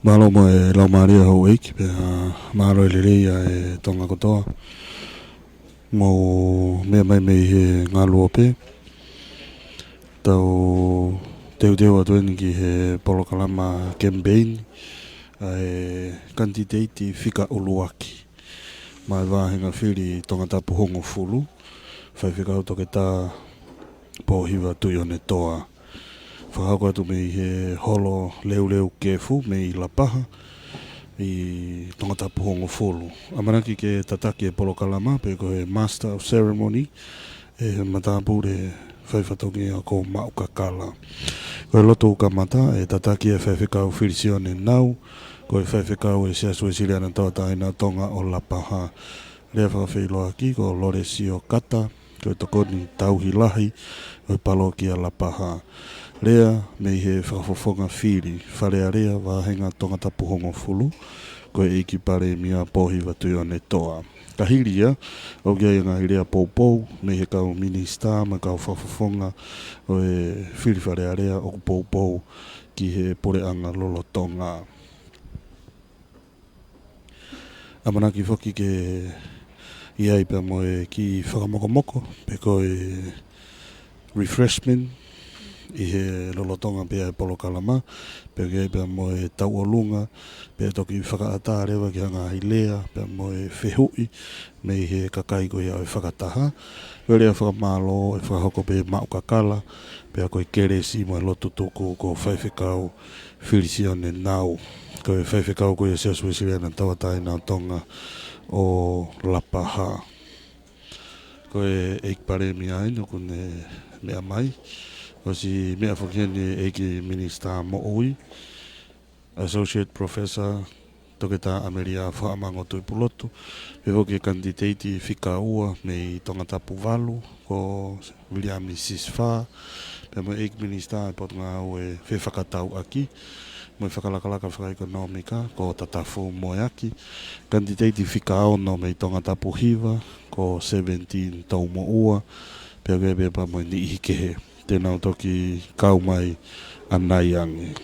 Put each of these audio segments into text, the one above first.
Malo mo e lau maria ho eiki pe maro e LELEI e tonga kotoa. Mo mea mai mei he ngā lua pe. Tau teu atueni ki he polokalama Kemipeini e kandidati whika uluaki. Mai wāhinga whiri tonga tapu hongo fulu. Whai whika toke tā pōhiwa tui one toa. Whakako atu mei he holo leu kefu mei LAPAHA i tonga tapu hongo fulu. Amanaki ke tataki e polokalama pe ko he Master of Ceremony e matapure whai whatongi a ko maukakala. Ko e loto ukamata e tataki e whai whikau whirisione nau. Ko e whai whikau e siasu e siriana tautaina tonga o LAPAHA. Lea whakawhailoa ki ko lore sio kata. Ko e tokoni tauhi lahi o e palo ki a LAPAHA. Lea mei he whakafofonga whiri. Wharea rea wāhenga tonga tapu hongo fulu. Ko e iki PALEMIA pōhiwa tui one toa. Ka hiria, o kia i ngā hiria pou, mei he kau Minisita, ma kau whakafofonga o e whiri wharea rea o pou ki he poreanga lolo Tonga. Amanaki whoki ke iai pia mo e ki whakamokomoko, pe ko e refreshment i he lolo Tonga pia e polokalama, pe ke pia mo e tau o lunga, pe toki whakaata rewa ki hanga hilea, pe mo e whehui, mei he kakai ko ia o e whakataha, where a whakamalo e whakahoko pe maukakala, pe a koe keresi mo e lotu tuku ko whaiwhikau whirisione nau, ko e whaiwhikau ko ia siasu e siriana tawataina Tonga o LAPAHA. Ko e eik PALEMIA ai no kune mea mai, o si mea whakene eiki Minisita Moui, Associate Professor toke tā Ameria whaamango tui pulotu, pe hoki kandidati whika ua mei tonga tapu walu, ko William Sisfa, pe mo eik Minisita e pot ngā ue whi whakatau aki, mo whakalakalaka whakaekonomika, ko tatafu moeaki, kandidati whika ono mei tonga tapu hiwa, ko 17 tau mo ua, pe hoki pa mo ni ihi kehe, tēnau toki kau mai anai angi.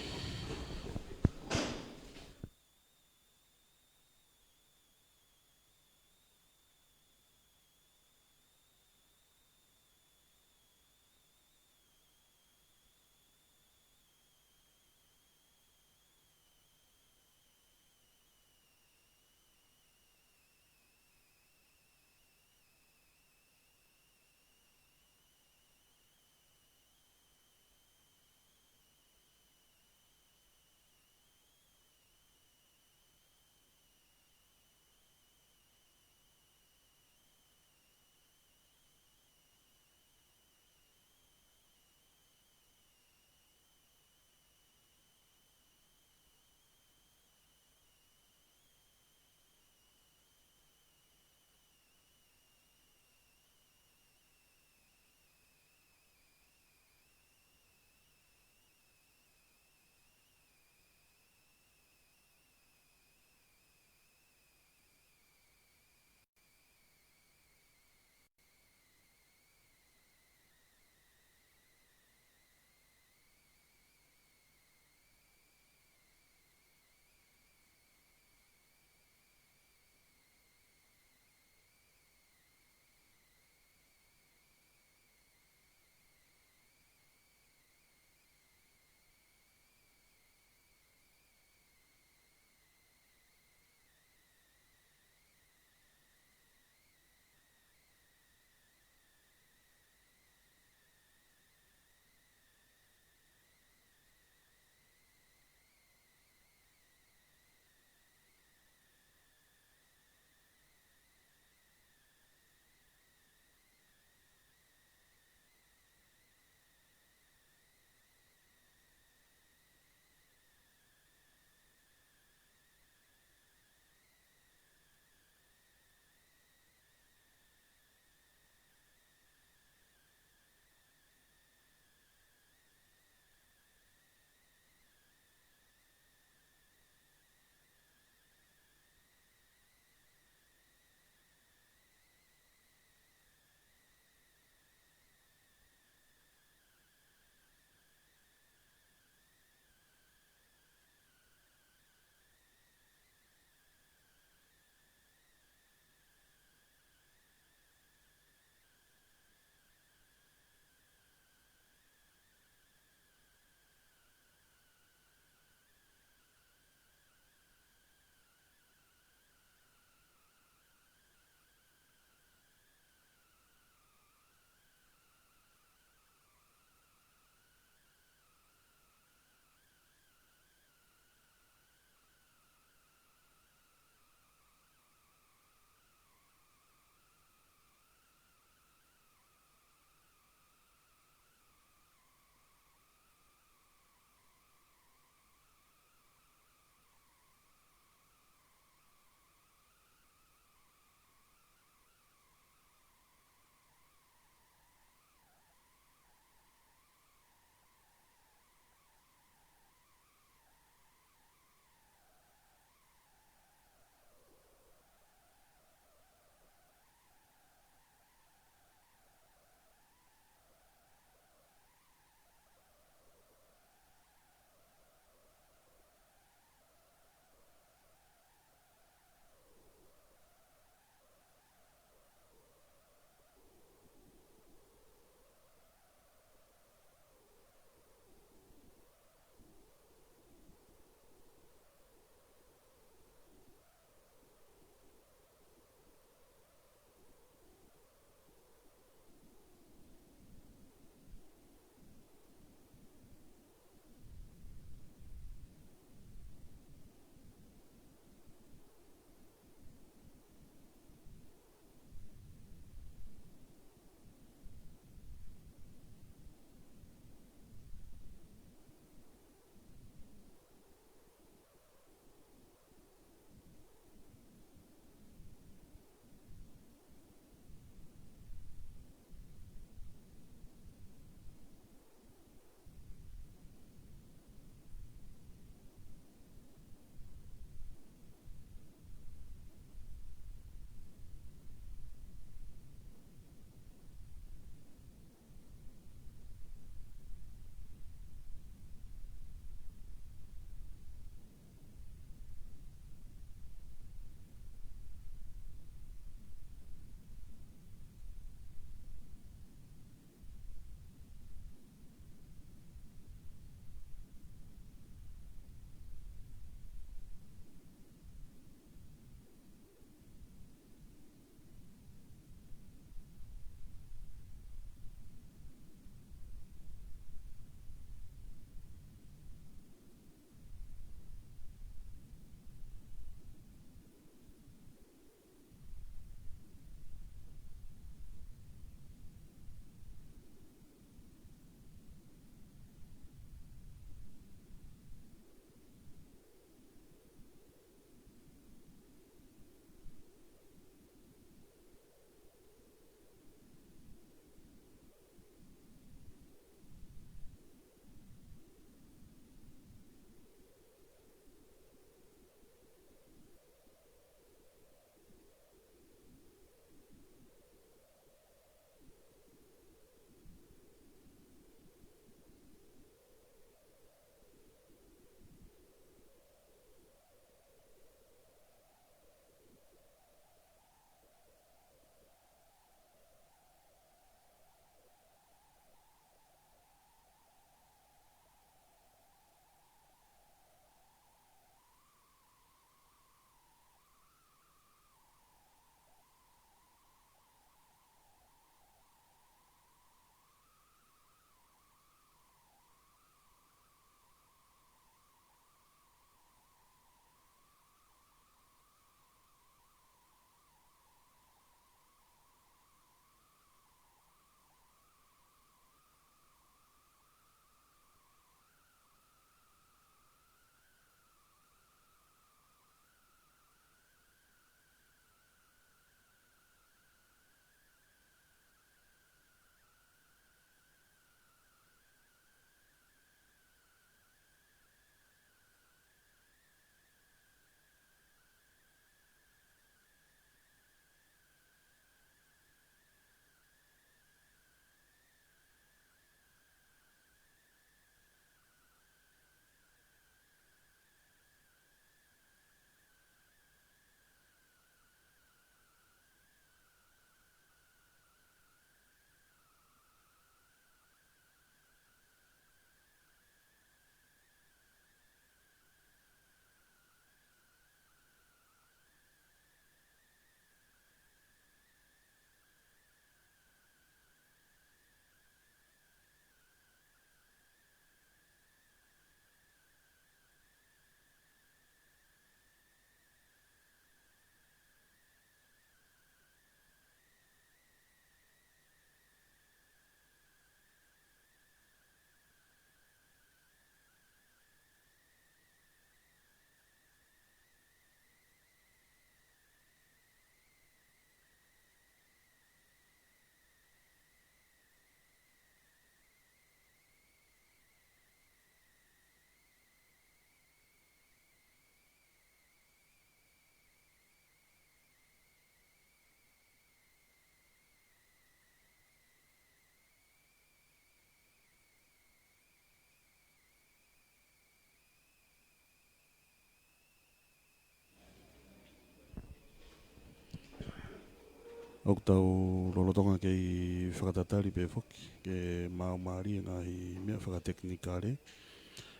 O tau lolotonga kei whakatatari pe foki, ke mau maari ngahi mea whakateknikare,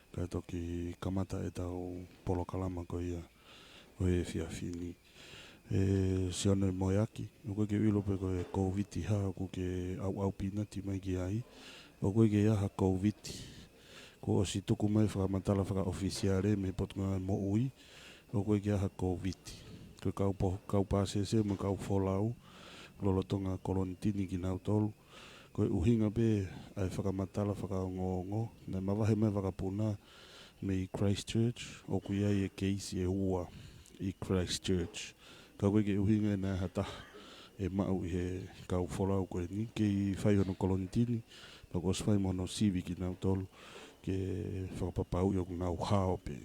kai toki kamata e tau polo kalama ko ia o e whiawhini. E sione moe aki, o koe ke wilo pe koe COVID ha, o ke au pina ti mai ki ai, o koe ke aha COVID, ko o si tuku mai whakamatala whaka ofisiare me potunga Moui, o koe ke aha COVID. Koe kau pāsese mo kau FOLAU, lolotonga kolontini ki nau tolu, koe uhinga pe ai whakamatala whakaongo, na mawahe mai whakapuna me i Christchurch, o kuia i e keisi e ua i Christchurch. Ka koe ke uhinga e nā hata e mau i he kau FOLAU koe ni, ke i whaihono kolontini, pa ko swai mono sivi ki nau tolu, ke whakapapau i o nau hao pe.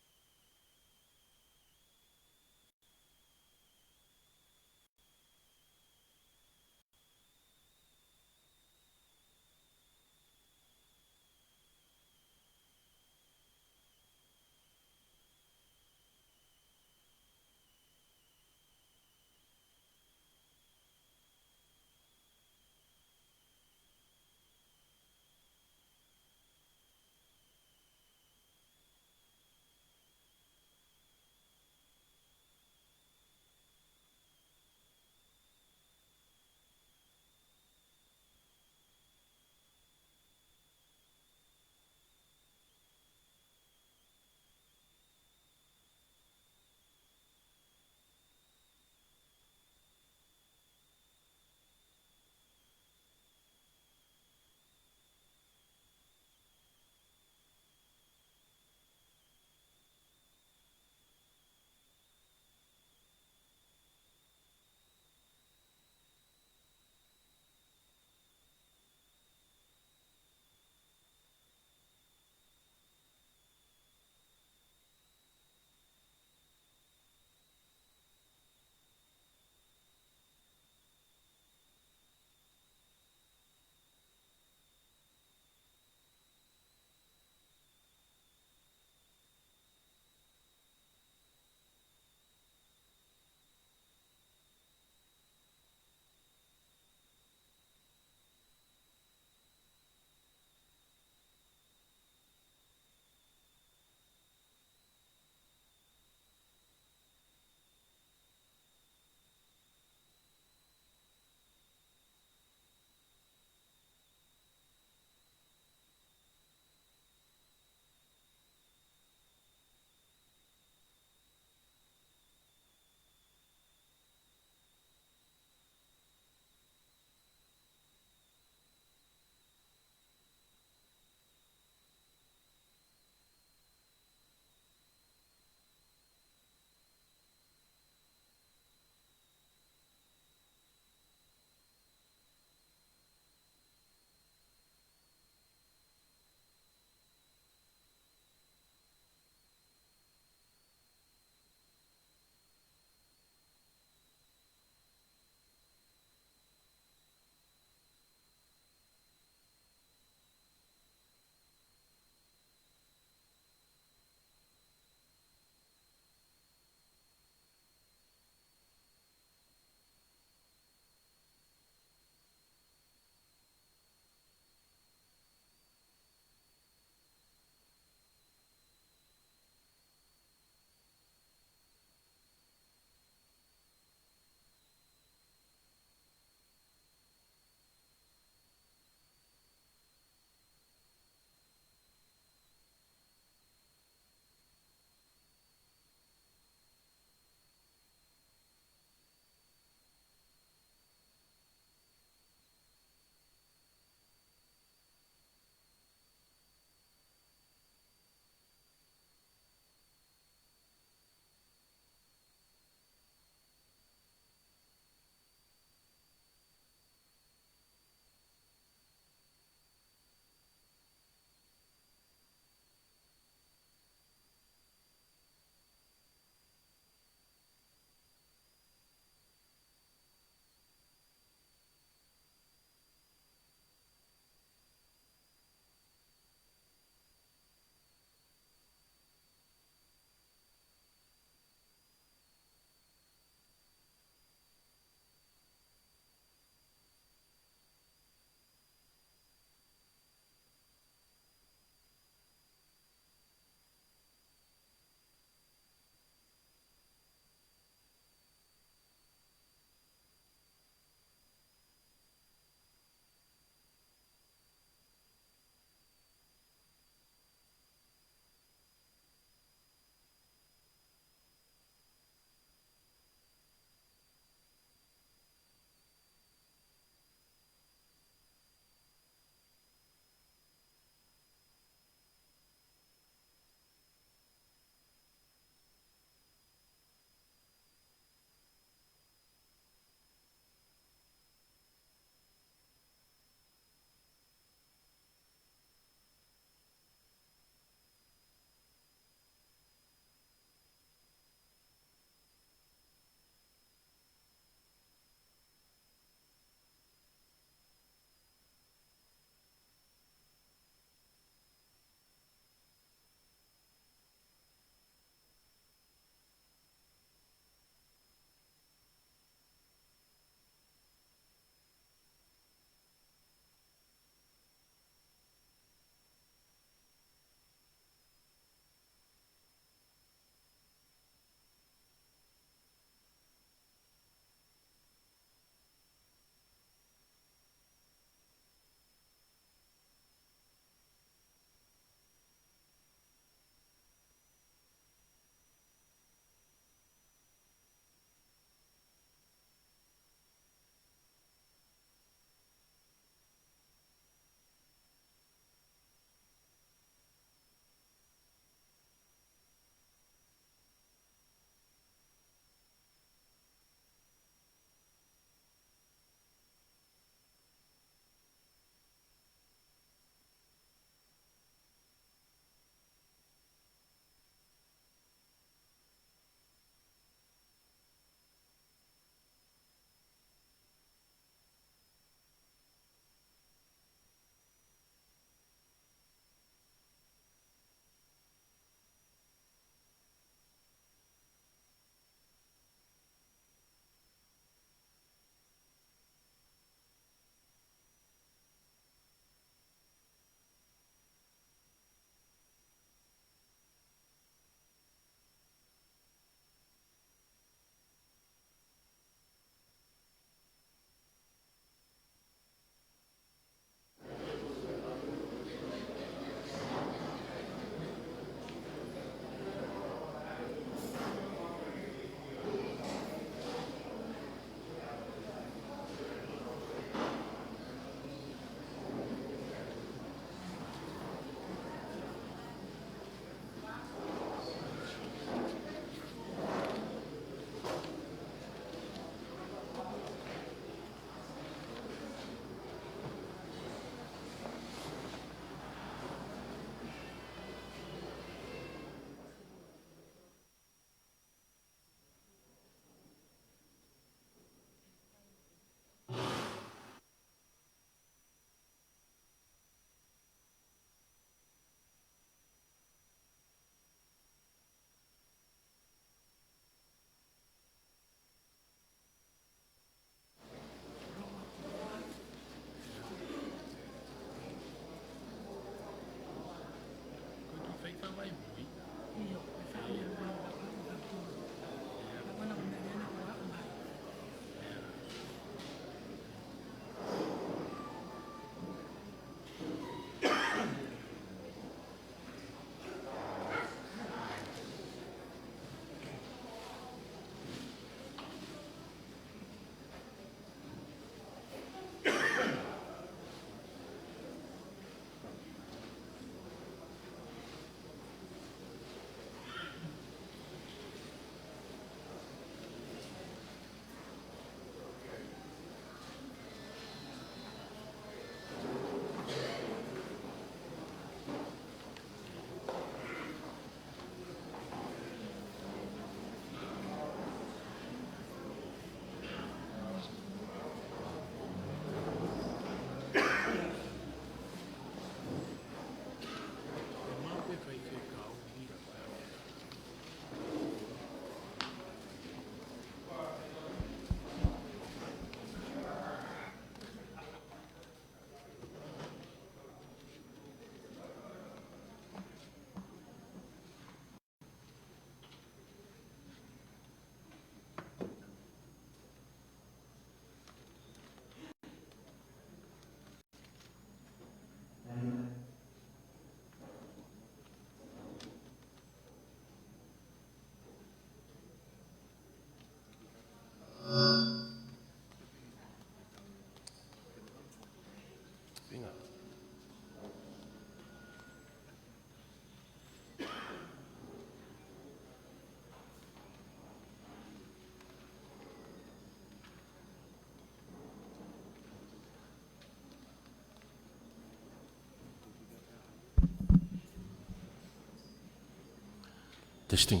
Testing.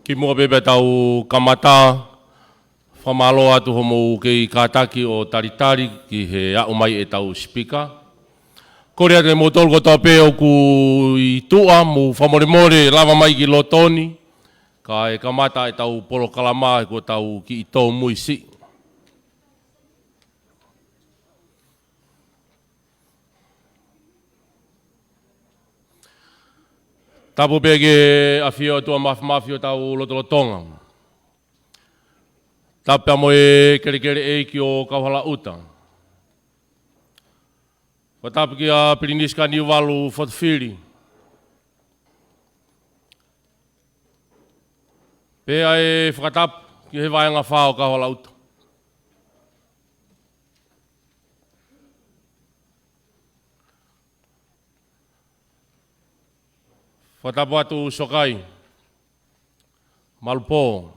Ki mua bebe tau kamata, whamalo atu homo kei kātaki o taritari ki he au mai e tau speaker. Korea te motol ko tau pē o ku i tua, mu whamoremore lava mai ki lotoni, ka e kamata e tau polo kalama ko tau ki i tau mui si. Tapu pege a fio tua mafi o tau Tonga. Tapu amo e kere e ki o kauhala uta. Tapu ki a Piriniska ni walu fotfiri. Pea e whakatapu ki he vaenga whao kauhala uta. Whatapu atu sokai, malpo,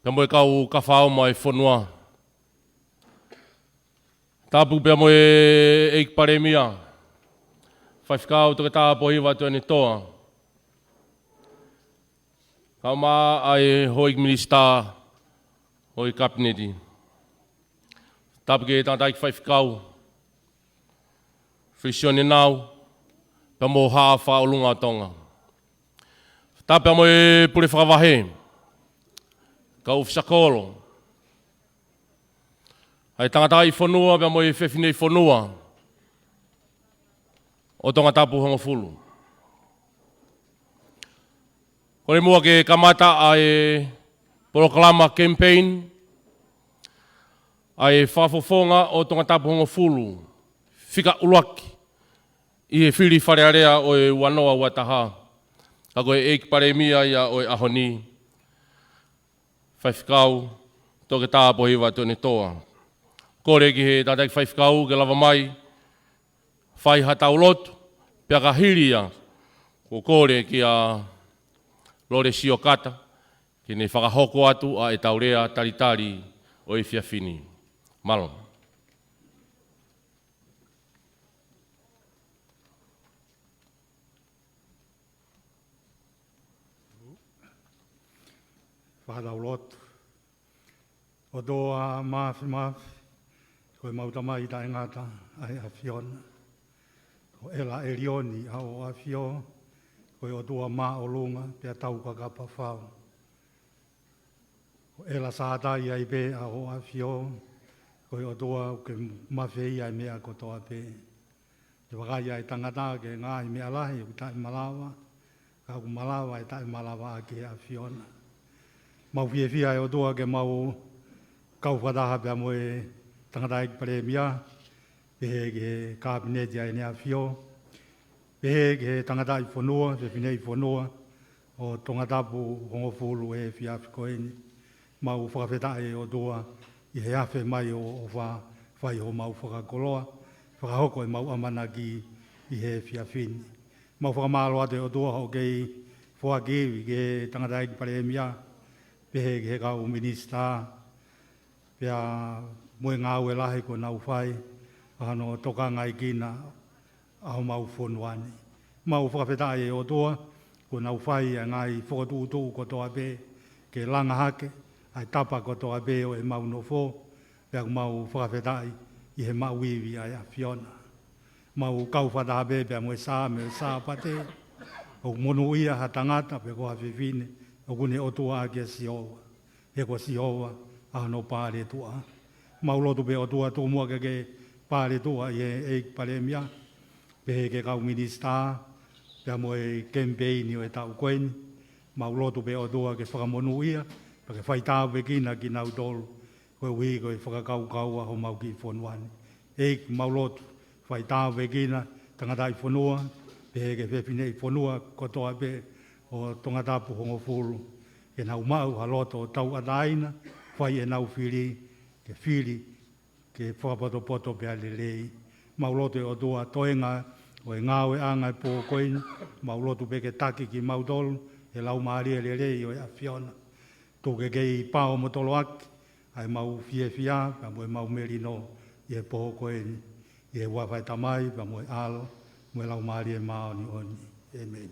pia moe kau kawhao mai whanua. Tapu pia moe eik PALEMIA, whaifkau toke tā pohiwa tuani toa. Kau maa ai hoi Minisita, hoi kabineti. Tapu ke tātaik whaifkau, whisione nau, pia mo haa whaolunga Tonga. Tā pia mo e pure whakawahe, ka ufisakolo. Hai tangata i whanua, pia mo e whewhinei whanua, o Tonga tapu hongo fulu. Kore mua ke kamata ai proklama Kemipeini, ai whafofonga o Tonga tapu hongo fulu, whika uruaki. I he whiri wharearea o e wanoa wataha. Ka koe eik PALEMIA ia o e ahoni. Whaifkau, toke tā pohiwa tuane toa. Kore ki he tātai whaifkau ke lava mai. Whai hatau lotu, pia ka hiria. Ko kore ki a lore sio kata. Ki ne whakahoko atu a e taurea taritari o e whiawhini. Malon. Whakatau lotu. O doa mafi, koe mautama i ta ingata ai a whiona. Ko ela e rioni au a whio, koe o doa maa o lunga, pia tau kakapa whao. Ko ela sātai ai pe a o a whio, koe o doa ke mawhei ai mea kotoa pe. Te wakai ai tangata ke ngā i mea lahi, o tai malawa, ka ku malawa e tai malawa a ke a whiona. Mau whiawhia e o toa ke mau kauwhataha pia moe tangata eik PALEMIA, pehe ke kabineti ai nea whio, pehe ke tangata i whanua, whewhinei whanua, o tonga tapu hongo fulu e whiawhikoeni, mau whakawheta e o toa, i he awhe mai o whai ho mau whakakoloa, whakahoko e mau amana ki i he whiawhini. Mau whakamalo ate o toa ho kei whakiwi ke tangata eik PALEMIA, pehe ke kau Minisita, pia moe ngāu e lahi ko nau whai, ahano toka ngai kina aho mau whonuani. Mau whakawhetai e o toa, ko nau whai a ngai whakatūtū ko toa pe, ke langa hake, ai tapa ko toa pe o e mau no whō, pia mau whakawhetai i he mau iwi ai a whiona. Mau kau whataha pe, pia moe sā me sā pate, o monu ia ha tangata, pe ko hawhiwhine, o kune o tua a kia sioa. He ko sioa a no pāre tua. Mau lotu pe o tua tō mua ke pāre tua i he eik PALEMIA. Pehe ke kau Minisita, pia moe Kemipeini o e tau koeni. Mau lotu pe o tua ke whakamonu ia, pa ke whaitāu pe kina ki nau tolu. Koe ui koe whakakau kaua ho mau ki whonuani. Eik mau lotu whaitāu pe kina, tangatai whanua, pehe ke whewhinei whanua kotoa pe, o tonga tapu hongo fulu, e nau mau haloto o tau ataina, whai e nau whiri, ke whakapoto pia LELEI. Mau loto o tua toenga, o e ngāwe anga e pō koini, mau loto pe ke taki ki mau tolu, e lau maaria LELEI o e a whiona. Tō ke kei pāo mo tolo aki, ai mau whia, pa mo e mau merino, i e pō koini, i e wawhai tamai, pa mo e alo, Mwe lau maari e mao ni oni. Amen.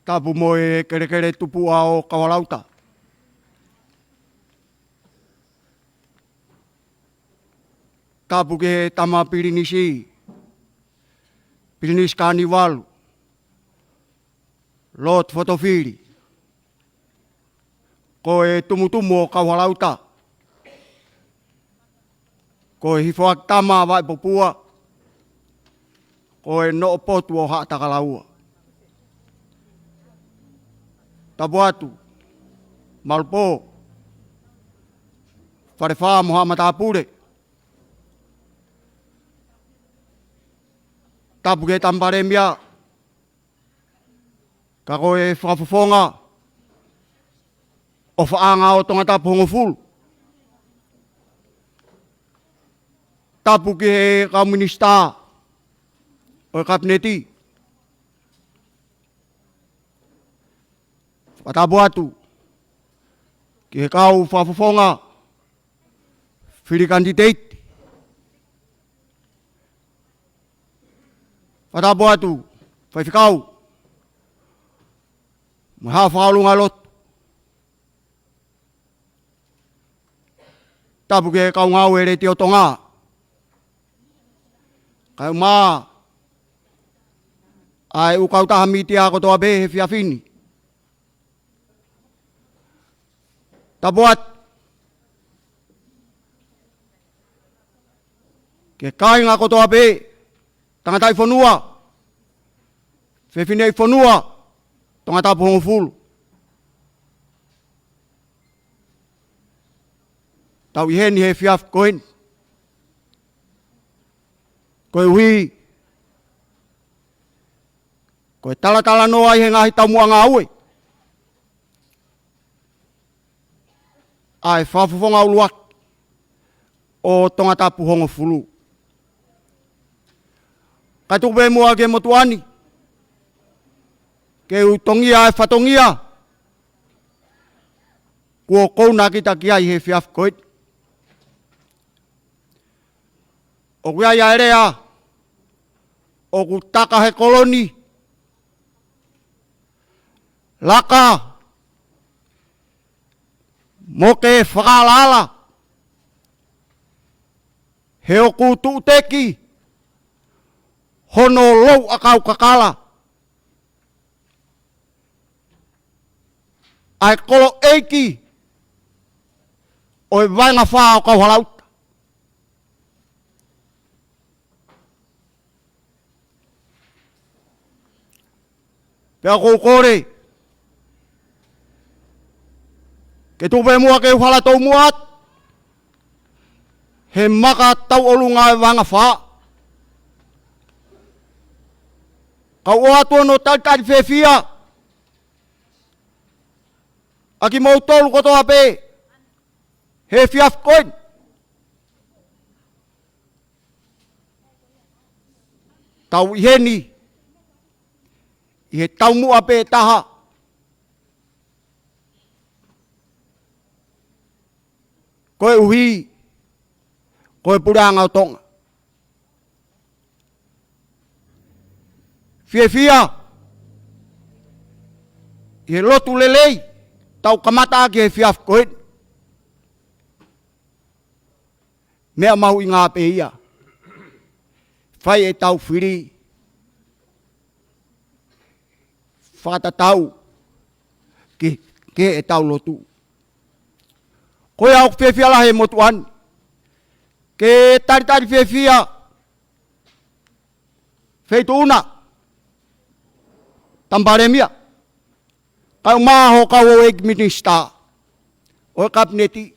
Tapu mo e kere tupu ao kawalauta. Tapu ke tama pirinisi. Pirinis kaniwalu. Lot fotofiri. Ko e tumutumu o kawalauta. Ko e hifoak tama vai popua. Ko e no potu o haa takalaua. Tabuatu, Malpo, Wharewha Muhammad Apure, Tapu ke PALEMIA, ka koe whakafofonga, o whaanga o tongata Pongofulu. Tapu ke ka Minisita, o kabineti. Whatabuatu, ki he kau whafofonga, whiri candidate. Whatabuatu, whaiwhikau, maha whaolunga lot. Tapu ke Kaunga ere te o Tonga. Kai maa, ai ukauta hamiti a kotoa be he whiawhini. Tabuat, ke kai ngā kotoa pē, tangatai whanua, whewhinei whanua, tangata Pongofulu. Tau i heni he whiaf koen. Koe hui, koe talanoa i he ngahi taumua ngā ue. Ai whafufonga uluak o tongata Pongofulu. Kai tupe mua ke motuani. Ke utongia e whatongia. Kua kouna kita ki ai he whiaf koet. O kuia ia erea. O ku taka he koloni. Laka. Moke whakalala. He oku tuuteki. Hono lou akau kakala. Ai kolo eiki. Oi vainga whaa o kau halauta. Pea kou kore. Ke tupe mua ke uhala tau muat. He maka tau olunga e vanga whaa. Kau oa tuono taitari whewhia. Aki mau tolu kotoa pē. He whiaf koen. Tau i heni. I he tau mua pē taha. Koe uhi, koe puranga o Tonga. Whiewhia, i he lotu LELEI, tau kamata ki he whiaf koen. Mea mahu i ngā pē ia. Whai e tau whiri. Whata tau, ke e tau lotu. Koe au whiewhia lahe motuan. Ke taritari whiewhia. Wheitu una. PALEMIA. Kau maho kau o ek Minisita. O kabineti.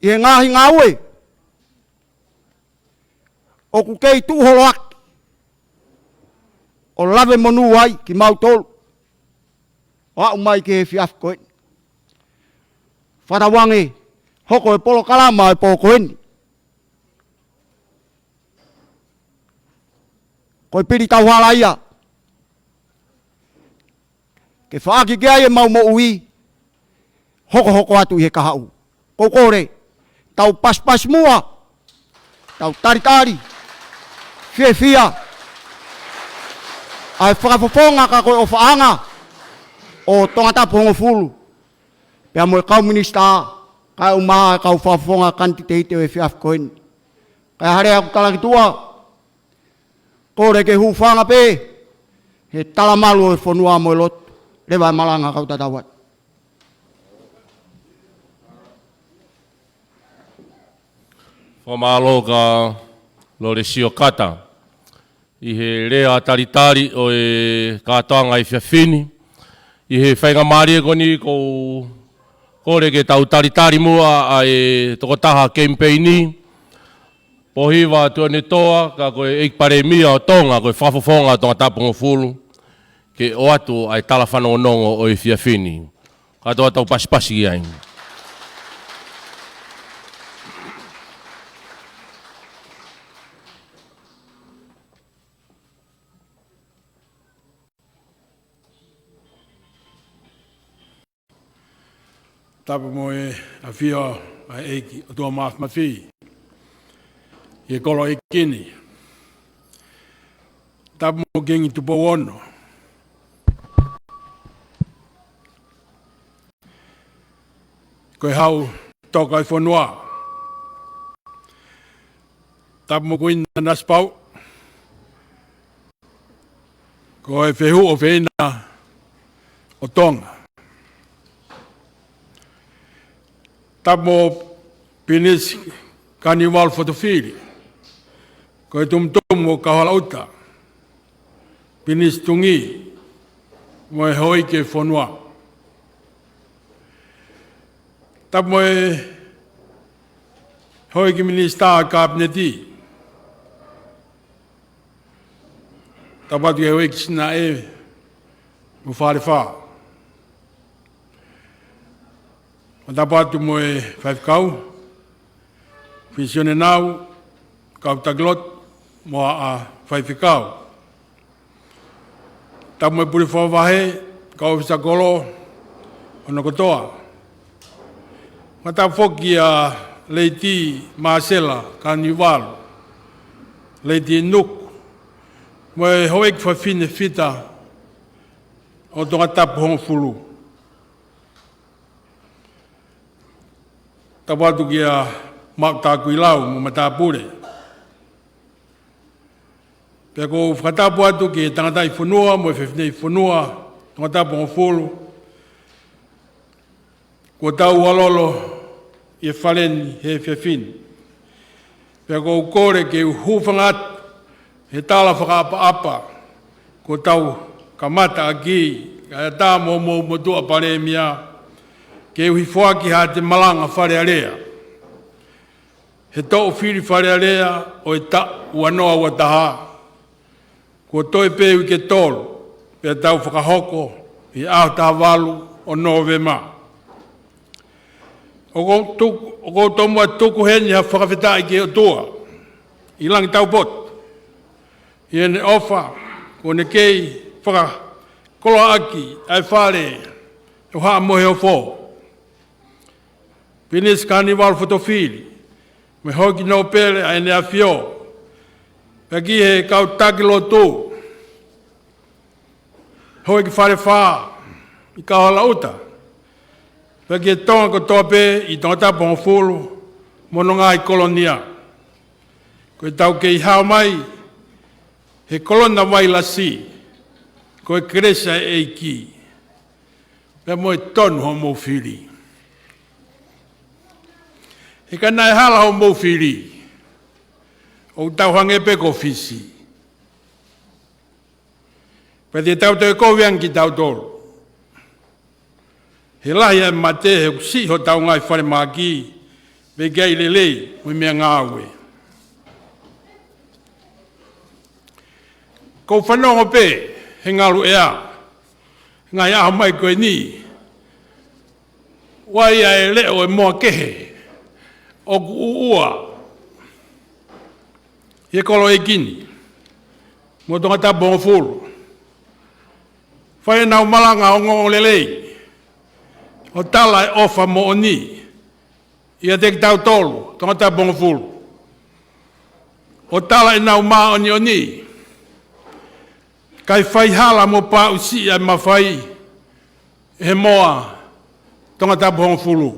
I he ngahi ngaue. O ku kei tūholoak. O lave monu ai ki mau tolu. O au mai ke he whiaf koen. whatawangi, hoko e polo kalama e pōko heni. Koe piri tau hala ia. Ke whaaki kia e mau Moui, hoko atu i he kahau. Kokore, tau pas mua, tau tari, fia, ai whakafofonga ka koe o whaanga, o tonga tapu hongo fulu. Pea moe kau Minisita, kai umaa kau whafonga kanti te hite e whiaf koen. Kai harea ku kalaki tua, kore ke hufanga pe, he talamalu e whanua moe lot, lewa malanga kau tatawat. Whamalo ka lore sio kata, i he rea taritari o e kātoanga i whiawhini, i he whainga maari e koni ko kore ke tau taritari mua a e tokotaha Kemipeini, pohiwa tuane toa ka koe eik PALEMIA o Tonga koe whafofonga tonga tapungo fulu, ke o atu ai tala whanongonongo o i whiawhini. Katoa tau pasipasi i ai. Tapu moe a whio a eiki o tua mawhi. I kolo e kini. Tapu mo gengi tupo ono. Koe hau toka i whanua. Tapu mo kuina naspau. Koe whehu o whena o Tonga. Tapo pinis carnival fotofili. Koe tum o kahalauta. Pinis tungi. Moe hoi ke whanua. Tapo moe hoi ke Minisita kabineti. Tapo atu e hoi ki sina e muwharewha. O tapatu mo e whaifkau, whisione nau, kau taglot, mo a whaifkau. Tapu mo e puri whawahe, kau whisakolo, ono kotoa. Mata foki a leiti Marcela, Carnival, leiti Nuk, mo e hoek whawhine whita, o tonga tapu hongo fulu. Tapatu ki a maktaku i lau mo matapure. Pea ko whakatapu atu ki tangata i whanua, mo e whewhine i whanua, tangatapu o fulu. Ko tau halolo i e whaleni he whewhine. Pea ko kore ke huwhangat he tala whakaapa-apa. Ko tau kamata aki, kaya tā mo tua PALEMIA, ke uhi whaki ha te malanga whare area. He tau whiri whare area o e ta uanoa ua taha. Ko toi pēu ke tolu, pēr tau whakahoko i au taha walu o Novema. O ko tomua tukuheni ha whakawhetai ke o tua, i langi tau pot. I ene ofa, ko ne kei whakakolo aki ai whare, o haa mohe o fō. Pinis carnival fotofili, me hoki no pele a ene a fio. Paki he kau takilo tu. Hoki whare wha, i kau hala uta. Paki he tonga ko tope i tonga tapo o fulu, mononga i kolonia. Koe tau ke i hao mai, he kolona mai la si, koe kresa e ki. Pea moe tonu ho mo fili. He kana e hala ho mou whiri, o tau hange peko fisi. Pēti e tau te kouwiang ki tau tolu. He lahi e mate he kusi ho tau ngai whare maki, me gai LELEI, mui mea ngāwe. Kou whanongo pē, he ngalu ea, ngai aho mai koe ni, wai ai leo e moa kehe, o ku ua, he kolo e kini, mo tonga ta bongo fulu. Whai nau malanga o ngong lelei, o tala e ofa mo o ni, ia te ki tau tolu, tonga ta bongo fulu. O tala e nau maa o ni, kai whai hala mo pa usi e mawhai, he moa, tonga ta bongo fulu.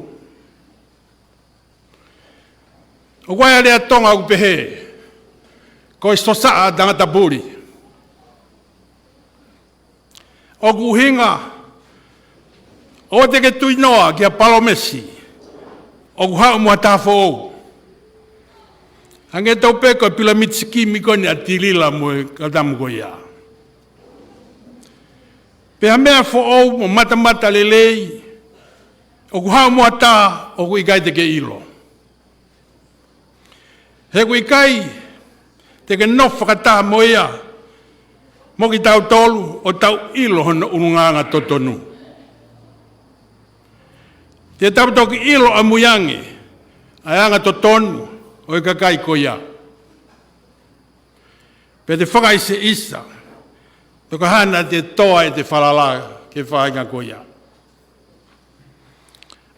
O wai alea tonga u pehe, ko e sosaa tanga ta puri. O kuhinga, o te ke tui noa ki a palomesi, o kuhau mua tafo ou. Hange tau peko e pila mitsiki mikoni a tilila mo e katamu ko ia. Pea mea fo ou mo mata lelei, o kuhau mua ta o kuikai te ke ilo. He kuikai te ke nofa kata mo ia, mo ki tau tolu o tau ilo hono ununganga totonu. Te tau toki ilo a muyange, ayanga totonu o e kakai ko ia. Pe te whakai se isa, toka hana te toa e te whalala ke whainga ko ia.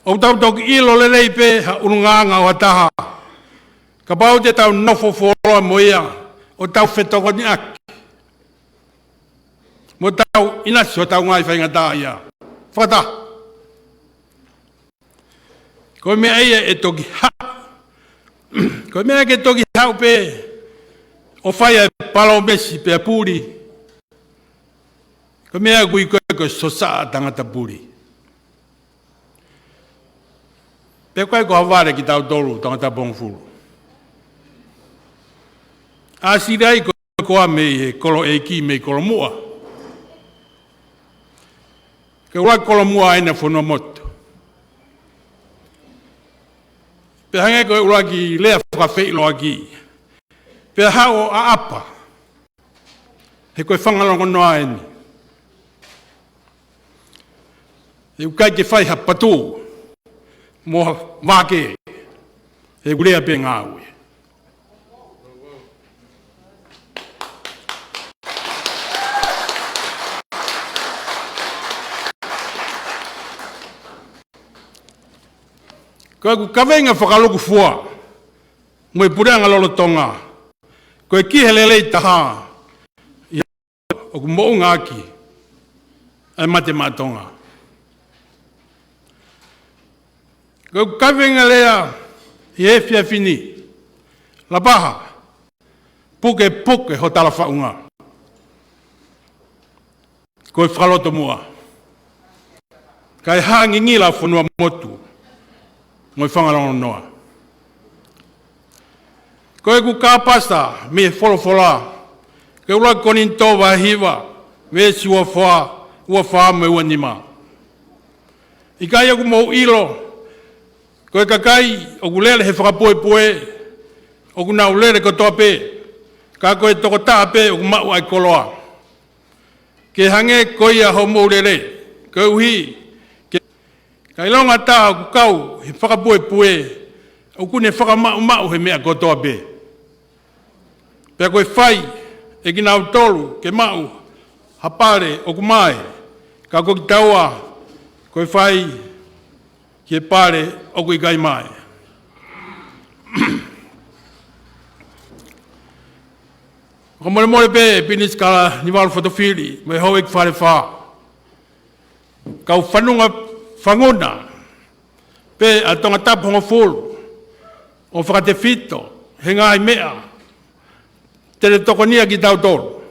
O tau toki ilo lelei pe ha ununganga o ataha, ka pau te tau nofo foloa mo ia, o tau whetoko ni aki. Mo tau inasi o tau ngai whainga tā ia. Whata. Koe mea eia e toki ha. Koe mea ke toki hau pe o whaia palomesi pe a puri. Koe mea kui koe sosa tangata puri. Pe koe ko haware ki tau tolu tangata bongfulu. Asirai koa mei he kolo eiki mei kolo mua. Ke ua kolo mua aina whanua motu. Pe hange koe ua ki lea whakawhei ki. Pe hao a apa. He koe whangalongo noa eni. He ukai ke whai ha patu. Mo wake. He ulea pe ngāwe. Koe ku kawenga whakaloku fua, mo e pureanga lolo tonga, koe ki he lelei taha, i o ku mo ngaki, ai mate matonga. Koe ku kawenga lea, i e fia fini, LAPAHA, puke ho tala whaunga. Koe whakaloto mua. Kai hangi ngila whanua motu, ngoi whangarongo noa. Koe ku kāpasta, me wholofola, ke ula konin tōwa hiwa, me si ua wha me ua nima. I kai aku mou ilo, koe kakai, o ku lele he whakapoe, o ku nau lele kotoa pe, ka koe toko tāpe, o ku mau ai koloa. Ke hange koe ia ho mou lele, koe uhi, kai longa tā ku kau, he whakapoe, o kune whakamau he mea kotoa pe. Pea koe whai, e ki nau tolu, ke mau, hapare, o ku mai, ka koe ki taua, koe whai, ki e pare, o ku i kai mai. Ko more pe, pinis kala ni walu fotofili, me hau ek whare wha. Kau whanunga whangona, pe a tonga tapu hongo fulu, o whakate fito, he ngai mea, tere tokonia ki tau tolu.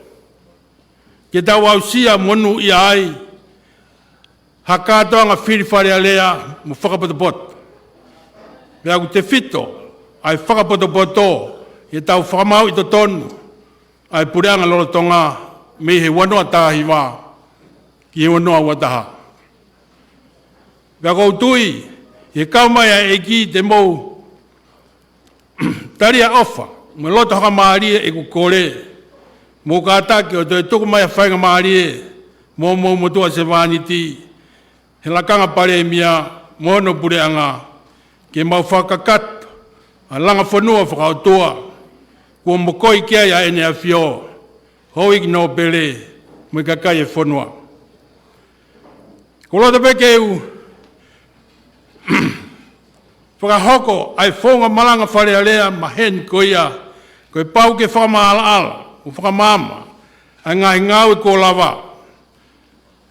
Ki tau au sia monu i ai, haka toanga whiri whare alea, mo whakapotopoto. Pea ku te fito, ai whakapotopoto, i tau whakamau i to tonu, ai pureanga lolo tonga, me he wanoa tāhi wā, ki he wanoa wataha. Pea kou tui, he kaumaya e ki te mou, taria ofa, me loto haka maarie e ku kore, mō kātake o te tuku mai a whainga maarie, mō motua se wāniti, he lakanga PALEMIA, mono pureanga ke mau whakakat a langa whanua whakautoa kua mokoi kia ia ene a fio hoi no pele mui kakai e whanua. Ko lota pe keu whakahoko ai whonga malanga wharealea ma hen ko ia koe pau ke whamaala ala o whakamama ai ngai ngau e ko lava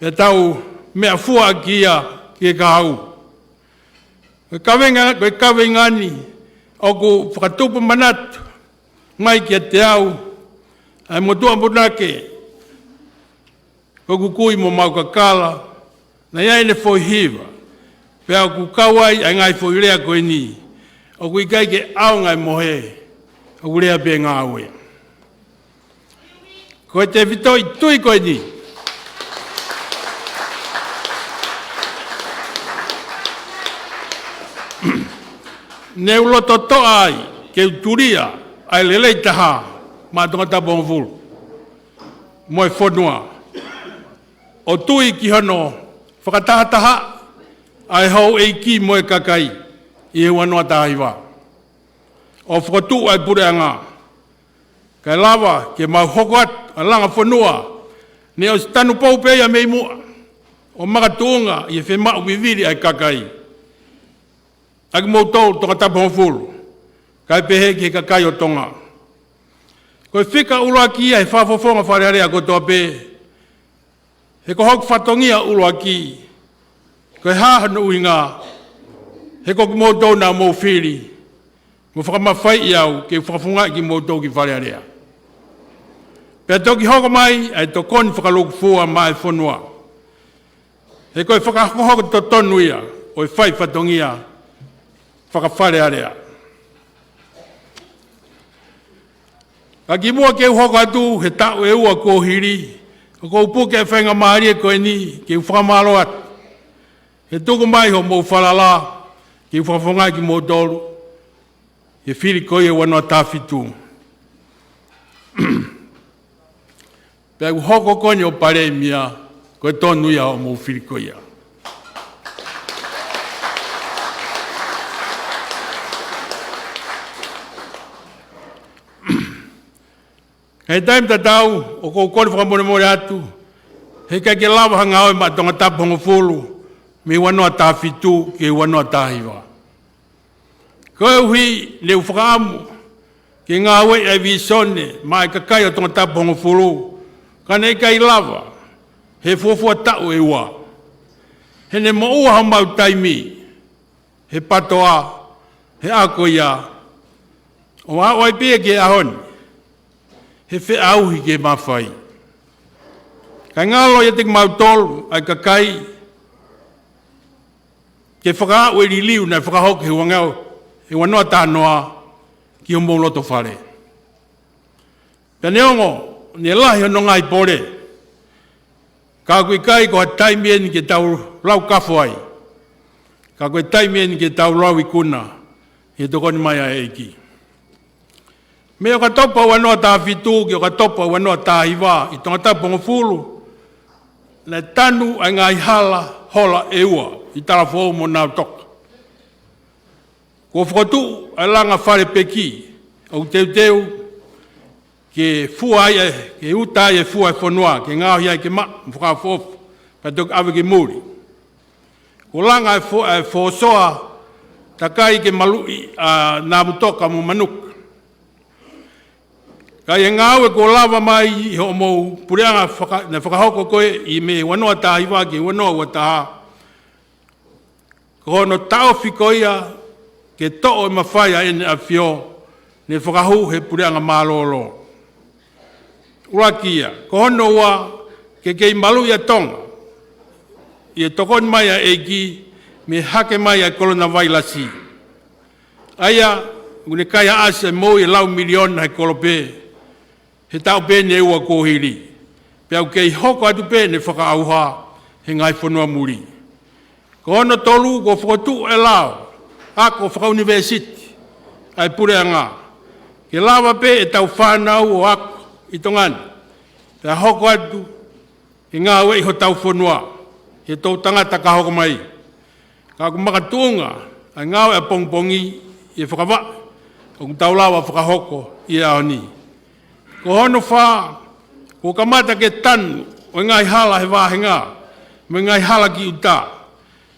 e tau mea fua ki ia ki e kahau. Koe kawe ngani o ku whakatupu manatu mai ki a te au ai motua monake ko kukui mo mau kakala na iai ne foi hiva pea ku kawai ai ngai foi rea koe ni o ku ikai ke au ngai mohe o ku rea pe ngā ue koe te vitoi tui koe ni ne uloto toa ai ke uturia ai lelei taha ma tonga tapong fulu moe whanua o tui ki hano whakatahataha ai hau eiki moe kakai i he wanoa tahiwa o whakatu ai pureanga kai lava ke mau hokoat a langa whanua ne o tanu pou pea mei mua o makatuunga i he whemau viviri ai kakai aki mou tau tonga tapong fulu kai pehe ki he kakai o tonga koe whika uloa ki he whafofonga wharearea kotoa pe he ko hok whatongia uloa ki koe hahanu uinga he ko mou tau na mou whiri mo whakamawhai i au ke whakafunga ki mou tau ki wharearea pea toki hoko mai ai to koni whakaloku fua mai whanua he koe whakahoko to tonu ia o e whai whatongia whakawharearea. Ka ki mua ke hoko atu he tau e ua ko hiri, o ko upuke e whenga maari e koe ni ke whakamalo atu. He tuku mai ho mou whalala ke whakafongai ki mou tolu, he whiri koe e wanoa tāwhitu. Pea ku hoko koni o PALEMIA, koe tonu ia o mou whiri koe ia. Hei taim tatau, o kou kore whakamone more atu, hei kai ke lawa hanga oi ma tonga tapongo fulu, me wanoa tāwhitu ke wanoa tāhiwa. Koe hui leu whakaamu, ke ngā wei ai visone, ma e kakai o tonga tapongo fulu, kana e kai lawa, he fuafua tau e ua. He ne mo ua hau mau taimi, he PTOA, he ako ia, o oi pia ke ahoni, he whiauhi ke mawhai. Kai ngalo ia te mau tolu ai kakai ke whakaau e riliu nei whakahok he wangau he wanoa tānoa ki o mou LOTOFALE. Pea neongo, ne lahi ono ngai pore. Ka koe kai ko ha taimien ke tau lau kafo ai. Ka koe taimien ke tau lau ikuna he tokoni mai a eiki. Me o katopa wanoa tāwhitu ki o katopa wanoa tāhiwa i tonga tapongo fulu. Na tanu ai ngai hala hola e ua i tarafou mo nau toka. Ko whakatu ai langa whare peki au teuteu ke fua ai ke uta ai e fua e whanua ke ngāhi ai ke ma whakafofu pa tuk awe ke muri. Ko langa e whosoa takai ke malui nā mutoka mo manuka. Kai e ngāu e ko lava mai ho mou pureanga na whakahoko koe i me wanoa tāhiwa ki wanoa ua taha. Ko hono tau whikoia ke to'o e mawhaia ene a whio ne whakahu he pureanga mālolo. Urakia, ko hono ua ke kei malu ia Tonga. I e tokon mai a eiki me hake mai a coronavirus. Aia, une kaya ase Moui e lau miliona he kolope. He tau pēne e ua kōhiri. Pea kei hoko atu pēne whakaauha he ngai whanua muri. Ko ono tolu ko whakatu e lao, ako whakauniversiti, ai pureanga. Ke lawa pē e tau whanau o ako i tongani. Pea hoko atu, he ngā wei ho tau whanua, he tau tangata ka hoko mai. Ka kumakatunga, ai ngau e pongpongi i whakawa, o taulawa whakahoko i aoni. Ko hono wha, ko kamata ke tanu, o ngai hala he wāhenga, me ngai hala ki uta.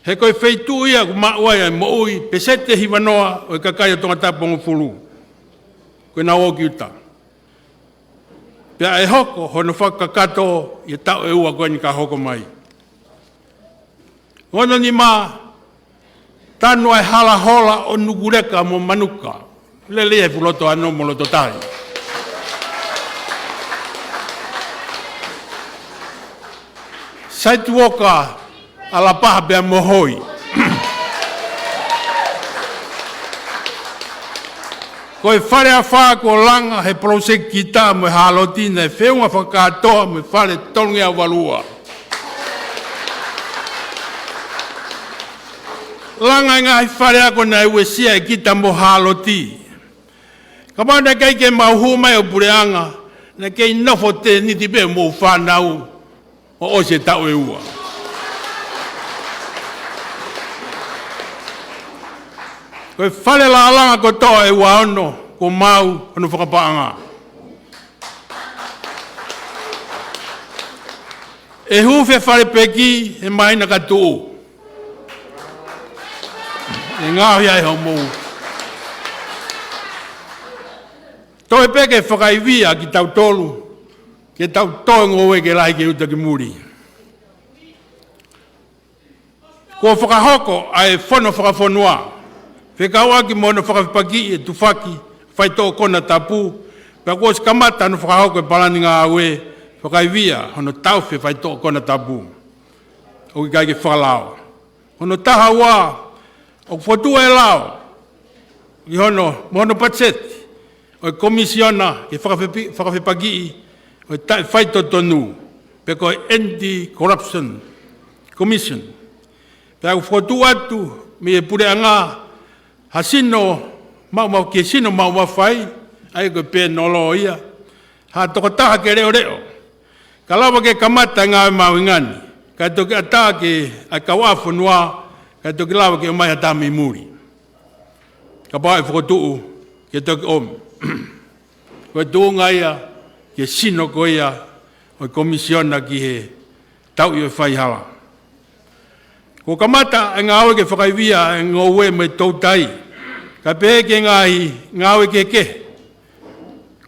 He koe wheitu ia ku mauai ai Moui, pesete hiwanoa o kakai o tonga tapongo fulu. Koe nā o ki uta. Pea e hoko, hono whakakato, i tau e ua koe ni ka hoko mai. Hono ni mā, tanu ai hala hola o nugureka mo manuka. Lelei e fuloto ano mo loto tai. SITU'A a LAPAHA pea mohoi. Koe whare a wha ko langa he prosek kita mo halotina e whiunga whakatoa mo whare tongi a walua. Langa ngā he whare a ko na uesia e kita mo haloti. Ka mana kei ke mauhu mai o pureanga na kei nofo te niti pe mo whanau o ose tau e ua. Koe whare la alanga ko toa e ua ono, ko mau, ono whakapaanga. E huwhe whare peki, e maina ka tuu. E ngāhi ai ho mou. Toi peke whakaiwia ki tau tolu, ke tau toengo e ke lahi ke uta ki muri. Ko whakahoko ai whono whakafonua. Whekaua ki mono whakawhipaki e tufaki, whaito kona tapu, pia kua skamata no whakahoko e palani ngā aue, whakaiwia, hono tauwhi whaito kona tapu. O ki kai ke whakalao. Hono taha wā, o whotua e lao, ki hono, mono patseti, o e komisiona ke whakawhipaki, o e whaito tonu, pe ko e Anti-Corruption Commission. Pia whotua atu, me e pure anga, hasino, mau ke sino mau whai, ai ko pe nolo ia, ha toko taha ke reo reo. Ka lawa ke kamata ngā mau ingani, ka toki ata ke a kawafu noa, ka toki lawa ke mai hata mi muri. Ka pā e whakotuu, ke toki om. Koe tūnga ia, ke sino ko ia, o komisiona ki he tau i o whai hala. Ko kamata ngā awe ke whakaiwia e ngōwe me tautai, ka pehe ke ngāwe ke ke.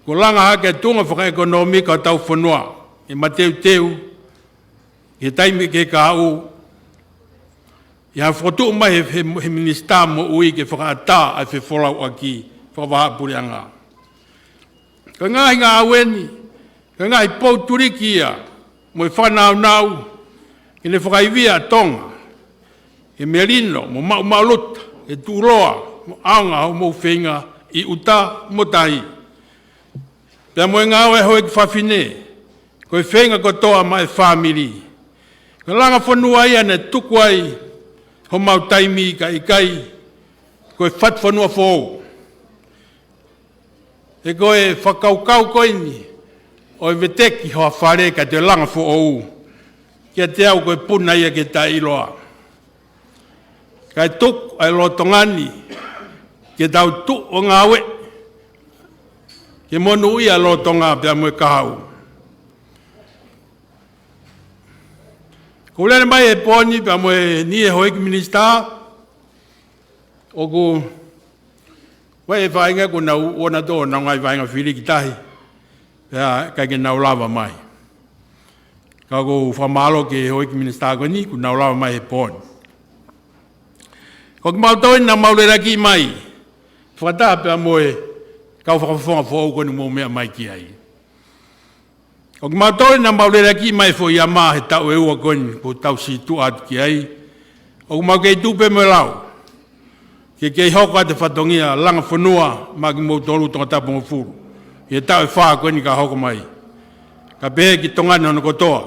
Ko langa hake tunga whakaekonomika o tau whanua, e mateu teu, he taimi ke ka au, i ha whakotu mai he Minisita Moui ke whakaata ai FOLAU aki, whakawaha purianga. Ka ngāhi ngā aweni, ka ngāhi pouturiki ia, mo e whanau nau, i ne whakaiwia Tonga, e merino, mo maumaluta, e tūroa, mo aonga o mo whenga, i uta mo tahi. Pea mo e ngāwe hoe ki whawhine, ko e whenga ko toa ma e whamiri. Ka langa whanua ia ne tuku ai, ho mau taimi ka ikai, ko e what whanua whou. E ko e whakaukau koini, o e veteki hoa whare ka te langa whou, kia te au ko e puna ia ke ta iloa. Kai tuk ai lotongani, ke tau tuk o ngāwe, ke monu ia lotonga pia mue kahau. Ko lene mai e poni pia mue ni e hoiki Minisita, o ku wai e whainga ku nau ona tō na ngai whainga whiri ki tahi, pia kai ke nau lava mai. Ka ku whamalo ke hoiki Minisita ko ni, ku nau lava mai e poni. Ko ki mautoi na maulera ki mai, whakata pia moe, kau whakawhonga whou koni mō mea mai ki ai. Ko ki mautoi na maulera ki mai fo ia maa he tau e ua koni, ko tau SITU'A ki ai. O ku mau kei tupe me lau, ke kei hoka te whatongia langa whanua, maa ki mō tolu tonga taponga furu. He tau e whaa koni ka hoko mai. Ka pehe ki tongana no kotoa.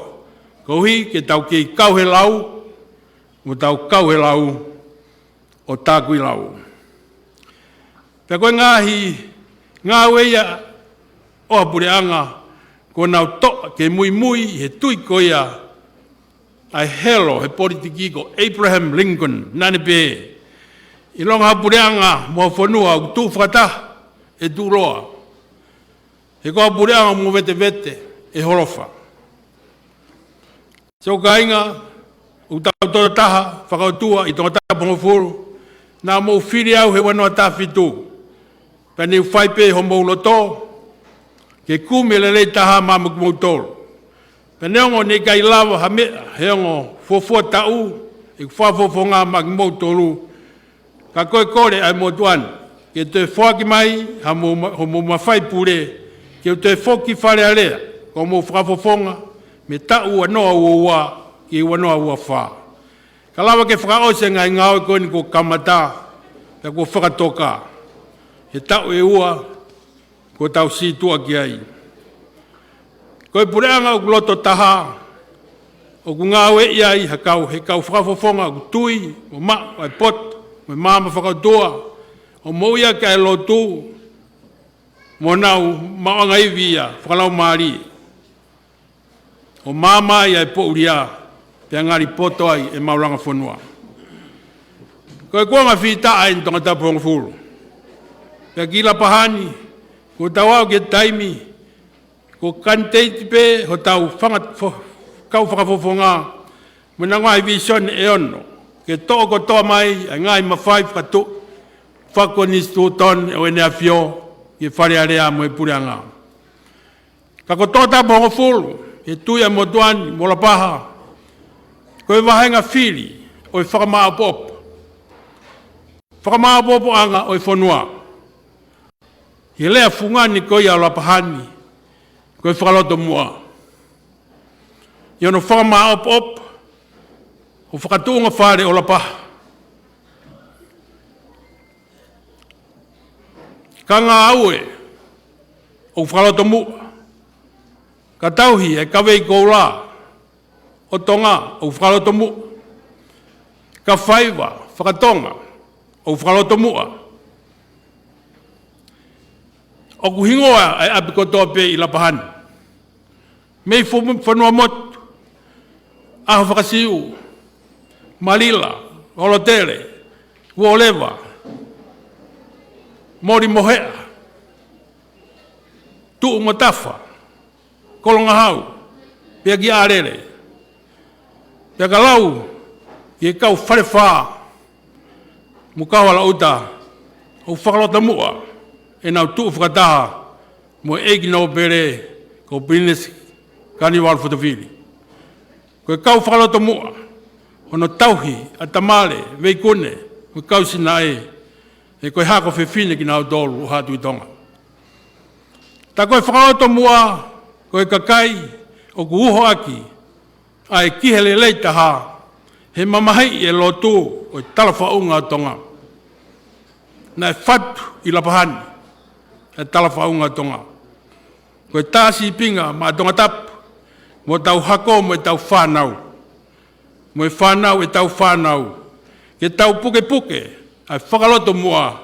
Ko hi ke tau kei kau he lau, mo tau kau he lau, o tākui lau. Pea koe ngā weia o hapureanga, ko nau toa ke mui he tui ko ia ai helo he politiki ko Abraham Lincoln nane pe i longa pureanga mo fonua u tu frata e tu roa e ko pureanga mo vete vete e holofa so kainga u tau taha whakautua i tonga taha pongofuru na mo whiri au he wanoa taha fitu pani whaipe ho mou loto ke kume lelei taha mamu kumou tolu pani ongo ne kai lava ha mea he ongo fofua tau i whafofonga maki mou tolu ka koe kore ai mo tuan ke te whaki mai ha mo mawhai pure ke te whoki whare alea ko mo whafofonga me tau anoa ua ki wanoa ua wha. Ka lawa ke whakaose ngai ngau koe ni ko kamata pe ko whakatoka he tau e ua ko tau SITU'A ki ai. Koe pureanga o loto taha o ku ngau e iai he kau whakafofonga o tui o ma o pot o mama whakautua o Moui a kai lotu mo nau maanga ivia whakalau maari o mama ia e po uria pe ngari poto ai e mauranga fonua ko ko nga fita ai tonga tapong fulu pe gila pahani ko tawa ke taimi ko kante pe ho tau fanga kau whakafofonga muna ngai vision e ono ke to ko to mai ngai ma 5 katu fakonis tu ton o ene afio ke fare area mo e puranga ka ko to tapong fulu e tuia mo tuan mo LAPAHA koe wahenga fili o i whakamaapopo anga o i whanua i lea fungani koe a LAPAHANI koe whakaloto mua i ono whakamaapopo o whakatuunga whare o LAPAHA ka ngā aue o whakaloto mua ka tauhi e kawei koula o Tonga o whakaloto mua. Ka whaiwa whakatonga o whakaloto mua. O kuhingoa ai api kotoa pe i LAPAHANI. Mei whanua motu. Aho whakasiu. Malila. Holotere. Uoleva. Mori mohea. Tuu ngotafa. Kolonga hau, pia ki arere. Pia ka lau, ki kau whare whaa. Mukau ala uta, o whakalota mua, e nau tuu whakataha, mo eiki nau pere, ko business carnival whatawhiri. Koe kau whakalota mua, ono tauhi, atamale, veikone, mo kau sina e koe hako whiwhine ki nau dolu o hatu i Tonga. Ta koe whakalota mua, koe kakai o ku uho aki ai kihe LELEI taha he mamahai e lotu o talawhaunga Tonga na e whatu i LAPAHANI e talawhaunga Tonga koe tāsi pinga ma Tonga tapu mo tau hako mo e tau whanau mo e whanau e tau whanau ke tau puke puke ai whakaloto mua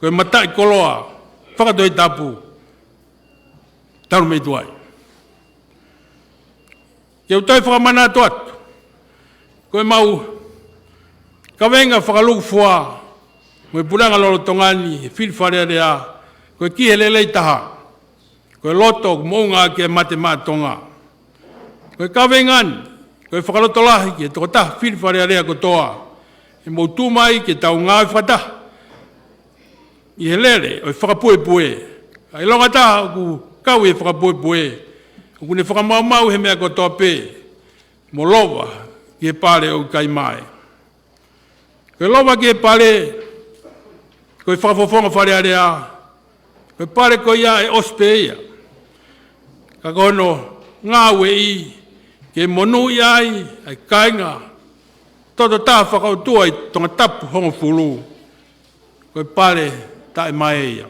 koe matai koloa whakatoi tapu taru mei tuai. Ke utoi whakamana atu atu. Koe mau kawenga whakaluku fua moe puranga lolo tongani e whiwhare rea koe kihe LELEI taha. Koe loto mounga ke mate maa tonga. Koe kawengani koe whakaloto lahi ke toko taha whiwhare rea kotoa. E mou tūmai ke tau ngāi whataha. I he lere o whakapue pue. Ai longa taha ku kau e whakapoe o kune whakamau he mea kotoa pe mo lova ki e pare o kai mai. Koe lova ki e pare koe whakafofonga whare area koe pare koe ia e ospe ia. Ka kono ngā ue i ke monu iai ai kainga toto taha whakautua i tonga tapu hongo fulu koe pare tae mai ia.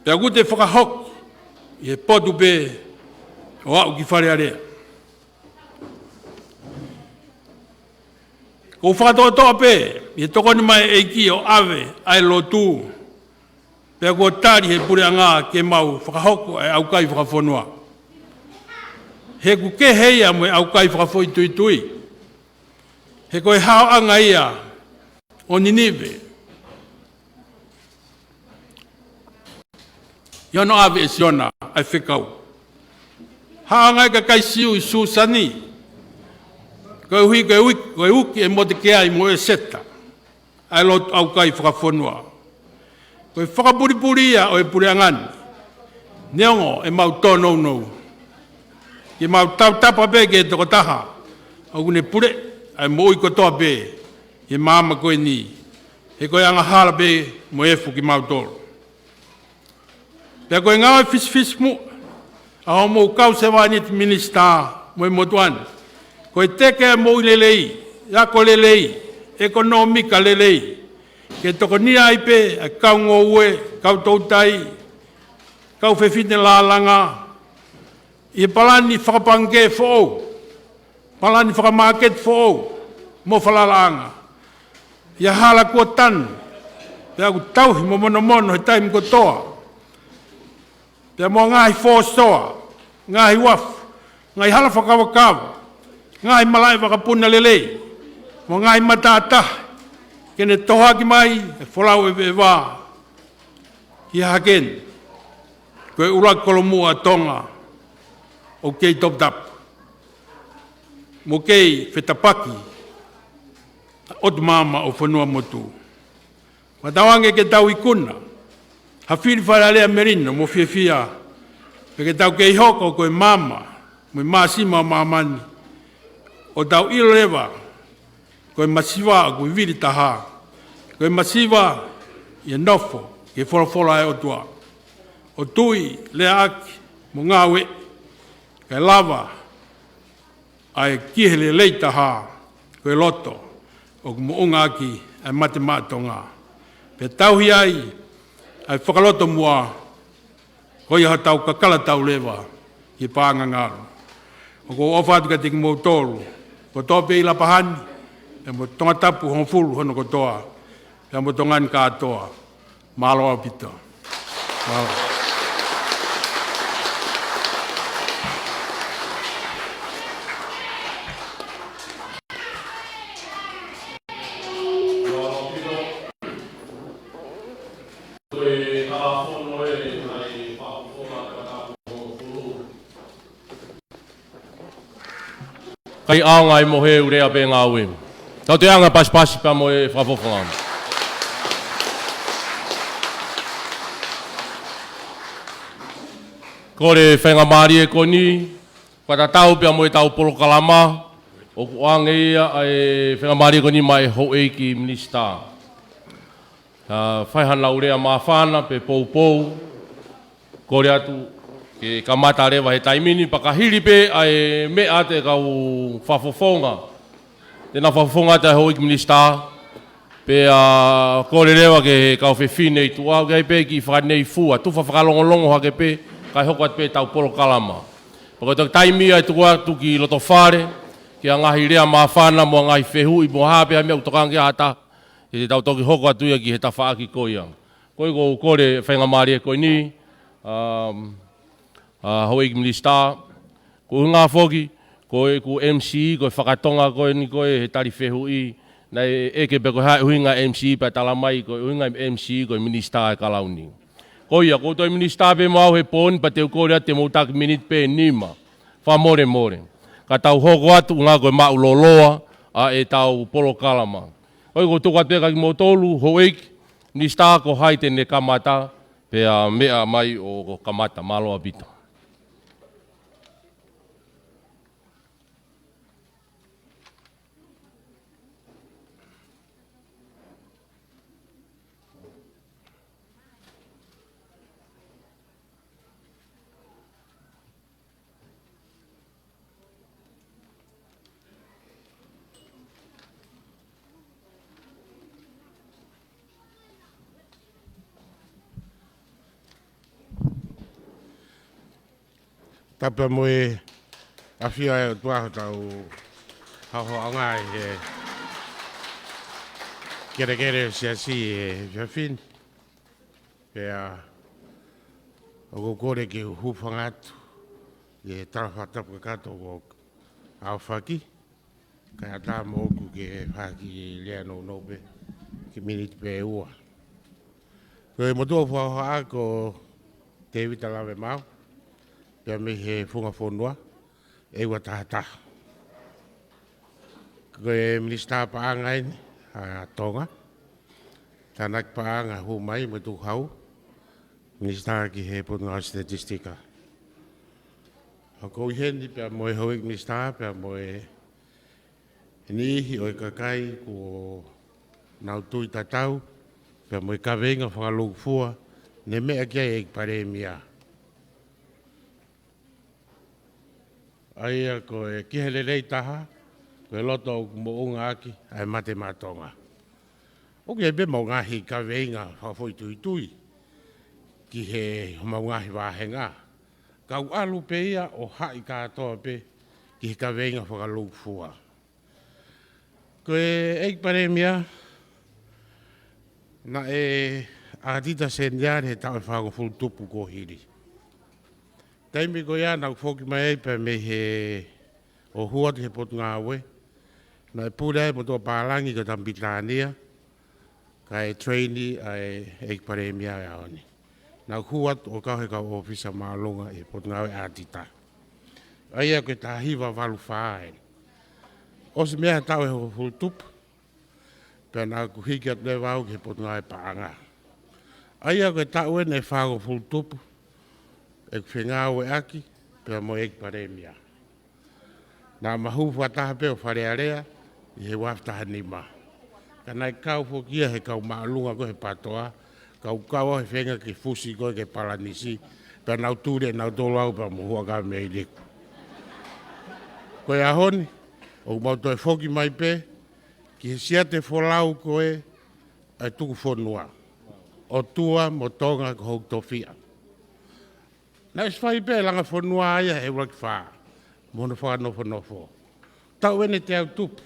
Pea kute whakahok i he potu pe o au ki whare area. Ko whakatoa pe, i he tokoni mai eiki o ave ai lotu. Pea ko tari he pure ngā ke mau whakahoko ai au kai whakafonua. he ku KEHE ia mo au kai whakafoi tui tui. He koe hao anga ia o Ninive. Iono ave e siona ai whikau. Hao anga ka kai siu I Susani. Koe uki e mote ke ai mo e seta. Ai lot au kai whakafonua. Koe whakapuripuri ia o e puri angani. Neongo e mau tono nou. Ke mau tau tapa pe ke toko taha. Au kune pure ai mo iko toa pe. He maama koe ni. He koe anga hala pe mo efu ki mau tolo. Pea koe ngawa fis mu. Aho mo kau se wani ti Minisita mo e motuani. Koe teke mo LELEI. Yako LELEI. Ekonomika LELEI. Ke toko ni ai pe a Kaunga ue, kau tautai, kau whewhine lālanga. I palani whakapange fōu. Palani whakamaket fōu. Mo whalalaanga. Ia hala kua tanu. Pea ku tauhi mo mono he taimi ko toa. Pea mo ngahi fōstoa. Ngahi wafu. Ngahi hala whakawakawa. Ngahi malai whakapuna LELEI. Mo ngahi matataha. Kene toha ki mai, e FOLAU e wā. Ki haken. Koe urak kolomua Tonga. O kei top tap. Mo kei whetapaki. Otu mama o whanua motu. Matawange ke tau ikuna. Hawhiri wharalea merino mo whiawhia. Ke tau kei hoko koe mama. Mo māsima o mamani. O tau ilorewa. Koe masiwa koe viri taha. Koe masiwa I nofo ke wholofola e o tua. O tui lea aki mo ngawe. Kai lava ai kihe LELEI taha. Koe loto. O mo unga aki ai mate maatonga. Pe tauhi ai whakaloto mua. Hoi ha tau kakala tau lewa. Ki pāanga ngaro. O ko ofatu ka tiki mou tolu. Ko tope I LAPAHA. E mo tonga tapu hon fulu hono kotoa. E mo tongan katoa. Malo apito. Malo. Kai aonga I mohe urea pe ngā ue. Tau te anga pasipasi pa mo e whawhawhanga. Kore whenga maari e koni, whatatau pia mo e tau polo kalama, o kuange ia e whenga maari e koni mai hoi ki Minisita. Whaihana urea maa whana pe pou, kore atu ke kamata rewa he taimini, pakahiri pe ai mea te kau whawhawhanga. Tēnā whawhonga te hoi ki Minisita, pe kore rewa ke kau whewhine I tua, kei pe ki whakanei fua, tuwha whakalongolongo hake pe, kai hokat pe tau polo kalama. Pako te taimi ai tua tu ki LOTOFALE, ki a ngahi rea maa whana mo ngahi whehui mo hape a mea utokange ata, e te tau toki hoko atuia ki he tawhaaki koia. Koi ko kore whenga maari e koi ni, hoi ki Minisita, ko hunga whoki, koe ku MC, koe whakatonga koe ni koe he tari whehui, nei eke pe koe hae uhinga MC pa talamai, koe uhinga MC, koe Minisita e kalauni. Koia, ko toi Minisita pe mau he pōni, pa te ukorea te moutaki minit pe nima, wha more. Ka tau hoko atu, ngā koe mau loloa, a e tau polo kalama. Koi ko tuka te kaki motolu, hoeiki, Minisita ko hai tene kamata, pe mea mai o kamata, maloa pito. Tapa moe awhia e o tuaho tau hauhoanga e kere siasi e whiawhin. Pea o kore ki hupanga atu e tarawhatapu kato o au whaki, kai ata moku ke whaki lea no nope, ki miniti pe ua. Koe motua whaoha ko te wita lawe mau, pia me he whunga whonua, e ua tahataha. Koe Minisita paanga ini, a Tonga, tanak paanga hu mai me tu hau, Minisita ki he punga statistika. Ako iheni pia moe hoik Minisita, pia moe nihi o KAKAI ko nau tui tatau, pia moe kawenga whakalogu fua, ne mea kia e PALEMIA. Aia ko e KEHE LELEI taha, ko e loto o mo unga aki, ai mate matonga. O ke be mau ngahi kawenga whawhoi tui tui, ki he mau ngahi wāhenga. Kau alu pe ia o hai katoa pe, ki he kawenga whakalogu fua. Ko e PALEMIA, na e atita sendiare he tau e whago fulu tupu ko hiri. Taimi ko ia nau whoki mai pe me he o huat he potu ngā we. Na e pūrei mo tō pālangi ko tampitania, ka e trainee e PALEMIA e aoni. Nau huat o kau he kau ofisa maalunga e potu ngā we atita. Aia ko ta hiwa walu whae. Osi mea tau e ho fulu tupu, pe nā ku hiki at le wau ki he potu ngā e paanga. Aia ko tau e ne whago fulu tupu, e ku whengā ue aki, pe mo e PALEMIA. Nā mahu whataha pe o wharearea, i he waftaha nima. Ka nai kau whokia he kau maalunga ko he PTOA, kau he whenga ki fusi ko ke palanisi, pe nau tūre nau tōlu au pa muhua ka mei liku. Koe ahoni, o mauto e whoki mai pe, ki he siate FOLAU koe, ai tuku whonua. O tua mo Tonga ko hok tofia. Na iswhai pe langa whonua aia he waki whaa. Mona whanofo. Tau ene te au tupu,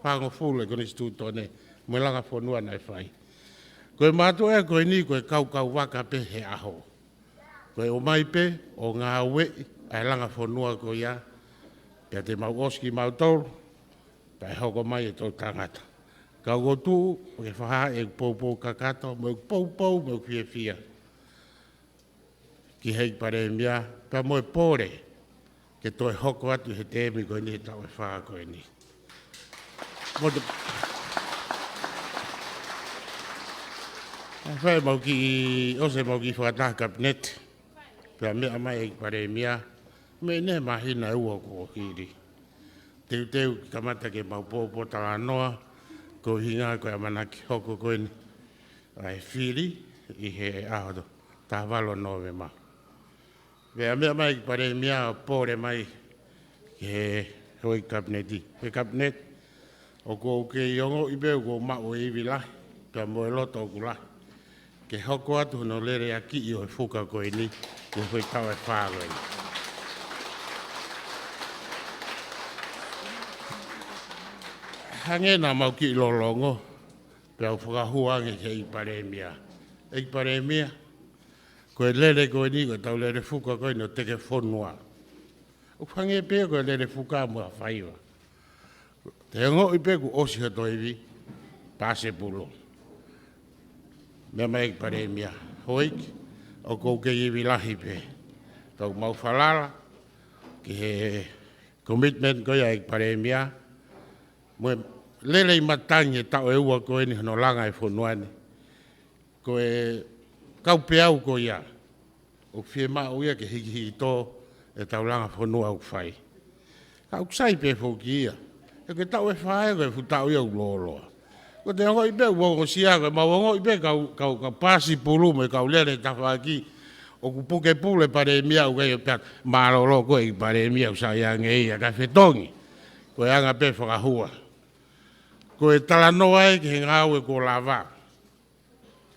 whango fule kone stūtone, mo langa whonua nai whai. Koe mātua e koe ni koe kau waka pe he aho. Koe o mai pe, o ngā ue, ai langa whonua ko ia, pia te mau oski mau tolu, tai hoko mai e tō tangata. Kau go tū, o ke whaha e poupou kakato, mo poupou, mo fia. Ki hei PALEMIA, pa mo e pōre, ke toi hoko atu he tēmi koe ni he tau e whaa koe ni. Whae mau ki, ose mau ki whakataha kabinet, pia mea mai e PALEMIA, me ne mahina ua ko hiri. Teu ki kamata ke mau pōpō talanoa, ko hinga koe amanaki hoko koe ni. Ai whiri, i he ahodo, tā walo nove ma. Vea mea mai ki PALEMIA pōre mai ki he hoi kabineti. He kabinet, o ko ke iongo i beo ko mao e iwi lahi, ka mo e loto o ku lahi. Ke hoko atu no LOHIAKI'I o e whuka koe ni, ke hoi tau e whāroe ni. Hange nā mau ki lolongo, pe au whakahuange ke i PALEMIA. E PALEMIA, koe lele koe ni, koe tau lele whuka koe no teke whonua. O whange pēr koe lele whuka mua whaiwa. Te ngo i pēr ku osi hato iwi, pāse pulo. Mea mai ki PALEMIA, hoik, o kou ke iwi lahi pē. Tau mau whalala, ki he commitment koe ai ki PALEMIA, Moe lelei matangi e tau e ua koe ni hano langa e whonuane. Koe kau peau ko ia. O whie mao ia ke hiki tō e tau langa whonua au whai. Kau ksai pe whoki ia. E koe tau e whae koe futau ia uloloa. Ko te ongo i pe uongo sia koe ma uongo i pe kau pasi pulu me kau lele tawhaki. O ku puke pule PALEMIA u kei o peat marolo koe i PALEMIA u sa iange ia ka whetongi. Koe anga pe whakahua. Koe talanoa e ki he ngāu e ko lava.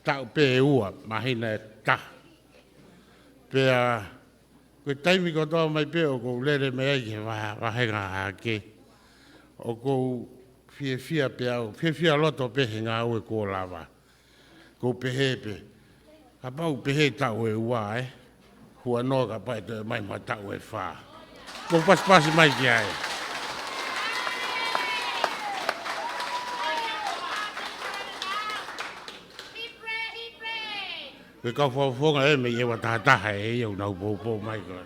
Tau pe e ua, mahina e ta. Pea, koe taimi ko toa mai pe o kou lere me ai ki he wahenga hake. O kou fia pea o, fia loto pe he ngāu e ko lava. Kou pehe pe. Ka pau pehe tau e ua Hua no ka pai te mai ma tau e wha. Ko pas mai ki ai. Ko ka fonga e me e wa ta e eu na po mai ko.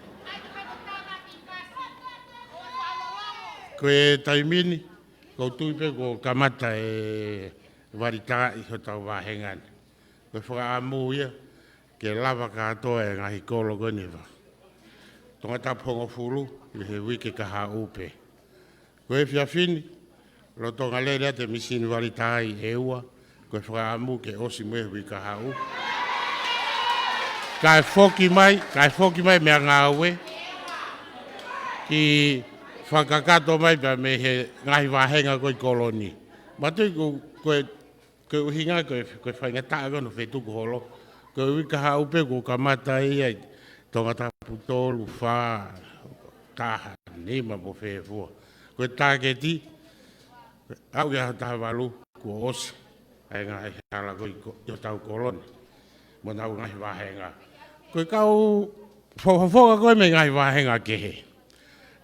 Ko e taimini ko tuipe ko kamata e varita I ho tau wahengan. Ko whaka Moui ke lava katoa e ngahi kolo goniva. Tonga tapongo fulu I he wiki ka haupe. Ko e whiawhini, lo tonga lere te misini varita I e ua, ko e whaka amu ke osi mue wiki ka hau. Kai foki mai mea ngā ue, ki whakakato mai pa me he ngahi wahenga koi koloni. Matui ko uhinga ko whainga taa kono whetuku holo. Ko wika haupe ko kamata ai tonga tapu tolu wha taha nima mo whewhua. Ko tāketi au ia taha walu ko osi. Ai ngahi hala ko I tau koloni. Mo nau ngahi wahenga. Ko kau whawhawha koe me ngahi wahenga kehe.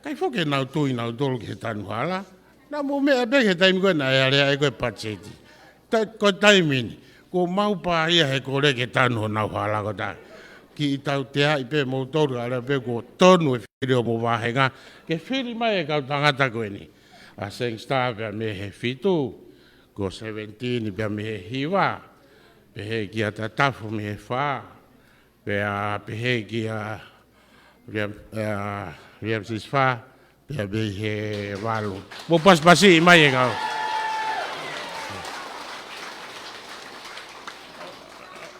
Kai whoke nau tui nau tolu ke tanu hala. Nā mo mea peke taimi koe na area e koe pacheti. Ko taimini, ko maupa ia he kore ke tanu nau hala ko tā. Ki I tau te hai pe mou toru ala pe ko tonu e whiri o mo wahenga. Ke whiri mai e kau tangata koe ni. A seng star pia me he fitu, ko 17 pia me he hiwa. Pe he ki a tatafu me he wha. Pe he ki a riamsis wha. Pia me he walu. Mo paspasi mai e kau.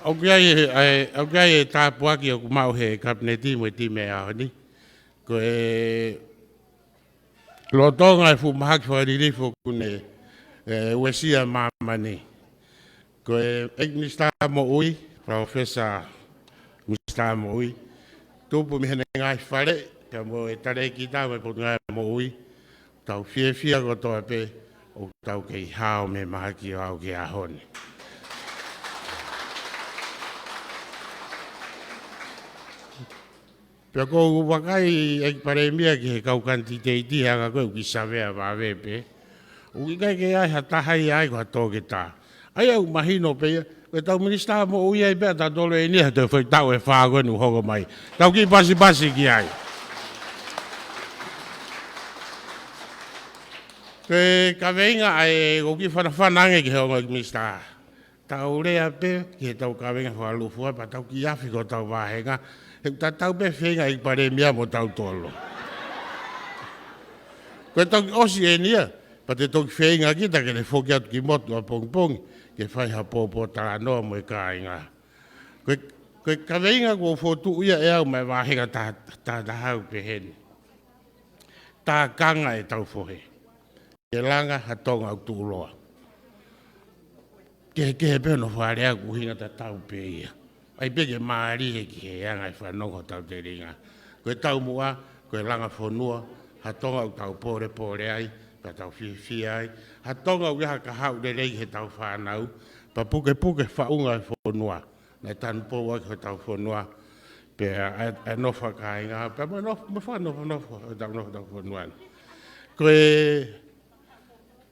Aukai e tāpuaki o kumau he kapneti mo ti me ao ni. Ko e lotonga e fumahaki wharirifo kune uesia mamani. Ko e Minisita Moui, Professor Minisita Moui. Tupu mi hene ngai whare, ka mo e tare ki tā me potu ngai Moui. Tau whia ko toa pe, o tau kei hao me mahaki o au ke ahoni. Pea ko wakai e PALEMIA ki he kaukanti te iti hanga koe ki savea wawepe. Uki kai ke ai hatahai ai ko hatoke tā. Ai au mahino pe, koe tau Minisita Moui ai pea tā tolo e nia te whai tau e whāgoe nu hogo mai. Tau ki basi ki ai. Koe ka veinga ai koki whanange ki hongo ki Minisita. Tau rea pe, ki he tau ka veinga whalufua, pa tau ki afi ko tau wahenga. Ta tau pe whenga I PALEMIA mo tau tolo. Koe tau ki osi e nia, pa te toki whenga ki ta ke le whoki atu ki motu a pongpong, ke whai ha pōpō TALANOA mo e kāinga. Koe ka whenga ko whotu uia e au mai wahenga tā hau pe heni. Tā kanga e tau whohe. Ke langa ha tonga au tūloa. Ke pe no wharea kuhinga ta tau pe ia. Ai peke maari he ki he anga I whanongo tau te ringa. Koe tau mua, koe langa whanua, ha tonga u tau pore ai, pa tau whiwhi ai. Ha tonga u iha ka hau le rei he tau whanau, pa puke whaunga e whanua. Nei tanu pōua ki he tau whanua, pe a nofa ka inga, pe ma nofa, tau whanua. Koe,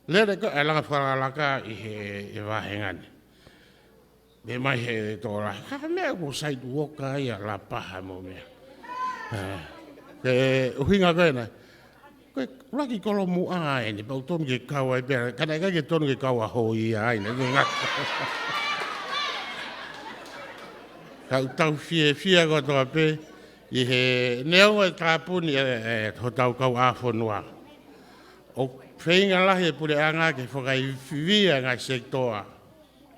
lere koe a langa whanalaka I he wahengani. Me mai he tōra, ka mea ko saitu woka I a LAPAHA mo mea. Ke uhinga koe na, koe raki kolo mu ai ni, pau tonu ke kaua I pēra, kana kai ke tonu ke kaua hoi ai ni. Kau tau whia ko toa pe, I he neonga tāpuni ho tau kau āwhanua. O whainga lahi e pure anga ke whakai whiwia ngai sektoa.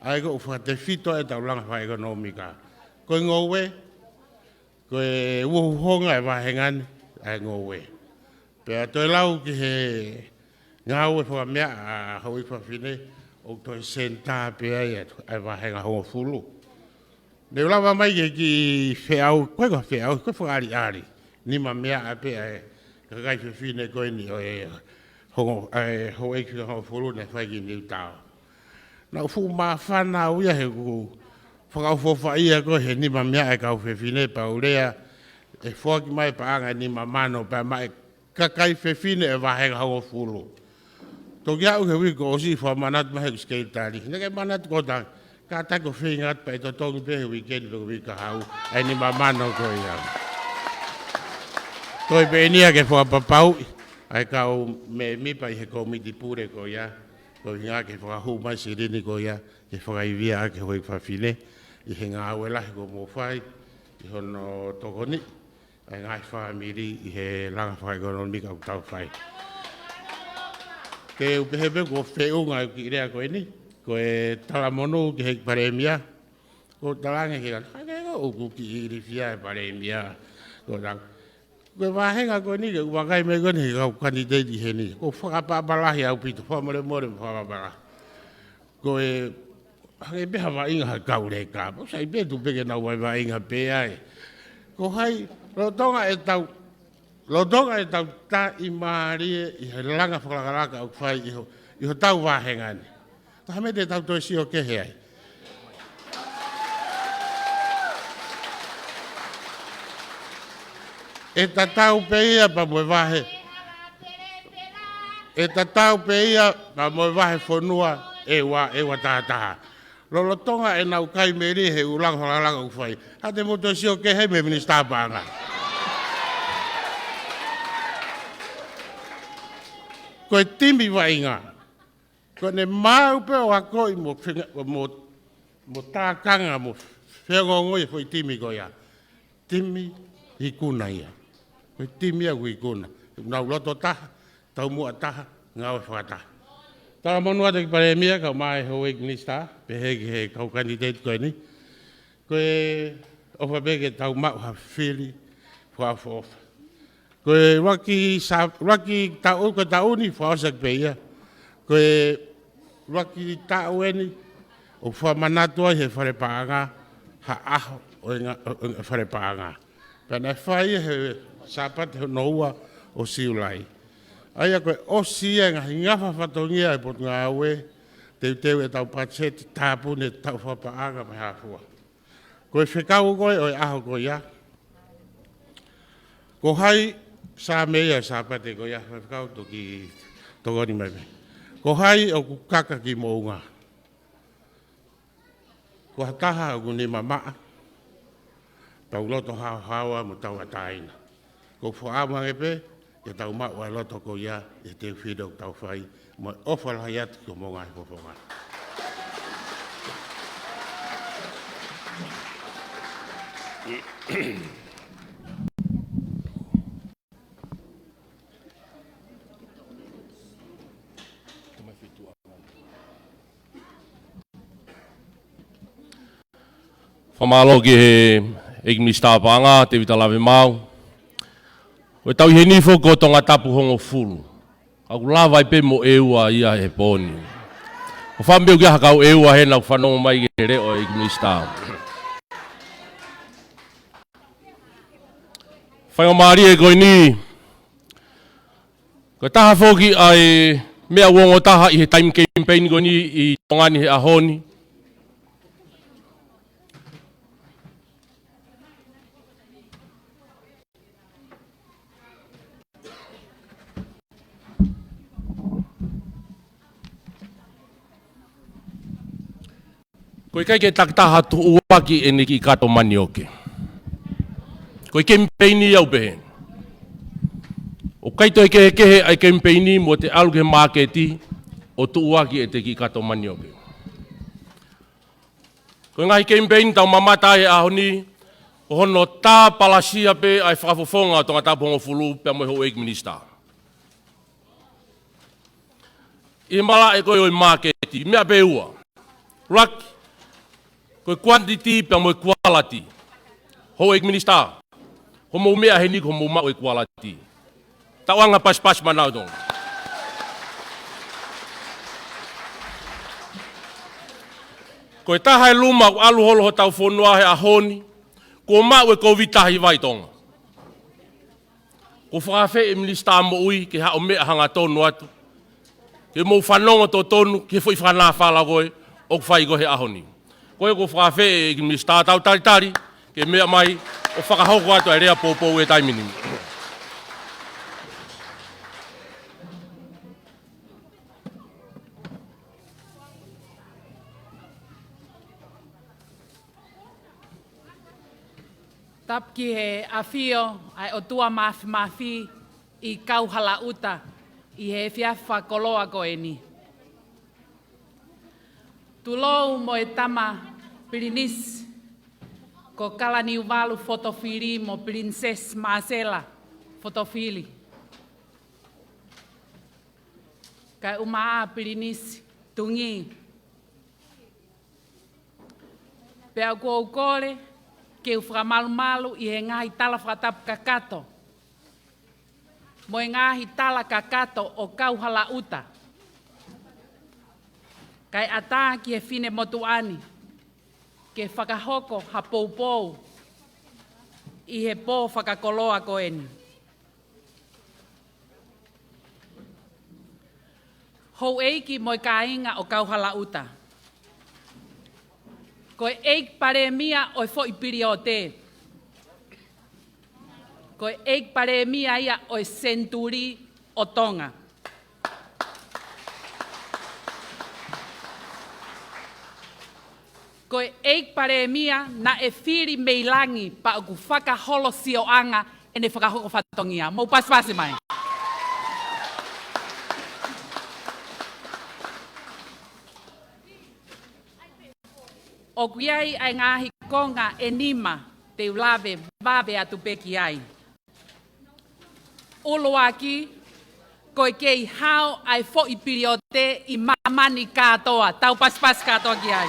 Ai ko whakate whito e tau langa wha ekonomika. Koe ngowe, koe uohuhonga e wahengani, ai ngowe. Pea toi lau ki he ngau e whakamea a hau I whawhine, o toi senta pea ai wahenga hongo fulu. Neu lawa mai ki whiau, koe whiau, koe whakari ari. Nima mea a pea e kakai whawhine koe ni o e hongo hongo fulu ne whaiki niu tau. Nau fu ma whana uia he ku whakauwhawha ia ko he nima mea e kau whewhine pa urea e whaki mai pa anga nima mano pa mai KAKAI whewhine e wahenga hongo fulu. Toki au he wiko o si wha manat mahe ku skeitari. Neke manat ko tang, ka tako whingat pa ito tongi pehe weekend ko wika hau, ai ni mamano ko iau. Toi pe enia ke whapapau, ai kau me mipa i he komiti pure ko ia, ko hinga ke whakahu mai sirini ko ia, ke whakaivia ake hoi whawhine, i he ngā awelahi ko mō whai, i hono tokoni, ai ngai whamiri i he langa whaikonomika ku tau whai. Ke upehepe ko wheunga ki rea koe ni, ko e talamonu ki he PALEMIA, ko talange ke kata, hake ko uku ki iri whia e PALEMIA, ko tang. Koe wahenga koe ni, ke uwakai me koe ni, kau kandidati he ni, ko whakapapalahi au pito, whamore more whakapapalahi. Ko e, hake peha wa inga ha kaure ka, po sai pe tu peke nau wai wa inga pe ai. Ko hai, Tonga e tau ta i maarie i he langa whakalaraka au whai i ho tau wahenga ni. Taha me te tau toi sio kehe ai. E ta tau pe ia pa moe wahe. E ta tau pe ia pa moe wahe whanua e wa taha. Lolo Tonga e nau kai meri he ulanga whakalanga au whai. Ha te mo toi sio kehe me Minisita panga. Koe timi wa inga. Koe ne mau pe o ako i mo tākanga mo whengongo i fwoi timi ko ia. Timi i kuna ia. Koe timi a kui kuna. Nau loto taha, tau mua taha, ngau e whakataha. Tā monua te ki PALEMIA, kau mai hoi Minisita, pehe ki he kau kandidate koe ni. Koe ofa peke tau mau ha whiri, whaafofa. Koe waki tau ko tau ni whaasak pe ia. Koe waki tau eni o whamanatua he wharepaanga ha aho o wharepaanga. Pena whai he sapat he noua o siulai. Aia koe o sia ngahi ngawha whatongia e pot ngā aue teu e tau pacheti tāpune tau whapaanga me hafua. Koe whekau koe o e aho koe ia. Ko hai sa mea sa pate ko ia whakau toki tokoni mai me. Ko hai o ku kaka ki mounga. Ko hataha o ku ni mamaa. Tau loto hawa mo tau ataina. Ko whaama epe, e tau maua loto ko ia, e te whido tau whai, mo ofalai atu ko monga e whaponga. Whamalo ki he Minisita panga, te vita lawe mau. O tau he nifo ko tonga tapu hongo fulu. Aku lawa i pe mo eua ia he poni. O whambeo ki hakau eua he na whanongo mai ki reo e Minisita. Whaingo maari e koe ni. Ko taha whoki ai mea uongo taha i he time campaign koe ni i tongani he ahoni. Koe kai ke taktaha tu uaki e neki kato mani oke. Koe Kemipeini au pehe. O kaito e kehe ai Kemipeini mo te alu ke maketi o tu uaki e te ki kato mani oke. Koe ngahi Kemipeini tau mamata e ahoni o hono tā palasia pe ai whakafofonga tonga tāpongo fulu pe mo ho e Minisita. I mala e koe o maketi, mea pe ua. Raki. Koe quantity pe mo quality. Ho e Minisita. Ho mo mea he ni ko mo mau e quality. Tawanga pas manau dong. Koe taha e luma o alu holo ho tau whonua he ahoni. Ko mau e COVID-19 vai tonga. Ko whakawhe e Minisita Moui ke hao mea hanga tonu atu. Ke mo whanongo to tonu ke fwoi whanā whala koe o kwhai ko he ahoni. Koe ko whakawhe e Minisita tau taritari, ke mea mai o whakahoko atu e rea pōpō e taimini. Tap ki he awhio ai o tua mafi I kauhala uta I he whiawha koloa ko e ni. Tulou mo e tama pirinis ko kalani uvalu fotofili mo Princess Marcela fotofili. Kai umaa pirinis tungi. Pea kua ukore ke uframalu I he ngahi tala whakatapu kakato. Mo e ngahi tala kakato o kauhala uta. Kai ata ki he fine motuani, ke whakahoko ha poupou, I he pō whakakoloa ko eni. Hou eiki mo I kāinga o kauhala uta. Ko eik PALEMIA o fo I piri o te. Ko eik PALEMIA ia o senturi o Tonga. Ko eik PALEMIA na e whiri meilangi pa o ku whakaholo sioanga e ne whakahoko whatongia. Mau pasipasi mai. O kuiai ai ngahi konga e nima te ulawe vawe atu peki ai. Uluaki, ko e kei hao ai fo I piri o te I mamani katoa. Tau pasipasi katoa ki ai.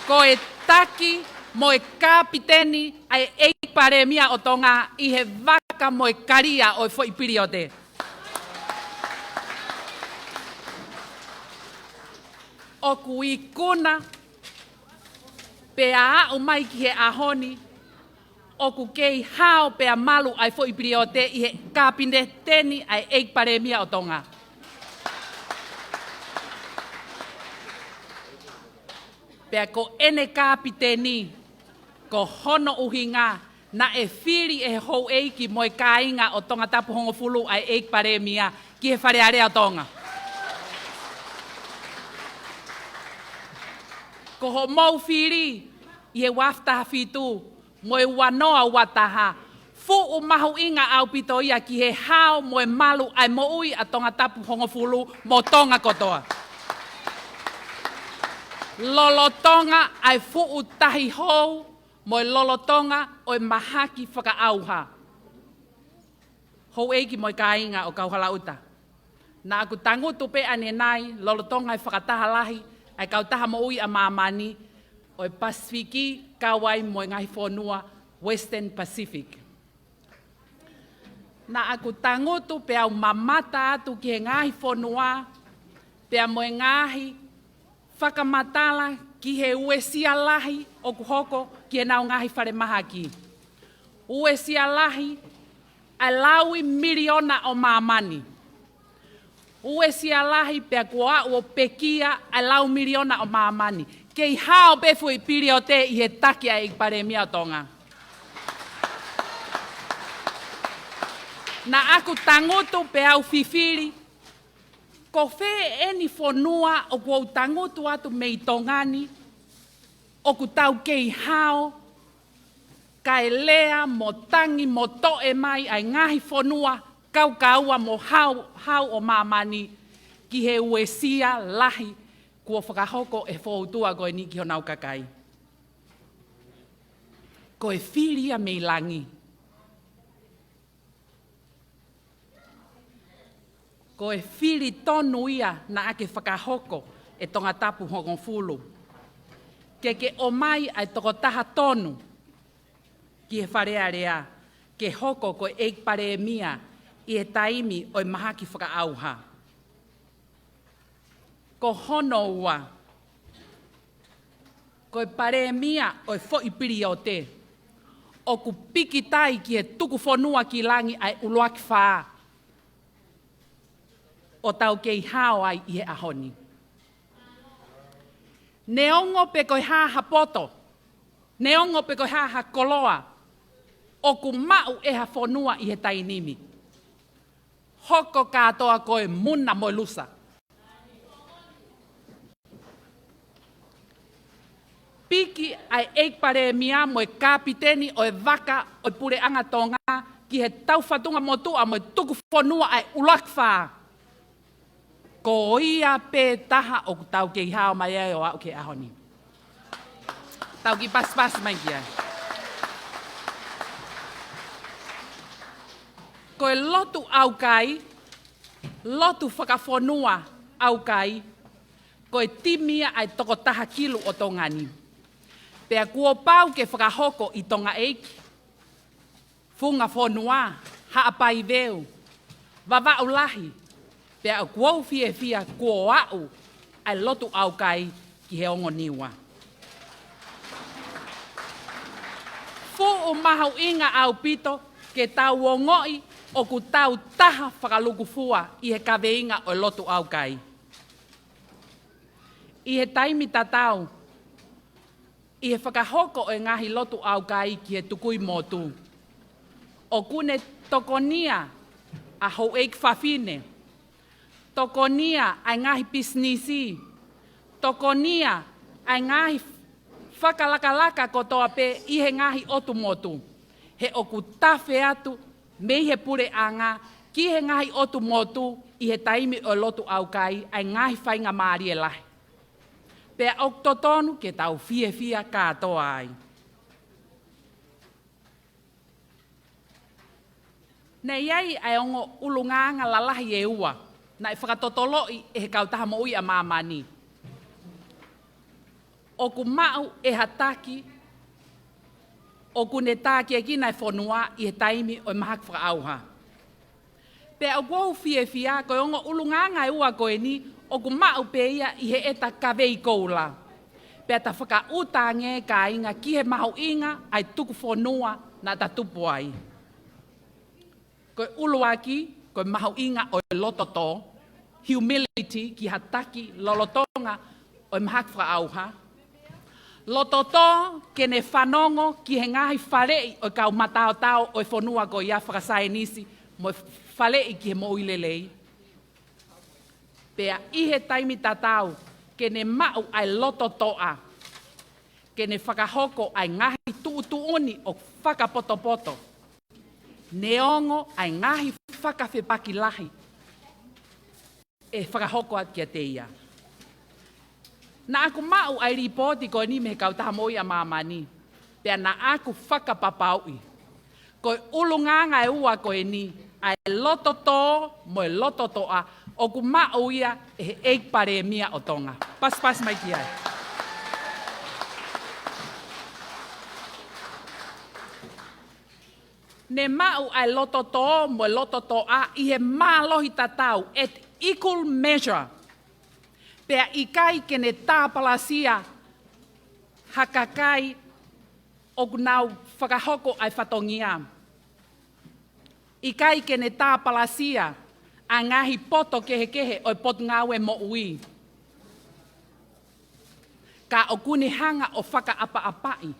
Ko e taki mo e kapiteni ai eik PALEMIA o Tonga I he waka mo e karia o fo I piri o te. O kui kuna pea o mai ki he ahoni o ku kei hao pea malu ai fo I piri o te I he kapiteni ai eik PALEMIA o Tonga. Pea ko ene kapiteni ko hono uhinga na e whiri e hou eiki mo e kāinga o Tonga tapu hongo fulu ai eik PALEMIA ki he wharearea o Tonga. Ko ho mau whiri I he waftaha whitu mo e wanoa wataha fu o mahu inga au pitoia ki he hao mo e malu ai Moui a Tonga tapu hongo fulu mo Tonga kotoa. Lolotonga ai fu'u tahi hou mo e lolotonga o e mahaki whakaauha. Hou eiki mo e kāinga o kauhala uta. Na aku tangutu pe ane nai lolotonga ai whakataha lahi ai kautaha Moui a mamani o e Pasifiki kawai mo e ngahi whonua Western Pacific. Na aku tangutu pe au mamata atu ki he ngahi whonua pe mo e ngahi whakamatala ki he uesia lahi o kuhoko ki he nau ngahi whare maha ki. Uesia lahi ai laui miliona o mamani. Uesia lahi pea kua o pekia ai lau miliona o mamani. Kei hao befu I piri o te I he taki ai PALEMIA o Tonga. Na aku tangutu pe au whiwhiri ko whee eni whonua o kua tangutu atu mei tongani o ku tau kei hao kai lea mo tangi mo toe mai ai ngahi whonua kau kaua mo hau o mamani ki he uesia lahi kua whakahoko e whoutua koe ni ki honau kakai. Ko e whiria mei langi. Ko e whiri tonu ia na ake whakahoko e tonga tapu hongo fulu. Ke o mai ai toko taha tonu ki he wharearea ke hoko ko eik PALEMIA I e taimi o mahaki whakaauha. Ko hono ua. Ko e PALEMIA o e fo I piri o te. O ku piki tai ki he tuku whonua ki langi ai uluaki whaa. O tau kei hao ai I he ahoni. Neongo pe koe haha poto. Neongo pe koe haha koloa. O ku mau e ha whonua I he tainimi. Hoko katoa koe muna mo lusa. Piki ai eik palemia mo e kapiteni o e waka o e pureanga Tonga ki he tauwhatunga motua mo e tuku whanua ai ulakwha. Ko ia pē taha o tau kei hao mai ai o au ke ahoni. Tau ki pas mai kia. Ko e lotu au kai, lotu whakawhanua au kai, ko e timia ai toko taha kilu o tongani. Pea kua pau ke whakahoko i tonga eiki. Funga whanua, haapai veu, wawau lahi. Pea kua fia kua au ai lotu au kai ki he ongo niwa. Fu o mahau inga au pito ke tau o ngoi o ku tau taha whakaluku fua i he kaweinga o lotu au kai. I he taimi tatau, i he whakahoko o ngahi lotu au kai ki he tukui motu. O kune tokonia a hou eik whawhine. Tokonia ai ngahi pisnisi. Tokonia ai ngahi whakalakalaka kotoa pe i he ngahi otu motu. He oku tawhe atu me he pure anga ki he ngahi otu motu i he taimi o lotu au kai ai ngahi whainga maari e lahi. Pea oktotonu ke tau fia katoa ai. Nei ai ai ongo ulunganga lalahi e ua, na i whakatotoloi e he kautaha Moui a mamani. O ku mau e hataki, o ku ne tāki e kina e whanua i he taimi o i mahak whakaauha. Pea o kuau fia ko ongo ulunganga e ua koe ni, o ku mau peia i he eta kawei koula. Pea ta whakautange ka inga ki he mahu inga ai tuku whanua na ta tupu ai. Koe uluaki, koe mahu inga o lototo, humility ki hataki lolotonga o i mahak whaauha. Lototo ke ne whanongo ki he ngahi wharei o kau matao tau o i whanua ko ia whakasainisi mo wharei ki he Moui LELEI. Pea i he taimi tatau ke ne mau ai lototoa, ke ne whakahoko ai ngahi tuutuuni o whakapotopoto. Neongo ai ngahi whakawhepaki lahi e whakahoko at kia te ia. Na aku mau ai ripoti ko ni me kautaha Moui a mamani. Pea na aku whakapapaui. Ko ulunganga e ua ko ni ai lototo mo e lototoa o ku mau ia e he eik palemia o Tonga. Pas mai ki ai. Ne mau ai lototo mo e lototoa i he mālohi tatau at equal measure. Pea i kai ke ne tāpalasia hakakai o nau whakahoko ai whatongia. I kai ke ne tāpalasia a ngahi poto kehe o pot ngawe Moui. Ka o kuni hanga o whakaapa-apai.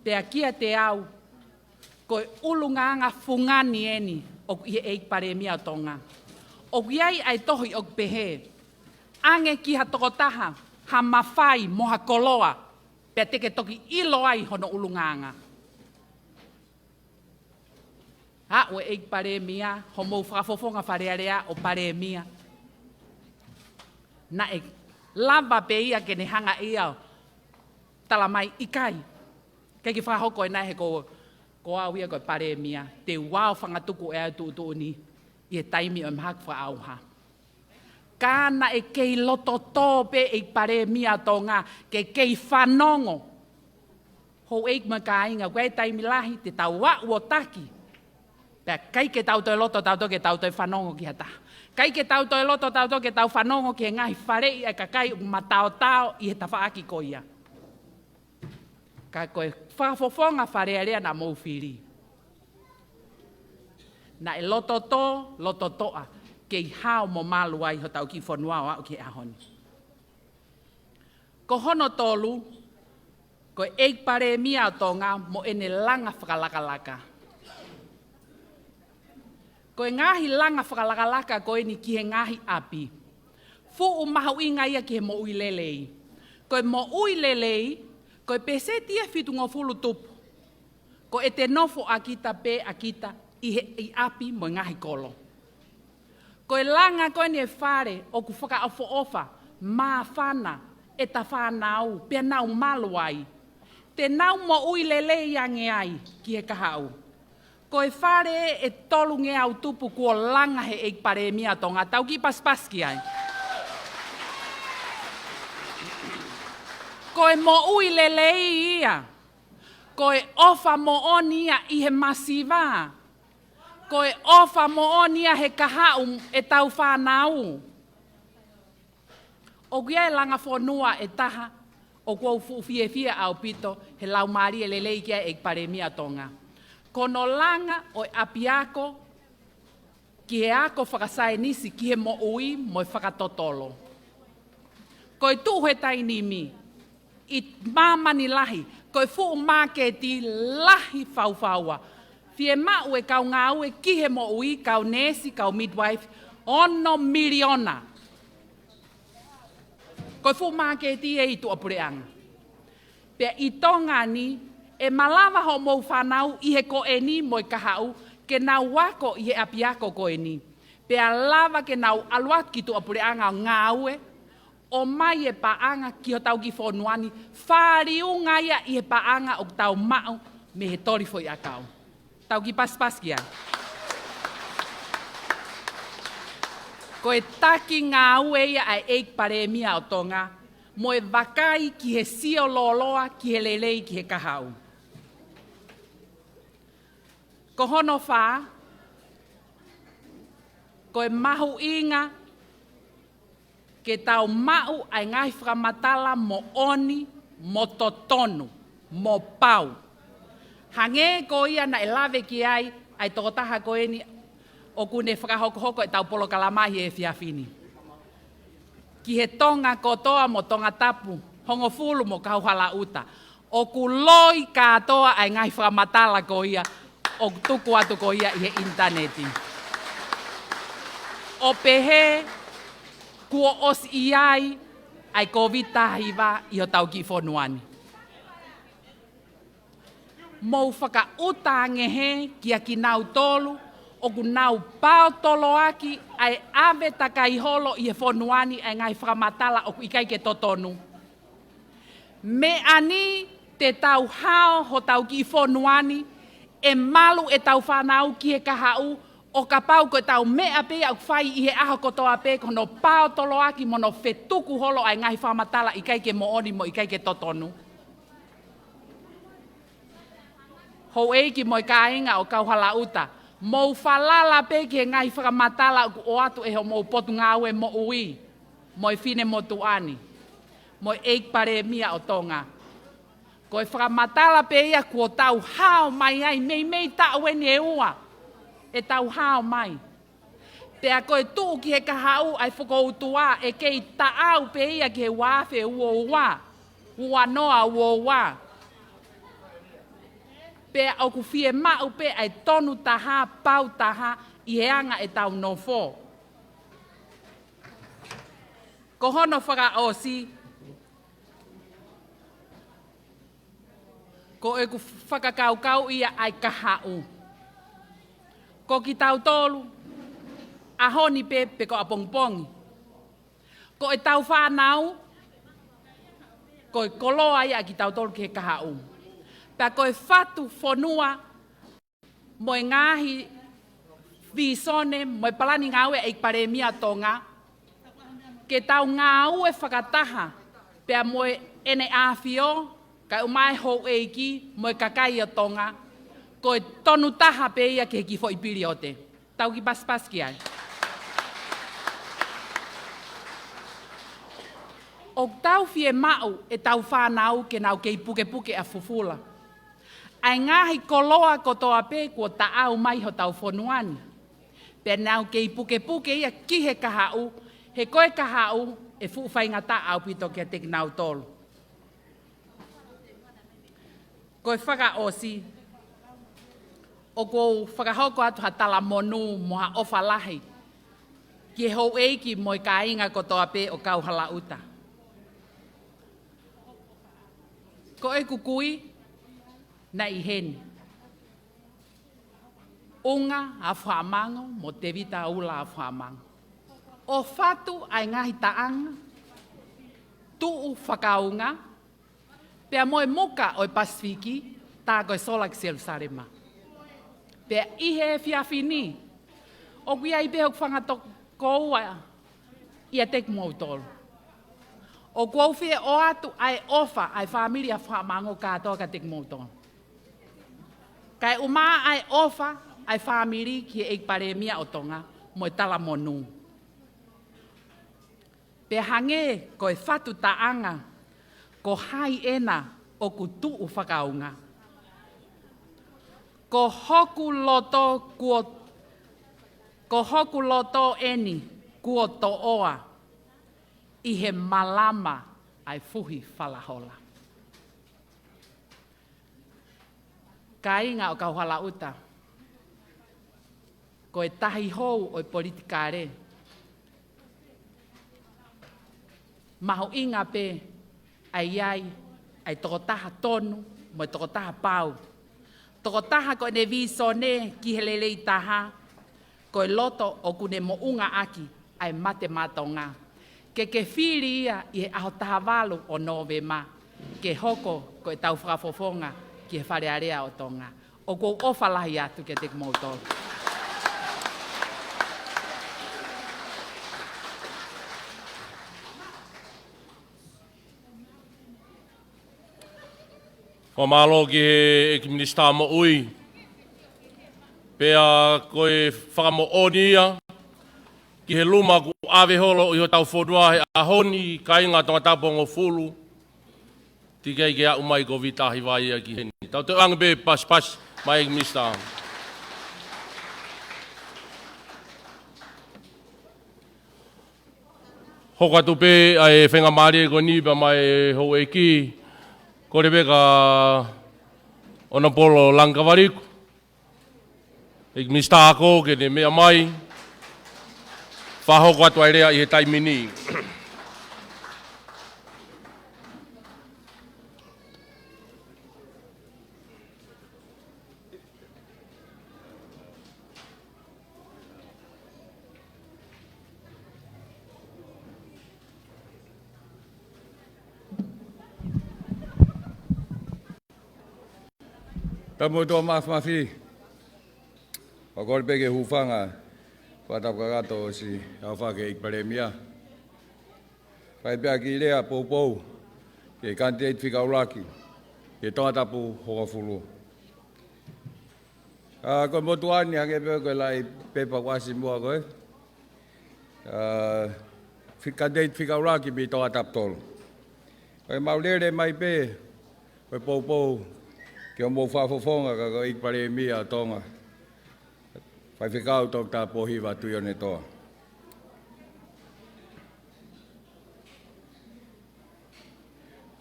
Pea kia te au, koe ulunganga fungani eni o i eik palemia o Tonga. O iai ai tohi o pehe. Ange ki ha tokotaha, ha mawhai moha koloa, pea teke toki ilo ai hono ulunganga. Ha o eik palemia, ho mou whakafofonga wharearea o palemia. Na e lava pe ia ke ne hanga ia tala mai ikai. Kei ki whakahoko e nai he ko au ia koe palemia, te wao whangatuku e au ni i e taimi o mahak whaauha. Kāna e kei lototo pe e palemia Tonga, ke kei whanongo. Ho eik ma ka inga, koe taimi lahi te tau wa ua taki. Pea kai ke tau toi loto, tau toi ke tau toi whanongo ki hata. Kai ke tau toi loto, tau toi ke tau whanongo ki he ngahi wharei e kakai matao tau i he tawhaaki ko ia. Ka koe whafofonga wharearea na mouwhiri. Na e lototoa, kei hao mo malu ai ho tau ki whanua o au ki ahoni. Ko hono tolu, koe eik palemia o Tonga mo ene langa whakalakalaka. Koe ngahi langa whakalakalaka koe ni ki he ngahi api. Fu mahu inga ia ki he Moui LELEI. Ko Moui LELEI, ko pese tia fitu ngofulu tupu. Ko e te nofo akita pe akita i api mo ngahi kolo. Ko e langa koe ni e whare o ku whakaofo ofa, mā whana, e ta whanau, pia nau malu ai. Te nau Moui LELEI ange ai ki he kahau. Ko e whare e tolu nge au tupu kua langa he e PALEMIA Tonga, tau ki paspaski ai. Ko e Moui LELEI ia, ko e ofa mo onia i he masiva, ko e ofa mo onia he kahau e tau whanau. O kia e langa whanua e taha, o kua ufufiefia au pito, he lau maari e LELEI kia e PALEMIA Tonga. Kono langa o e apiako, ki he ako whakasae nisi ki he Moui mo e whakatotolo. Ko e tuhu he tainimi, i mamani lahi, ko e fuu maketi lahi whauwhaua. Fie mau e Kaunga au e ki he Moui, kau nesi, kau midwife, ono miliona. Ko e fuu maketi e i tu apureanga. Pea i Tonga ni, e malawa ho mou whanau i he ko e ni mo i kahau, ke nau wako i he apiako ko e ni. Pea lava ke nau aluat ki tu apureanga o ngā aue, o mai e paanga ki ho tau ki whonuani, whāriunga ia i he paanga o tau mau me he tori foi akau. Tau ki paspas kia. Ko e taki ngā aue ia ai eik PALEMIA o Tonga, mo e wakai ki he sio loloa ki he LELEI ki he kahau. Ko hono whā, ko e mahu inga, ke tau mau ai ngai whakamatala mo oni, mo totonu, mo pau. Hange ko ia na e lawe ki ai tokotaha ko e ni, o kune whakahoko e tau polo kalamahi e whiawhini. Ki he tonga kotoa mo tonga tapu, hongo fulu mo kauhala uta. O ku loi katoa ai ngai whakamatala ko ia, o tuku atu ko ia i he interneti. O pehe, kua os iai, ai COVID tahiwa i o tau ki whonuani. Mou whakauta ngehe kia ki nau tolu, o ku nau pao tolo aki, ai ave takai holo i he whonuani ai ngai whakamatala o ku ikai ke totonu. Me ani te tau hao ho tau ki whonuani, e malu e tau whanau ki he kahau, o ka pau ko tau mea pe au whai i he aho kotoa pe kono pao tolo aki mono whetuku holo ai ngai whamatala i kai ke mooni mo i kai ke totonu. Hou eiki mo i ka inga o kauhala uta. Mou whalala pe ki he ngai whakamatala o atu e ho mou potu ngāwe mo ui, mo i whine mo tuani, mo i eik PALEMIA o Tonga. Ko i whakamatala pe ia kua tau hao mai ai, mei tau ene e ua, e tau hao mai. Pea koe tuu ki he kahau ai whakoutua e kei taau pe ia ki he wāwhe ua noa ua. Pea o ku fie mau pe ai tonu taha, pau taha, i he anga e tau nofo. Ko hono whakaosi, ko e ku whakakaukau ia ai kahau. Ko ki tau tolu, a honi pe ko a pongpongi. Ko e tau whanau, ko e koloa ia ki tau tolu ki he kahau. Pea ko e whatu whonua, mo e ngahi visone, mo e palani ngāue e PALEMIA Tonga, ke tau ngāue whakataha, pea mo e ene āwhio, ka umai hou eiki, mo e KAKAI o Tonga, ko e tonu taha pe ia ke ki fo'i piri o te. Tau ki paspas ki ai. O tau fie mau e tau whanau ke nau kei puke a fufula. Ai ngahi koloa kotoa pe kua taau mai ho tau whonuani. Pe nau kei puke ia ki he kahau, he koe kahau e fuwhainga ta au pito kia te nau tolu. Koe whakaosi, o kou whakahoko atu ha tala monu mo ha ofa lahi. ki hou eiki mo i ka inga kotoa pe o kau halauta. Ko e kukui na i hene. Unga a whamango mo te vita ula a whamango. O fatu ai ngahi taanga, tuu whakaunga, pea moe muka o i Pasifiki, tā koe solak Jerusalema. Pea ihe whiawhini, o kuia i pehok whangatok koua ia tek mautolo. O kua whie o atu ai ofa ai familia whamango katoa ka tek mautolo. Kai uma ai ofa ai family ki e PALEMIA o Tonga mo i tala monu. Pe hange ko e whatu taanga ko hai ena o ku tuu whakaunga. Ko hoku loto eni kua to'oa i he malama ai fuhi whalahola. Ka inga o kau halauta. Ko e tahi hou o i politikare. Maho inga pe ai tokotaha tonu mo i tokotaha pau. Tokotaha ko ne visone ki he LELEI taha ko e loto o kune mo unga aki ai mate matonga. Ke whiri ia i he aho taha walu o Novema. Ke hoko ko e tau whakafofonga ki he wharearea o Tonga. O kou ofalahi atu ke te kumautolo. Whamalo ki he Minisita Moui. Pea koe whakamo'onia ki he luma ku awe holo i ho tau whodua he ahoni ka inga tonga tapongo fulu. Tikei ke au mai ko vitahi vai ia ki heni. Tau te angbe pas mai Minisita. Hoka tupe ai whenga maari ko nipa mai hou e ki. Ko re beka ona polo langkawariku. Ik Minisita ako ke ne mea mai. Whahoko atu ai rea i he taimini. Tamo toa mafi. O kore peke hufanga. Whatapakato si awhake ik PALEMIA. Whai pia ki rea pou. Ke kanteit whikauraki. Ke tonga tapu hoka fulu. Ko motuani hake pia koe lai pepa kwasi mua koe. Kanteit whikauraki mi tonga tapu tolu. Koe maulere mai pe. Koe pou. Ke o mou whafofonga ka ko ik PALEMIA Tonga. Whai whikau tōk tā pohi watu ione toa.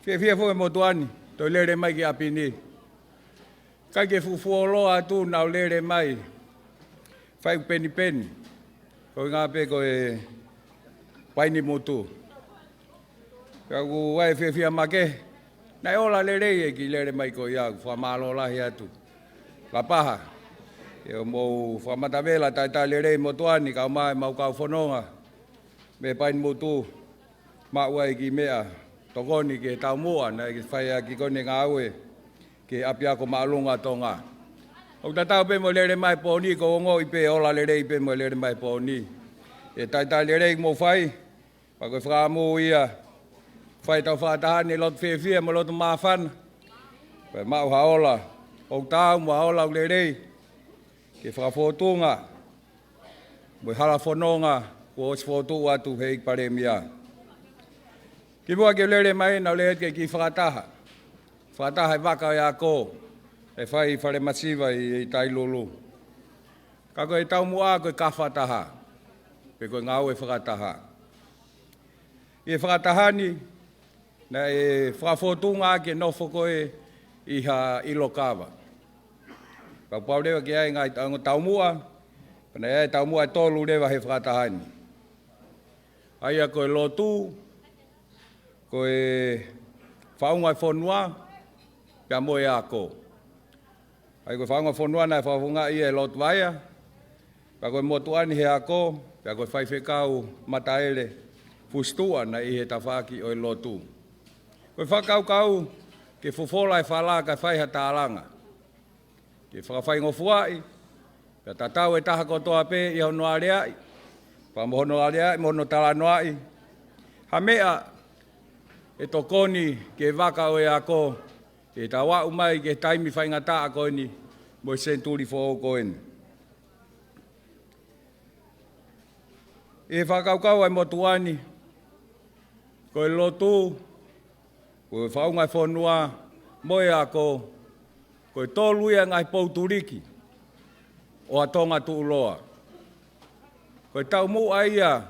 Whia fo e motuani, tō lere mai ki apini. Kai ke fufuolo atu nau lere mai. Whai peni. Ko ngā pe ko e paini motu. Ka ku wai whia make. Nai ola LELEI e ki lere mai ko iau, whamalo lahi atu. LAPAHA. E o mou whamatawela tai LELEI motuani, kau mai mau kau whanonga. Me pain motu, maua ki mea, tokoni ke tau mua, na ki whaia ki kone ngā aue, ke apiako maalunga Tonga. O tatau pe mo lere mai pōni, ko ongo i pe ola LELEI pe mo lere mai pōni. E tai LELEI mo whai, pako whakamu ia, whai tau whaatahani lot whia mo lot mawhan. Pai mau haola, o tau mo haola o LELEI, ke whakafotunga, mo hala whanonga, ko os whotu atu hei PALEMIA. Ki mua ke lere mai na lehet ke ki whakataha. Whakataha e waka e ako, e whai whare masiva i tai lulu. Ka koe tau mua koe ka whataha, pe koe ngau e whakataha. I whakatahani, na e whakafotunga ke nofo koe iha ilokawa. Ka pau rewa ki ai ngai tau mua, pana e tau mua tolu rewa he whakatahani. Aia koe lotu, koe whaunga whonua, pia moe ako. Ai koe whaunga whonua nai whawunga i e lotu aia, pia koe motuani he ako, pia koe whaiwhekau mataele fustua na i he tawhaki o e lotu. Koe whakau ke fufola e whala ka whaiha tālanga. Ke whakawhaingofuai, pia tatau e taha kotoa pe i hono areai, pa mohono areai, mohono talanoai. Ha mea e tokoni ke waka o e ako, e tawa umai ke taimi whaingata a koini, mo i senturi fo o koini. E whakaukau ai motuani, koe lotu, koe whaungai whonua, mo e ako, koe tolu ia ngai pouturiki, o a tonga tu uloa. Koe tau mu aia,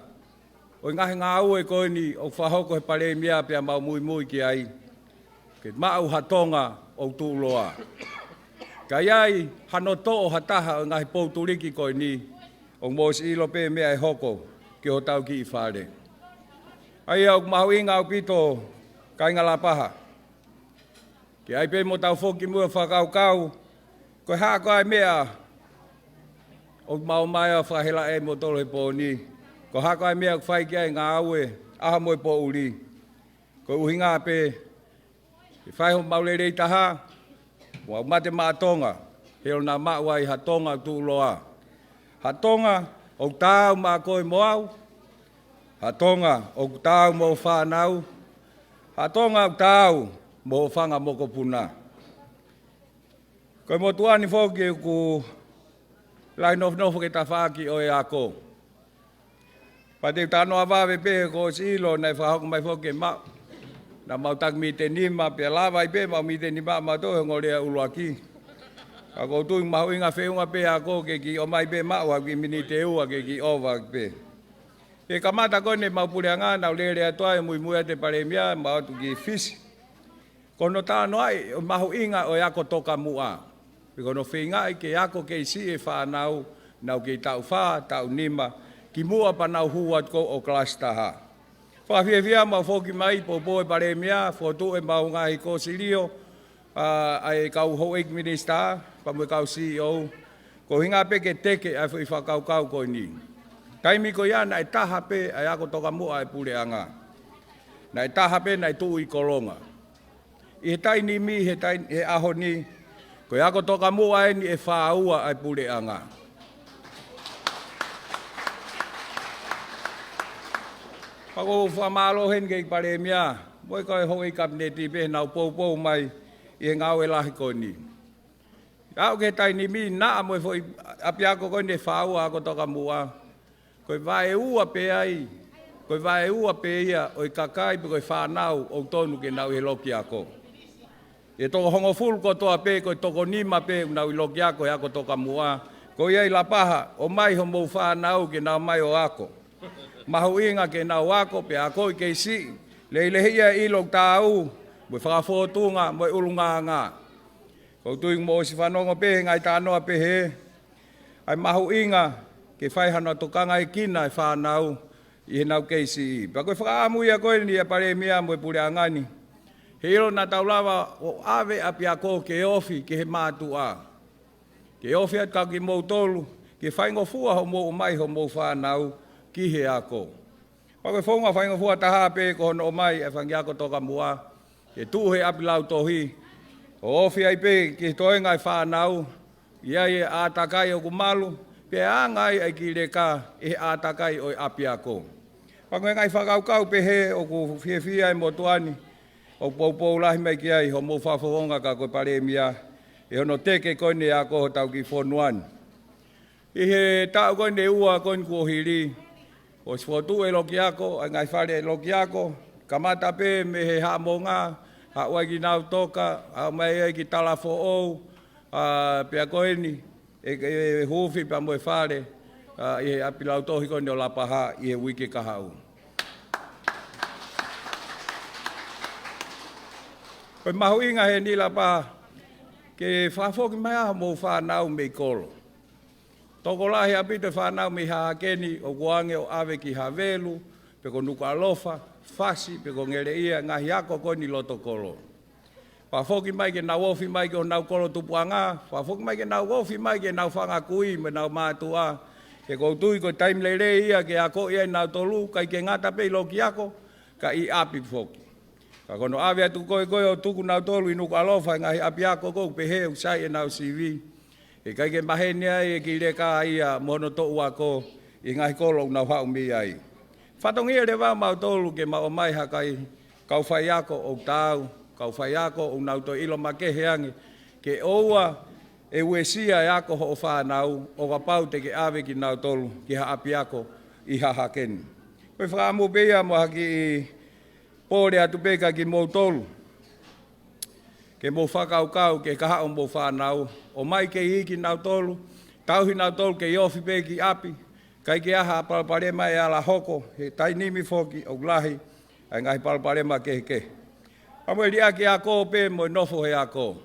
o ngahi ngā ue koini o whahoko he palemia pia mau mui ki ai. Ke mau hatonga o tūloa. Ka iai hanoto o hataha o ngahi pouturiki koini o mōsi ilo pe mea e hoko ki o tau ki i whare. Ai au mahu inga au pito kainga LAPAHA. Ke ai pe mo tau whoki mua whakaukau, koe hako ai mea o mau mai a whahela e mo tolo he pōni. Ko hako ai mea whai ki ai ngā aue, aha moe po uri. Ko uhinga pe, i whai ho maulere i taha, wa mate maa tonga, heo nā maua i hatonga tu loa. Hatonga, o tāu maa koe moau, hatonga, o tāu mo whānau, hatonga o tāu mo whanga moko puna. Koe mo tuani whoki ku lai nofnofo ke ta whaki o e ako. Pa te tanoa wawe pe ko silo nei whahoko mai whoke mau. Na mau tak mi te nima pe lawa i pe mau mi te nima ma to ngore uluaki. Ka ko tu mau inga feunga pe ako ke ki o mai pe mau ki mini te ua ke ki ova pe. Ke kamata ko ne mau pureanga na lele atoa mui mui te palemia mau tu ki fisi. Kono tanoa o mau inga o ako toka mua. Piko no whinga i ke ako ke isi e whanau, nau ke tau wha, tau nima, ki mua pa nau huat ko o klastaha. Whawhiawhia mau whoki mai po poe palemia, whotu e mau ngahi ko sirio, ai kau hoek Minisita, pa mui kau CEO, ko hinga pe ke teke ai whi whakaukau ko ni. Taimi ko iana e taha pe ai ako toka mua e pureanga. Na e taha pe na e tuu i kolonga. I he taini mi, he aho ni, ko ako toka mua e ni e whāua ai pureanga. Pako whamalo hen ke i palemia, moi koe hoi kabineti pe nau pou mai i ngau e lahi koni. Au ke taini mi na moi foi api ako koe ne whāua ako toka mua. Koe vae ua pe ai, koe vae ua pe ia o i kakai pe koe whanau o tonu ke nau e loki ako. E toko hongo fulu ko toa pe, ko toko nima pe, nau i loki ako e ako toka mua. Ko iai LAPAHA, o mai ho mou whanau ke nau mai o ako. Mahu inga ke nau ako, pe ako i keisi. Leilehia i lok tāu, mui whakafotunga, mui ulunganga. Ko tuing mo si whanongo pe, ngai tānoa pe he. Ai mahu inga, ke whaihana tokanga i kina e whanau, i he nau keisi. Pa koe whakaamuia koe ni a palemia, mui pure angani. Hero na taulawa o ave api ako ke ofi ke he mātua. Ke ofi at kaki mou tolu, ke whaingo fua ho mou mai ho mou whanau ki he ako. Pake whaunga whaingo fua taha pe ko hono o mai e whangi ako toka mua, ke tuhe api lau tohi. O ofi ai pe ke toenga i whanau, iai e ātakai o kumalu, pe āngai ai ki reka e ātakai o api ako. Pake ngai whakaukau pe he o ku whiawhia e motuani, o pou lahi mai ki ai, ho mou whawhawonga ka koe palemia, e hono teke koine a koho tau ki whonuan. I he tau koine ua koine kuohiri, o sfotu e loki ako, a ngai whare e loki ako, kamata pe me he hamonga, ha ua ki nau toka, ha mai e ki talafo ou, pia koine, e hufi pa moe whare, i he apilau tohi koine o LAPAHA, i he wiki kahau. Koe mahu inga he ni LAPAHA, ke whafoki mai aha mou whanau mei kolo. Toko lahi apito whanau mei hahakeni o kuange o ave ki havelu, peko nuka alofa, fasi, peko ngere ia ngahi ako ko ni loto kolo. Pafoki mai ke nau ofi mai ke o nau kolo tupuanga, pafoki mai ke nau ofi mai ke nau whanga kui me nau mātua. Ke koutui ko taim lele ia ke ako ia nau tolu, kai ke ngata pe loki ako, ka I api foki. Ka kono awe atu koe o tuku nau tolu inu ka alofa ngahi api ako ko pehe usai e nau CV. E kai ke mahenia e ki le ka ia mono to uako I ngahi kolo nau hau mi ai. Whatongi e rewa mau tolu ke mau mai hakai kau whai ako o tau, kau whai ako o nau to ilo makehe ange, ke oua e uesia e ako ho o whanau, o wapau te ke awe ki nau tolu, ki ha api ako I ha hakeni. Koe whaamu pia mo haki I pōre atu peka ki mou tolu, ke mou whakaukau ke kaha o mou whanau, o mai ke I ki nau tolu, tauhi nau tolu ke iofi pe ki api, kai ke aha palparema e ala hoko, he tai nimi foki o lahi, ai ngahi palparema ke ke. Amoi ria ki ako pe mo nofo he ako.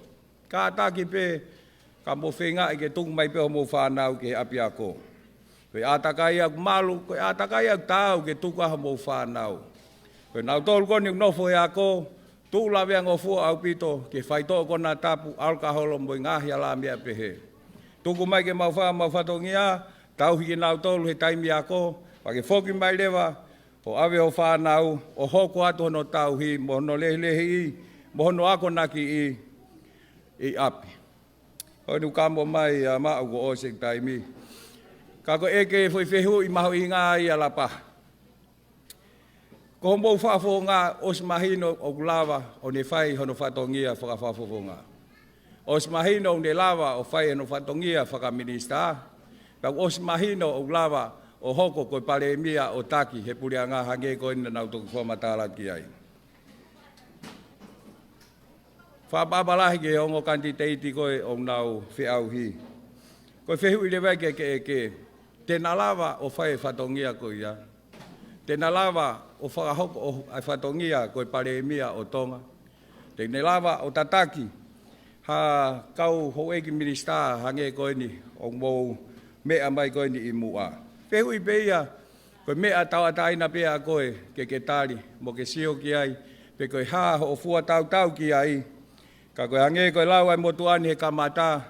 Ka ataki pe, ka mo whenga I ke tungu mai pe o mo whanau ke api ako. Koe atakai aku malu, koe atakai aku tau ke tukaha mo whanau. Koe nau tolu koni nofo he ako, tu lawe ang ofua au pito, ke whaito kona tapu, alkaholo mo ngahi ala mea pehe. Tuku mai ke mau whatongia, tauhi ki nau tolu he taimi ako, wake foki mai lewa, o awe o whanau, o hoko atu hono tauhi, mo hono lehi I, mo hono ako naki I api. Honu kamo mai a maa uko osek taimi. Kako eke foi fehu I mahu I ngā I a LAPAHA. Ko homou whafo ngā os mahino o kulawa o ne whai hono whatongia whakawhafo ngā. Os mahino o ne lawa o whai hono whatongia whakaminista. Pag os mahino o lawa o hoko koe PALEMIA o TOKI he puri a ngā hange koe ina nau tuku whamatala ki ai. Whababalahi ke hongo kanti teiti koe o nau whiau hi. Koe whehu I lewa ke eke. Tēnā lawa o whai whatongia koe ia. Tēnā lawa o whakahoko o whatongia koe PALEMIA o Tonga. Tēnā lawa o tataki. Ha kau ho eki Minisita hange koe ni o mou mea mai koe ni I mua. Pehu I peia, koe mea tau ataina pea koe ke tari, mo ke sio ki ai, pe koe haa ho fua tau ki ai. Ka koe hange koe lau ai motuani he kamata,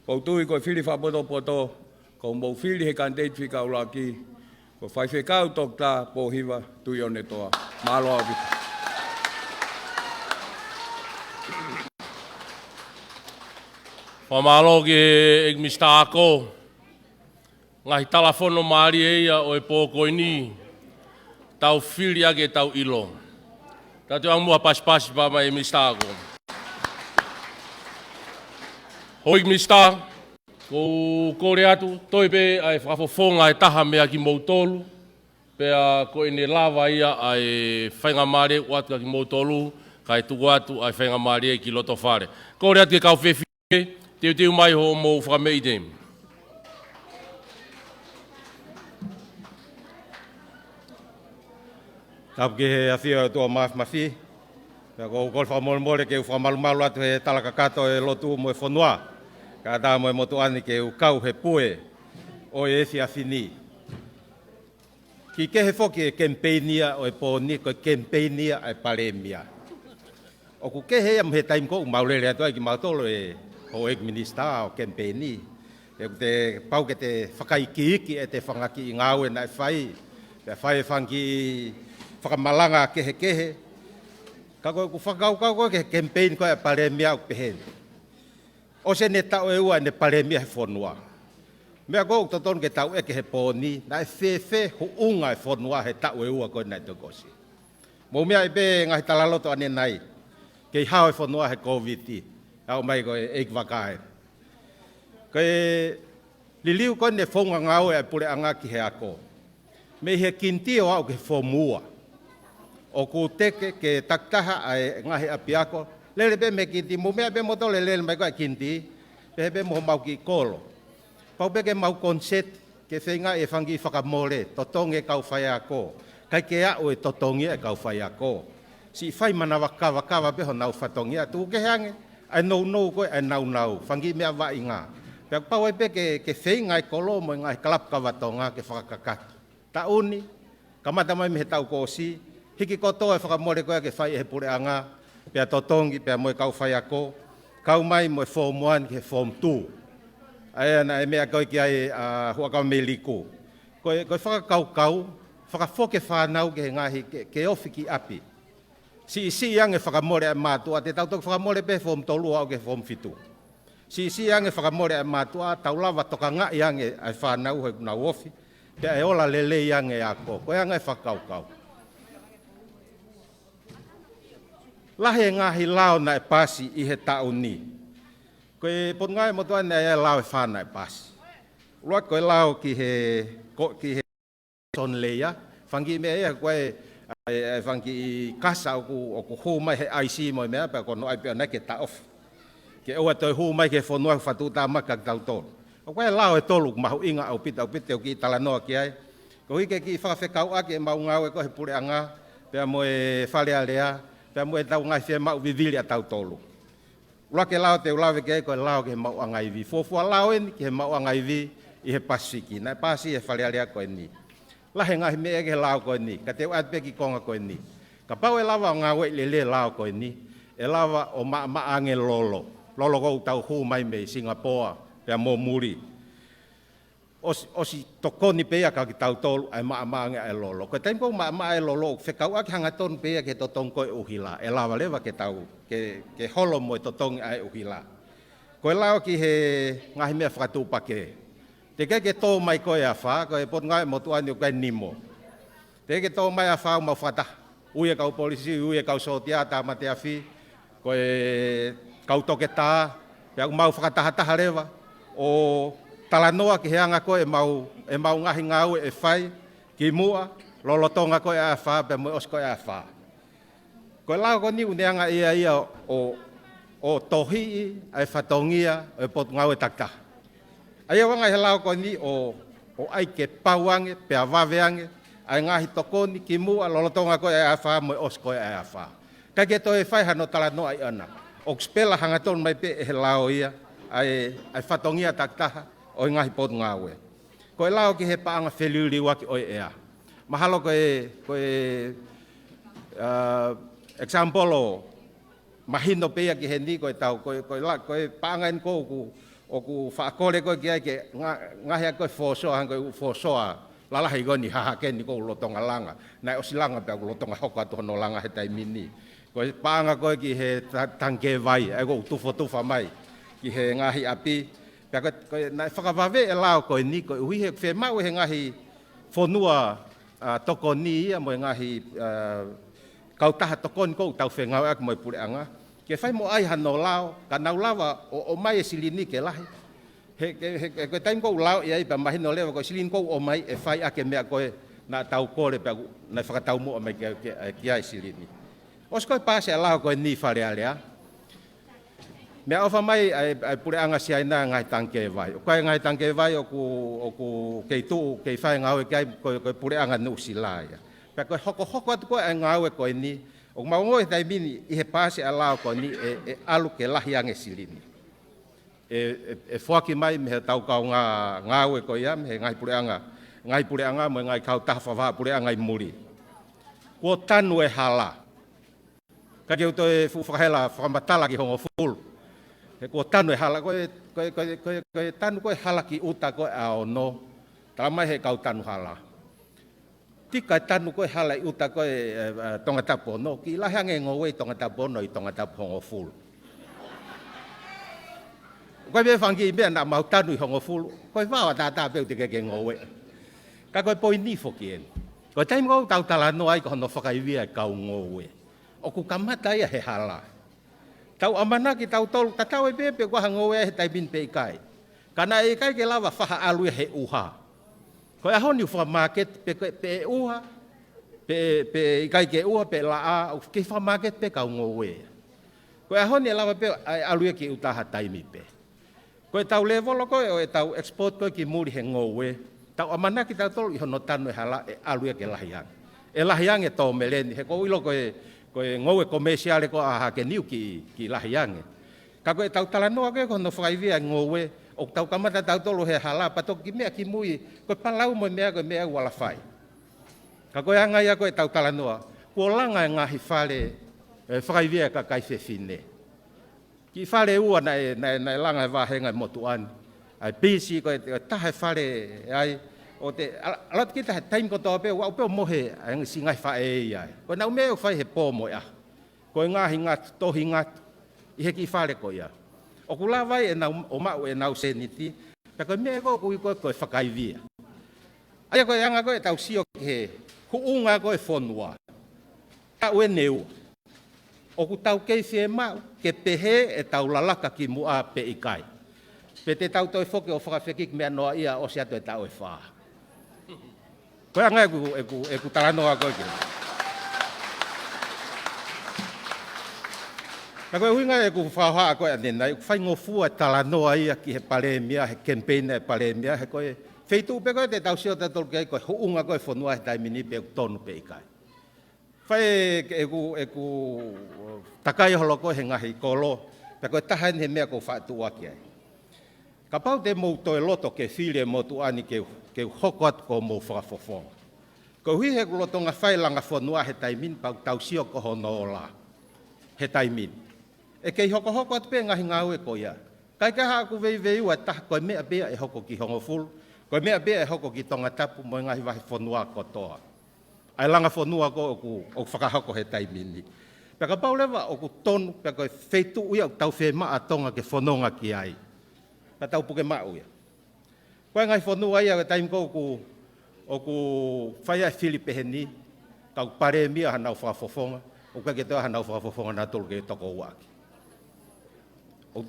kou tui koe whiri whapoto, kou mou whiri he kanteit whika ulaki, ko whai whekau tok tā pōhiwa tui one toa. Māloa vita. Whamalo ke Minisita ako, ngahi talafono maari eia o e pōkoini, tau whiri ake tau ilo. Tatu ang mua pas-pasi pa mai Minisita ako. Hoi Minisita, ko kore atu, toi pe ai whafofonga e taha mea ki moutolu, pea ko ine lava ia ai whainga maare watu ki moutolu, kai tuku atu ai whainga maare ki LOTOFALE. Kore atu ke kau whewhi, teu mai ho mou whamei dem. Tapu ke he awhia tua mafi. Pea ko kolwha mole ke whamalumalu atu he talakakato e lotu mo e whanua. Ka tā mo e motu ani ke ukau he pue o e efi awhini. Ki kehe whoki e Kemipeinia o e pōni ko e Kemipeinia e PALEMIA. O ku kehe am he taim ko maulele atu ai ki mautolo e ho ek Minisita o Kemipeini. Te pau ke te whakaiki e te whangaki I ngāue na e whai. Pea whai e whangi whakamalanga kehe. Ka koe ku whakaukau koe ke Kemipeini koe e PALEMIA o peheni. O se ne tau e ua ne PALEMIA he whonua. Mea kou toton ke tau eke he pōni, na e whewhe hu unga e whonua he tau e ua koe nei tokosi. Mō mea I be ngahi talaloto ane nai, ke I hao e whonua he COVID-19. Au mai koe eik wakae. Koe liliu koe ne whonga ngau e pule anga ki he ako. Me he kinti o au ke whomua. O ku teke ke taktaha ai ngahi api ako, lele be me kinti, mo mea be moto lele mai koe kinti, pe be mo mau ki kolo. Pau be ke mau konset, ke whenga e whangi whakamole, totonge kau whai ako, kai ke au e totonge e kau whai ako. Si whai mana wakawa beho nau whatongia, tu ke hange, ai nou koe, ai nau, whangi mea wa inga. Pea pau e be ke whenga e kolo mo ngai kalap kawatonga ke whakakakatu. Ta uni, Kamata mai me he tau kosi, hiki kotoa e whakamore koe ke whai e he pureanga, pia totongi, pia moe kau whai ako, kau mai moe form 1 ke form 2. Aia na e mea koe ki ai huakau me liku. Koe whakakau, whakafoke whanau ke he ngahi ke ofi ki api. Si yang e whakamore a mātua, te tautok whakamore pe form 3 au ke form 7. Si yang e whakamore a mātua, tau lava toka ngā yang e whanau he kuna ofi, pia e ola LELEI yang e ako, koe anga e whakaukau. Lahe ngahi lao na e pasi i he tau ni. Koe pot ngai mo toa nei lao e whana e pasi. Luat koe lao ki he son leia, whangi mea ea koe whangi i kasa o ku hū mai he IC mo mea, pia kono ai pia nei ke ta off. Ke oa toi hū mai ke whanua whatu tā maka tau tōru. O koe lao e tolu mahu inga au pita o ki talanoa ki ai. Ko hike ki whakawhekau ake e mau ngau e koe pure anga, pia mo e whalea lea, pia mo e tau ngai whia mau vivili a tau tolu. Ula ke lao te ulawe ke koe lao ke mau angai vi. Fofua lao eni ke mau angai vi i he pasiki. Nai pasi e whalea lea koe ni. Lahe ngahi mea ke lao koe ni. Ka te uat pe ki konga koe ni. Ka pau e lawa ngā wei lele lao koe ni. E lawa o maange lolo. Lolo kou tau hū mai mei Singapore. Pea mō muri. Osi tokoni pea ka ki tau tolu ai maange e lolo. Koe taim kou maange e lolo. Whekau aki hanga tonu pea ke totong koe uhila. E lawa lewa ke tau. Ke holo mo e totongi ai uhila. Koe lao ki he ngahi mea whakatupake. Te ke tō mai koe a wha, koe pot ngai mo tuani o koe nimo. Te ke tō mai a wha o mau whata. Uia kau polisi, uia kau sotia, tā mate a whi. Koe kau toke tā, pia mau whakatahataha rewa. O talanoa ki heanga koe e mau ngahi ngau e whai, ki mua, lolotonga koe a wha, pia mo os koe a wha. Koe lao ko ni uneanga ia o tohi ai whatongia e pot ngau e taktaha. Aia wanga he lao ko ni o ai ke pauange, pia waweange, ai ngahi tokoni, ki mua, lolotonga koe a wha, mo os koe a wha. Kai ke toi whai hano talanoa i ana. O spela hangaton mai pe e he lao ia, ai whatongia taktaha, o ngahi pot ngawe. Koe lao ki he paanga wheliuri waki oi ea. Mahalo koe example o mahino pea ki he ni koe tau, koe paanga en kou o ku whaakore koe ki ai ke ngahi a koe whosoa, koe whosoa, lalahi koe ni hahake ni kou lotonga langa. Nai osi langa pia ku lotonga hoka tuhono langa he taimini. Koe paanga koe ki he tanke vai, ai kou tufa mai, ki he ngahi api. Pia koe nai whakawawe e lao koe ni, koe uhi he whe mau he ngahi whonua toko ni ia mo ngahi kau taha tokon kou tau whengau ak mo pure anga. Ke whai mo ai hano lao, ka nau lawa o mai e silini ke lahi. Koe taim kou lao iai pa mahino lewa, koe silini kou o mai e whai ake mea koe na tau kore pia na whakatau mo o mai ki ai silini. Os koe pase a lao koe ni whare alea. Mea ofa mai ai pure anga si aina ngai tanke vai. Koe ngai tanke vai o ku kei tuu, kei whai ngau e kai koe pure anga nu sila ia. Pea koe hoko atu koe ai ngau e koe ni, o maungo e tai mini i he pase a lao koe ni e alu ke lahi ange silini. E whaki mai me he tau kau ngau e koe ia, me he ngai pure anga mo ngai kau taha whawha pure anga i muri. Kua tanu e hala. Ka keu toi whakahela whakamatala ki hongo fulu. He kua tanu e hala, koe tanu koe hala ki uta koe ao no, talamai he kau tanu hala. Tika tanu koe hala i uta koe tonga tapo no, ki lahi ange ngowei tonga tapo no i tonga tapo hongo fulu. Koe me whangi i mea na mau tanu i hongo fulu, koe wawa tātā peu te keke ngowei. Ka koe poi ni foki en. Koe taim ngau tau talanoa ai ko hono whakaiwia kau ngowei. O ku kamata ia he hala. Tau amana ki tau tolu, ta tau e pepe kua hangoe he taipin pe ikai. Kana e ikai ke lawa whaha alu he uha. Koe ahoni uwha market pe uha, pe ikai ke uha, pe laa, ke wha market pe kau ngoe. Koe ahoni e lawa pe alu ki utaha taimi pe. Koe tau levolo koe o e tau export koe ki muri he ngoe. Tau amana ki tau tolu i hono tanu e hala e alu ke lahiang. E lahiang e tō meleni, he ko ilo koe ngoe komesiale ko aha ke niu ki lahiange. Ka koe tau talanoa koe kono whakaivia ngoe, o tau kamata tau tolu he hala, pato ki mea ki mui, koe palau mo mea koe mea wala whai. Ka koe anga ia koe tau talanoa. Ko langa ngahi whale whakaivia kakai whewhine. Ki whale ua na langa wahenga motuani. Ai pisi koe tahe whale ai. O te alat kita he taim kotoa pe wa pe mohe ang singai whae ia. Koe na umeo whai he pōmo ia. Koe ngahi ngat, tohi ngat. Ihe ki whale koe ia. O kula vai e nau o mau e nau seniti. Ka koe mea koe koe whakaivia. Aia koe anga koe tau sio ke huunga koe whonua. Ta ue neu. O ku tau kei whie mau ke pehe e tau lalaka ki mua pe ikai. Pe te tau toi whoke o whakawhekik mea noa ia o sia toi tau e whaa. Koe anga e ku talanoa koe kira. Ka koe huinga e ku whaoha koe anenai, ku whaingofua talanoa ia ki he palemia, he Kemipeini e palemia, he koe feitu pe koe te tau sio te tolkei koe huunga koe whonua he taimini pe tonu pe ikai. Whai e ku takai holo koe he ngahi KOLO, pe koe tahan he mea ko whaatua ki ai. Ka pau te mou toi loto ke while mo tu ani ke hoko atu ko mou whakawhawhonga. Ko hui he loto ngā whailanga whanua he taimin pau tau sio ko hono o la. He taimin. E kei hoko atu pe ngahi ngāu e ko ia. Kai ka haa ku vei ua taha koe mea bea e hoko ki hongo fulu. Koe mea bea e hoko ki tonga tapu mo ngahi wahi whanua kotoa. Ai langa whanua ko o whakahoko he taimini. Peka pau lewa o ku tonu pe koe feitu uia tau whee maa tonga ke whanonga ki ai. Ka tau puke mau ia. Koe ngai whanua ia ke taim ko o ku whaia e Filipe heni, tau palemia hanau whakawhawhonga, o ka ke toa hanau whakawhawhonga nā tolu ke toko uaki.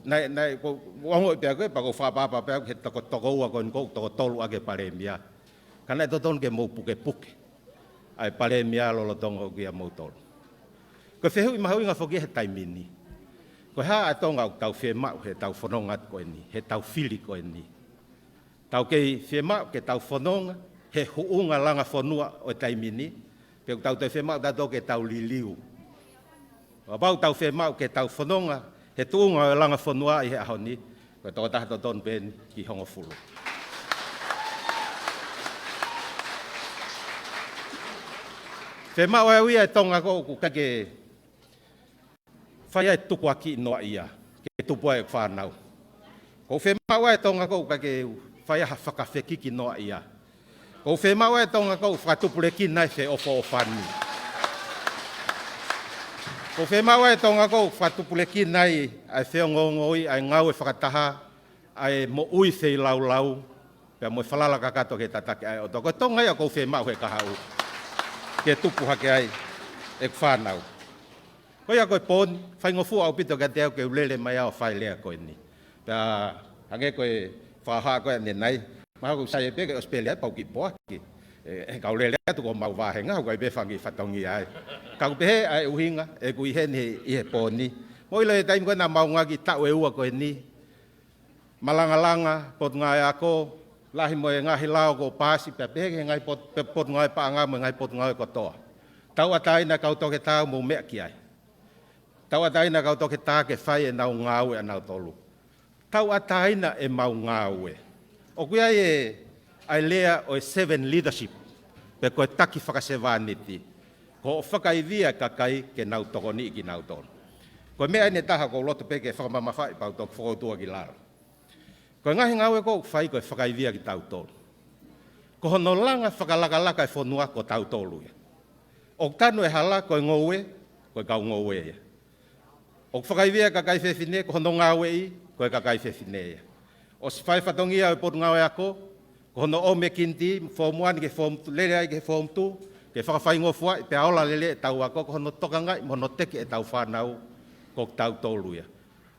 Nai, wango i pia koe, pako whapapa pia ke toko ua koe nko, toko tolu ake palemia. Ka nai totonu ke mou puke. Ai palemia lolo tonga o kia mou tolu. Ko whehui mahui ngā whoki he taimini. Ko haa a tonga o tau whee mau he tau whanongat koe ni, he tau whili koe ni. Tau kei whee mau ke tau whanonga, he huunga langa whanua o taimini, pe tau te whee mau tato ke tau liliu. O bau tau whee mau ke tau whanonga, he tuunga o langa whanua i he ahoni, ko tō tahato tonu pen ki hongo fulu. Whee mau e uia e tonga ko ku kake whaia e tukuhifo'i noa ia, ke tupua e whanau. Ko whee maua e tonga kou kake whaia ha whakawhekiki noa ia. Ko whee maua e tonga kou whakatupureki nai whee ofo o whanu. Ko whee maua e tonga kou whakatupureki nai ai wheo ngongoi, ai ngau e whakataha, ai Moui FIELAU, pia mo whalala kakato ke tatake ai oto. Ko tonga ia kou whee mau he kahau, ke tupuha ke ai e whanau. Ko ia koe pōni, whaingofua au pito ka te au ke ulele mai au whai lea koe ni. Pea hange koe whaha koe ane nei, maha kou sai e peke Australia pau ki poaki. E kau lele atu ko mau wahenga, hau kai befangi whatongi ai. Kau pehe ai uhinga, e kui hene i he pōni. Moi le taim koe na maunga ki tau e ua koe ni. Malanga pot ngai ako, lahi moe ngahi lao ko pasi, pea pehe ngai pot ngai pa anga mo ngai pot ngai kotoa. Tau atai na kau toke tau mo mea ki ai. Tau ataina kau toke tā ke whai e nau ngāue a nau tolu. Tau ataina e mau ngāue. O kuia e ai lea o e 7 leadership, pe koe taki whakasewaniti. Ko o whakaivia kakai ke nau tokoni ki nau tolu. Koe mea ene taha ko loto peke whakamamawhai pau toku whakotua ki lara. Koe ngahi ngāue ko whai koe whakaivia ki tau tolu. Ko hono langa whakalakalaka e whonua ko tau tolu. O tanu e hala koe ngoue, koe kau ngoue ia. O whakaivia kakai whewhine, ko hono ngāwe i, koe kakai whewhine ia. O si whai whatongia o potu ngāwe ako, ko hono o me kinti, form 1 ke form 2, lele ai ke form 2, ke whakawhai ngofua, pe aola lele e tau ako, ko hono toka ngai, mono teke e tau whanau, ko tau toluia.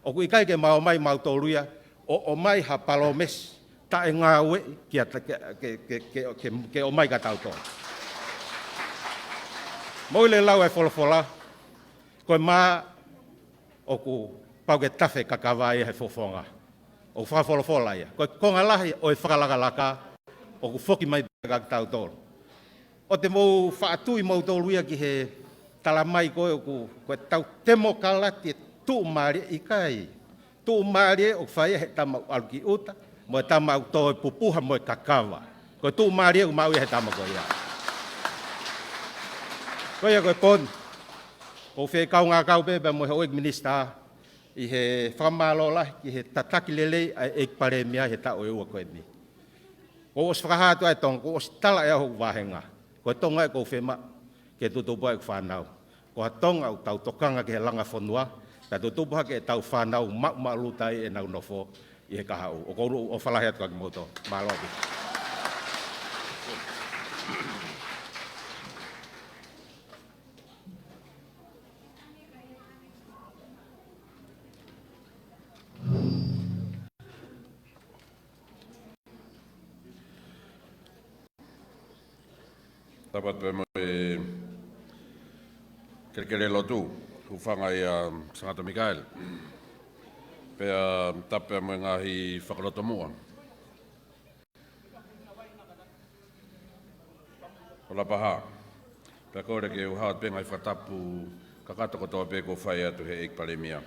O kui kai ke mau mai mau toluia, o mai ha palomes, ta e ngāwe, ke o mai ka tau tolu. Moi le lau e wholofola, koe maa, o ku pau ke tafe kakawai he fofonga. O whakawholofola ia. Koe konga lahi o e whakalakalaka o ku whoki mai kak tau tolu. O te mou whaatui mou tolu ia ki he talamai koe o koe tau temo kalati e tuu maari i kai. Tuu maari o whaia he tamau alki uta, mo e tamau toi pupuha mo e kakawa. Koe tuu maari o mau ia he tamau koe ia. Koe koe pon. Ko fe kaunga kau pe mo ho Minisita I he whamalola I he tataki lelei ai ek PALEMIA he ta o ua koe ni. Ko os whakahatu ai Tonga, ko os tala ea hoku wahenga. Ko Tonga e ko whema ke tutupu ai whanau. Ko ha Tonga au tau tokanga ke he langa whanua, ta tutupu hake e tau whanau ma lutai e nau nofo I he kahau. O kouru o whalahi atu kaki moto. Mahalopi. Tapat pe mo kere lotu ufanga I Sangato Mikael pe tape mo ngahi whakaloto mua o LAPAHA pe kore ke uhaat pe ngai whatapu kakato kotoa pe ko whai atu he ek PALEMIA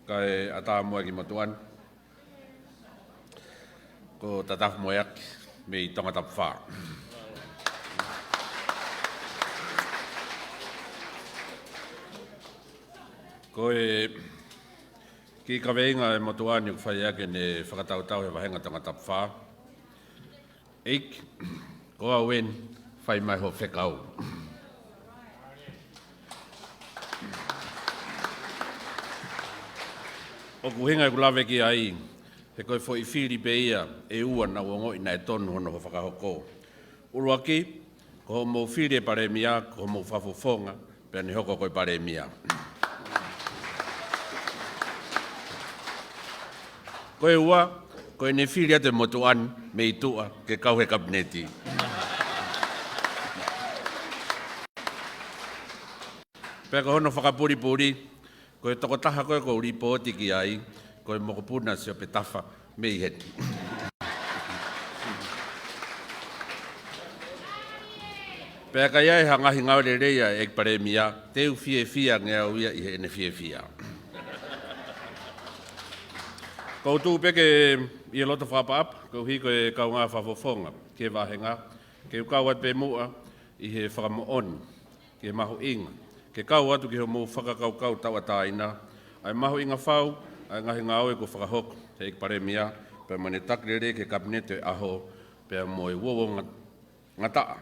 kai ata mua ki motuan ko tataf moyak me I tonga tap wha Koe ki ka veinga e motuani ku whai ake ne whakatautau he wahenga tonga tap wha. Eik, ko a wen whai mai ho whekau. O ku hinga ku lawe ki ai, he koe fo I whiri pe ia e ua na uongo I na e tonu hono ho whakahoko. Urua ki, ko ho mou whiri e PALEMIA, ko ho mou whafufonga, pe ni hoko koe PALEMIA. Koe ua, koe ne whiri ate motuan me SITU'A ke kau he kabineti. Pea ko hono whakapuri-puri, koe toko taha koe ko uri pōti ki ai, koe moko puna seo pe tafa me I heti. Pea ka iai hangahi ngau reia ek PALEMIA, teu fia ngea uia I he ene fia. Ko tu peke I LOTOFALE ko hi ko e Kaunga whafofonga ke wahenga ke ukau at pe mua I he whakamooni ke mahu inga ke kau atu ke ho mo whakakau tau ataina ai mahu inga whau ai ngahi ngau e ko whakahoko he ek PALEMIA pe mane takrere ke kabinete aho pe mo e wowo ngataa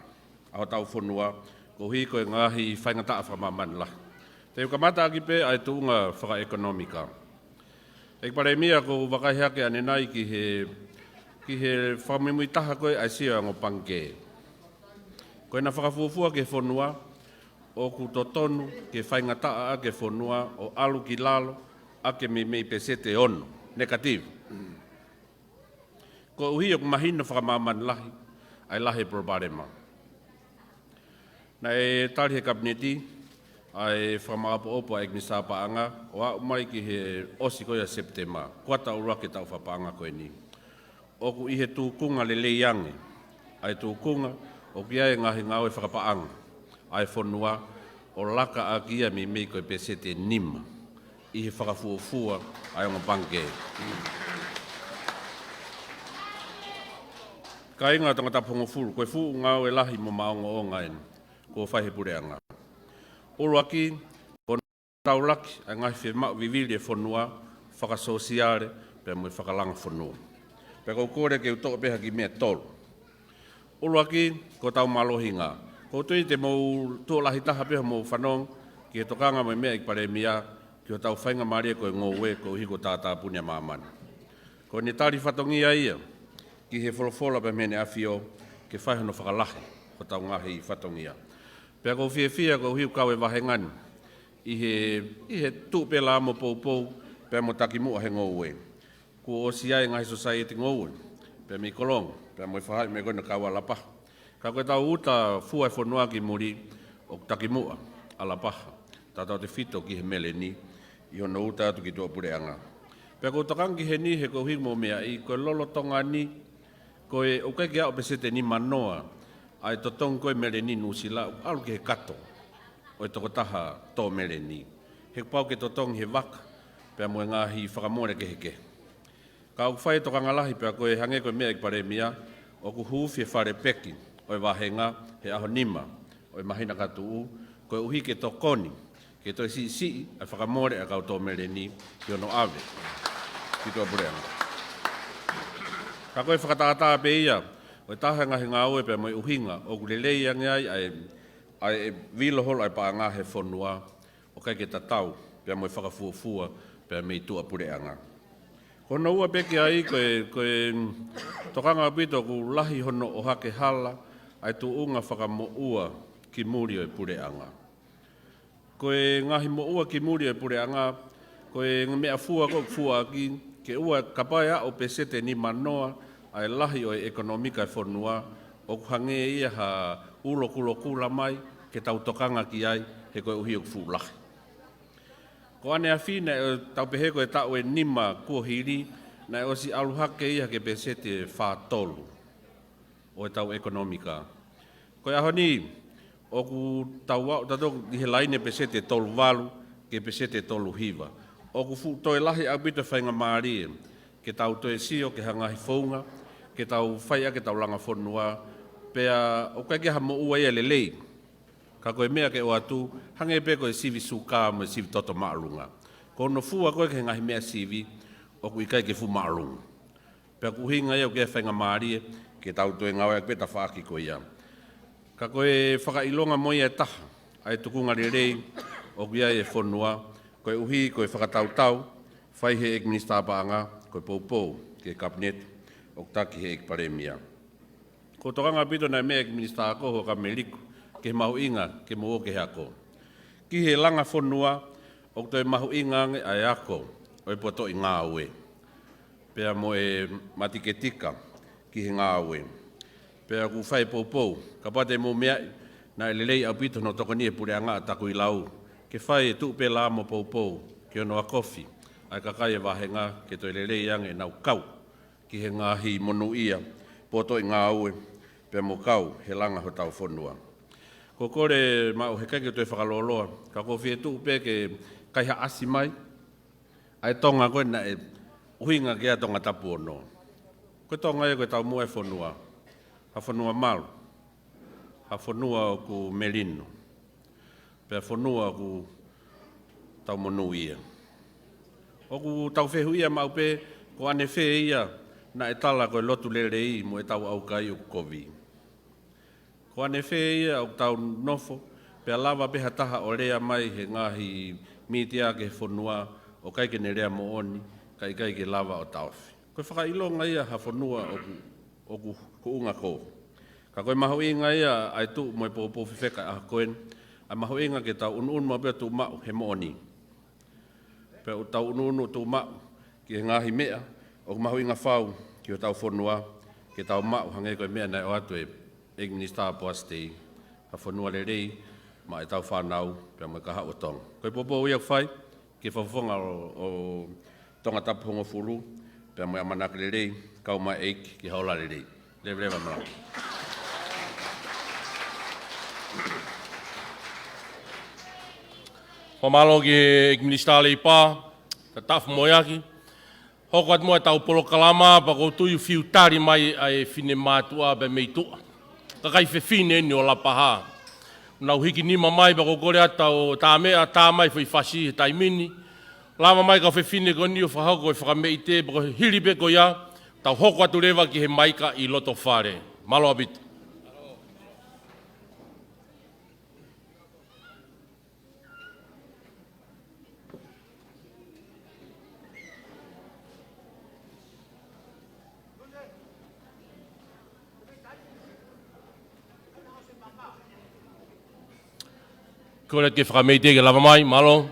aho tau whonua ko hi ko e ngahi whaingataa whamaman lah te ukamata aki pe ai tuunga whaka-ekonomika Ek PALEMIA ko wakahake ane nai ki he whamimui taha koe ai sio ango pangke. Koe na whakafuafua ke whonua, o ku totonu ke whaingataa a ke whonua, o alu ki lalo, a ke mei pesete ono, negative. Ko uhi o mahina whakamaman lahi, ai lahi problema. Na e tari he kabineti, ai whamaapo-opo ek ni sāpaanga, o a umai ki he osi koe a September, kuata ura ke tau whapaanga koe ni. O ku I he tūkunga LELEI ange, ai tūkunga o ki ai ngahi ngau e whakapaanga, ai whonua o laka a kia mi mei koe pesete nima, I he whakafuafua ai onga banke. Ka inga tanga tapongo furu, koe fuu ngau e lahi mo maongo o ngain, ko whaihe pureanga. Uruaki, ko taulaki, a ngai whi vivili e whonua, whakasosiare, pe mui whakalanga whonua. Pe kou kore ke utoko peha ki mea tolu. Uruaki, ko tau malohinga. Ko tui te mou tuolahi taha peha mou whanong, ki he tokanga mai mea ik PALEMIA, ki ho tau whainga maria koe ngōwe, ko hiko tātā punia māmana. Ko ni tari whatongia ia, ki he wholofola pe mene awhio, ke whaihano whakalahi, ko tau ngahi whatongia. Pea ko fia ko hiu kau e wahengani, I he tūpela mo pou, pea mo taki mua he ngōwe. Ko o siai ngahi society ngōwe, pea mi kolong, pea mo I whahai me koina kaua LAPAHA. Ka koe tau uta fua e whanua ki muri o taki mua a LAPAHA. Tātau te whito ki he mele ni, I hono uta atu ki tua pureanga. Pea ko takangi he ni he ko hiu mo mea I koe lolo tonga ni, koe o kai ki au pesete ni manoa, ai totong koe mele ni nusila, alu ke he kato, o e toko taha tō mele ni. He pau ke totong he waka, pea moe ngahi whakamore ke heke. Ka au whai toka ngalahi pea koe hange koe mea ik PALEMIA, o ku huwhi e whare peki, o e wahenga he aho nima, o e mahina katu u, koe uhi ke tokoni, ke toi si, ai whakamore a kautou mereni, ki ono ave, ki toa pureanga. Ka koe whakataata pe ia, o taha ngahi ngā ue pe mai uhinga, o LELEI angai ai vilo holo ai paa ngā he whonua, o kai ke tatau, pe mai whakafuafua, pe mai tua pureanga. Kono ua peke ai koe tokanga pito ku lahi hono o hake hala, ai tu unga whakamo ua ki muri o i pureanga. Koe ngahi mo ua ki muri o i pureanga, koe mea fua ko fua ki, ke ua kapaya o pesete ni manoa, ai lahi o ekonomika e whonua, o kuhange ia ha ulo kula mai, ke tau tokanga ki ai, he koe uhi o kufu lahi. Ko ane a whina e tau pehe koe tau e nima kua hiri, na e osi aluhake ia ke pesete whātolu, o e tau ekonomika. Koe aho ni, o ku tau wau tatou i he laine pesete tolu walu, ke pesete tolu hiva. O ku fu toi lahi au bita whainga maari, ke tau toi sio ke hangahi whaunga, ke tau whaia ke tau langa whonua, pea o kai ke ha mo ua ia LELEI, ka koe mea ke o atu, hange pe koe sivi suka mo sivi toto maalunga. Ko no fua koe ke ngahi mea sivi, o ku ikai ke fu maalunga. Pea ku hinga ia o ke whainga maari, ke tau toi ngawe ak peta whaaki koe ia. Ka koe whakailonga moi e taha, ai tukunga LELEI, o ku ia e whonua, koe uhi, koe whakatautau, whai he ek Minisita paanga, koe poupou, ke kabinet, o taki he ek PALEMIA. Ko tokanga pito na mea ek Minisita ako ho ka meliku, ke mahu inga, ke mo o ke hako. Ki he langa whonua, o toi mahu inga ai ako, o e poto i ngā ue. Pea mo e matiketika, ki he ngā ue. Pea ku whai poupou, ka pate mo mea, na LELEI au pito no tokoni e pureanga taku i lau, ke whai e tupe la mo poupou, ke ono a kofi, ai kakai e wahenga, ke toi LELEI ange nau kau, ki he ngahi monu ia, poto i ngā ue, pea mo kau, he langa ho tau whonua. Ko kore mau he kai ke toi whakaloloa, ka kofi e tupe ke kaiha asi mai, ai tonga koe na e uhinga ke a tonga tapu ono. Koe tonga e koe tau mua e whonua, ha whonua malu, ha whonua o ku melino, pea whonua o ku tau monu ia. O ku tau whehu ia mau pe, ko ane whe ia, na e tala koe lotu LELEI mo e tau au kai o COVID. Ko ane whe ia o tau nofo, pea lava peha taha o rea mai he ngahi mitia ke whonua, o kai ke ne rea mo oni, kai ke lava o tauwhi. Koe whakailonga ia ha whonua o ku kuunga ko. Ka koe mahu inga ia ai tu mo e popo whiwheka a koen, ai mahu inga ke tau unu mo pia tu mau he mo oni. Pea o tau unu tu mau ki he ngahi mea, o mahu inga whau ki o tau whonua, ke tau mau hange koe mea nei o atu e ek Minisita Poastei, ha whonua LELEI, ma e tau whanau, pia mai kaha o tonga. Koe popo uia whai, ke whawhonga o tonga tapu hongo furu, pia mai amanak LELEI, kau mai eik ki haola LELEI. Lewa marau. Whamalo ki ek Minisita Leipa, ta tafu moiaki. Hoko at moe tau polo kalama, pa kou tuiu fiu tari mai ai fine mātua be meitua. Kakai whewhine ni o LAPAHA. Nau hiki nima mai pa kou kore ata o tā mea, tā mai whi whasi he taimini. Lama mai ka whewhine ko ni o whahoko e whakameite, pa kou hiripe ko ia, tau hoko atu rewa ki he maika i LOTOFALE. Malo abita. Kore ke whakameite ke lava mai, malo.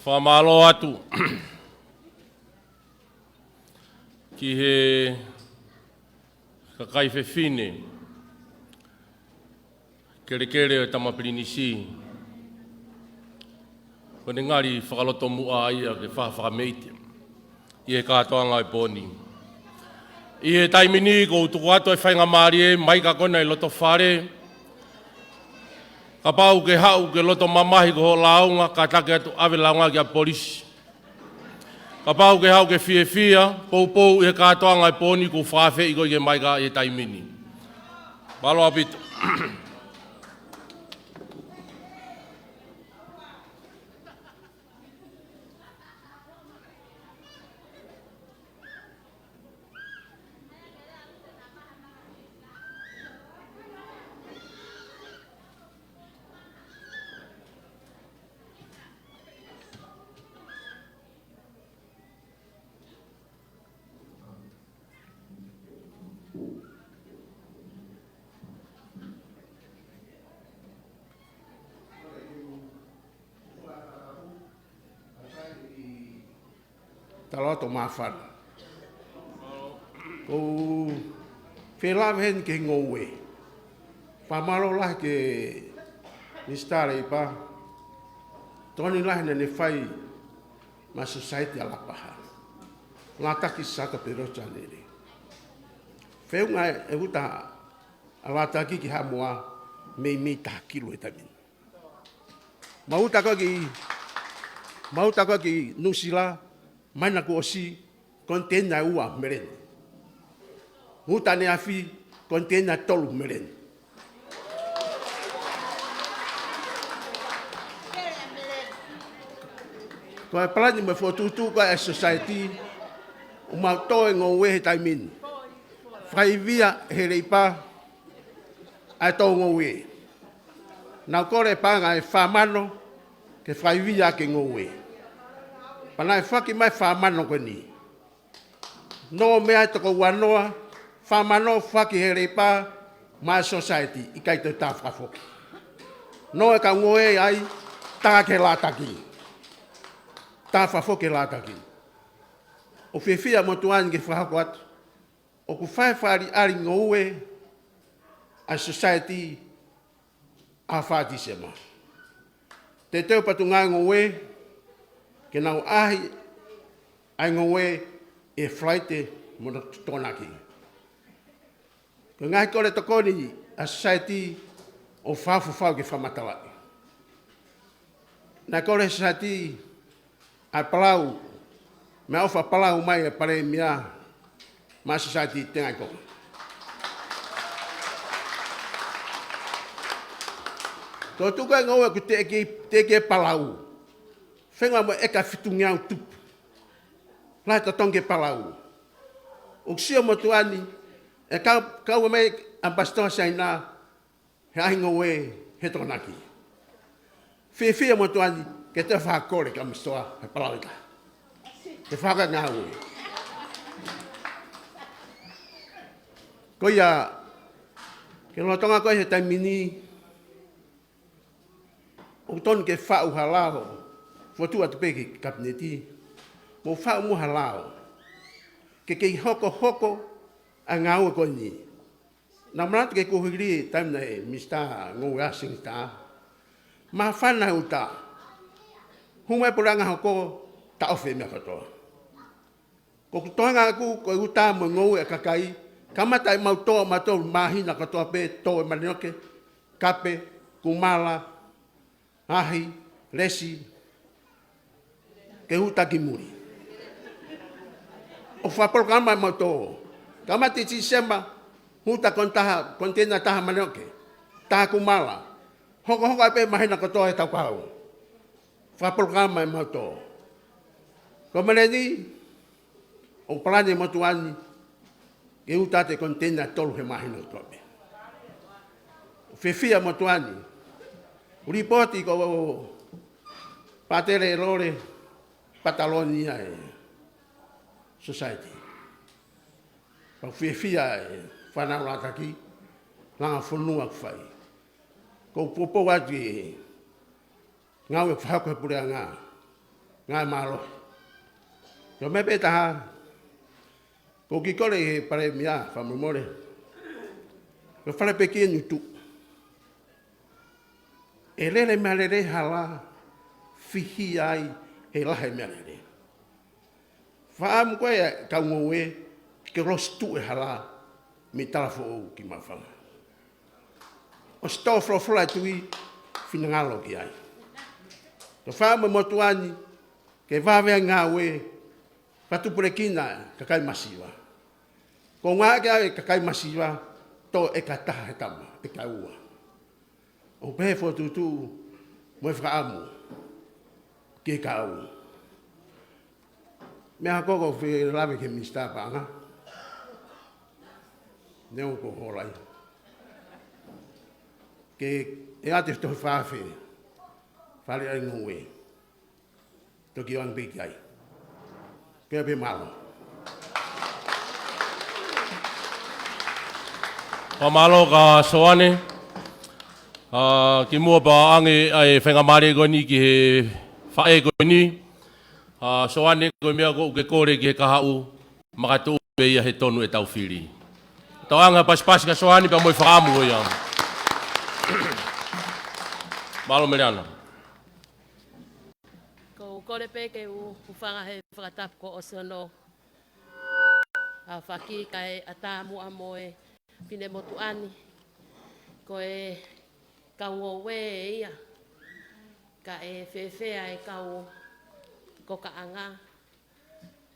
Whamalo atu. Ki he kakai whewhine. Kere o tamapirinisi. Kone ngari whakaloto mua ia ke whakameite. I he kātoanga e pōni. I he taimini ko tuku ato e whainga maari e mai ka kona i LOTOFALE. Ka pau ke hau ke loto mamahi ko ho launga ka take atu awe launga ki a polisi. Ka pau ke hau ke fia pou i he kātoanga e pōni ko whawhe i ko i he mai ka i he taimini. Malo apito. Taloto mafan. Ko FIELAU hen ke ngowe. Pamalo lah ke Minisita ipa. Toni lah ne fai ma society LAPAHA. Lata ki saka pero chanere. Feu nga e uta alata ki hamwa me ta kilo etamin. Mauta ko ki nusila mana ko si kontena ua meren. Muta ne afi kontena tolu meren. Ko e plani me fotutu ko e society uma to ngowe taimin. Fai via hereipa a to ngowe. Na kore panga e famano ke fai via ke ngowe. Panai whaki mai whamano koe ni. No mea toko wanoa, whamano whaki he reipa mai society i kai te tā whafoki. No e ka ngoe ai, tā ke lātaki. Tā whafoki lātaki. O whiwhia motuani ke whahako atu. O ku whaiwhari ari ngoe a society a whāti sema. Te teo patu ngā ngoe, ke nau ahi ai ngoe e flaite mona tonaki. Ko ngai kore tokoni a society o whawhau ke whamatawai. Nai kore society ai palau, me ofa palau mai e PALEMIA ma society tengai ko. Ko tuka ngoe ku teke palau. Whenga mo eka whitungiau tupu. Lai ta tonge palau. O sio mo tuani, e kau mai ambassador saina, he ahi ngoe he tonaki. Whiwhia mo tuani, ke te whakore ka mistoa he palau ika. Te whaka ngā ue. Ko ia, ke lotonga koe he taimini, o ton ke whau halao, Fotu atu peke kabineti, mo whau muha lao. Ke kei hoko a ngāua koe ni. Nā maratu ke kuhiri taimna e Minisita ngō asing tā. Ma whana uta. Humai puranga hoko ta ofe mea katoa. Ko kutoanga aku koe uta mo ngō e kakai, kamata e mautoa matou mahina katoa pe tō e manioke, kape, kumala, ahi, lesi, ke huta ki muri. O whaporogama mo tō. Kamati ti sema, huta kontena taha manioke, taha kumala. Hoko ape mahina kotoa e tau kau. Whaporogama mo tō. Ko maneni, o plane mo tuani, ke huta te kontena tolu he mahina kotoa. Whiwhia mo tuani. Uripoti ko patere erore, Patalonia e society. Pau whiwhia e whanau lataki, langa whanua kwhai. Ko popo ati ngau e whako e pure ngā malo. Ko me pe taha, ko ki kore he PALEMIA whamamore. Ko whare pe ki NGUTU. E lele mea lere hala whihi ai he lahe mea lere. Whaamu koe e Kaunga e ke rosi tu e hala me talafo o ki mawhanga. O sto frofla tui fina ngalo ki ai. Ko whaamu motu ani ke wawea ngā we patupure kina kakai masiwa. Ko ngā kia e kakai masiwa to e ka taha he tama, e ka ua. O pehe fōtutu mo e whaamu ki e ka au. Mea koko whi lawe ke Minisita panga. Neo ko horai. Ke e ate tohi whawhi. Whare ai ngui. Toki o angbiki ai. Ke pe malo. Pamalo ka soane. Ki mua pa ange ai whengamare goni ki he whae goni. Soane koe mea ko uke kore ki he kahau. Makatu upe ia he tonu e tau whiri. Tauanga pasipasi ka soane pa moi whaamu o ia. Malo mereana. Ko kore pe ke u whanga he whakatapu ko o sono. Whaki kai atamu a moe pine motu ani. Ko e Kaunga we ia. Ka e whewhea e kau ko kaanga.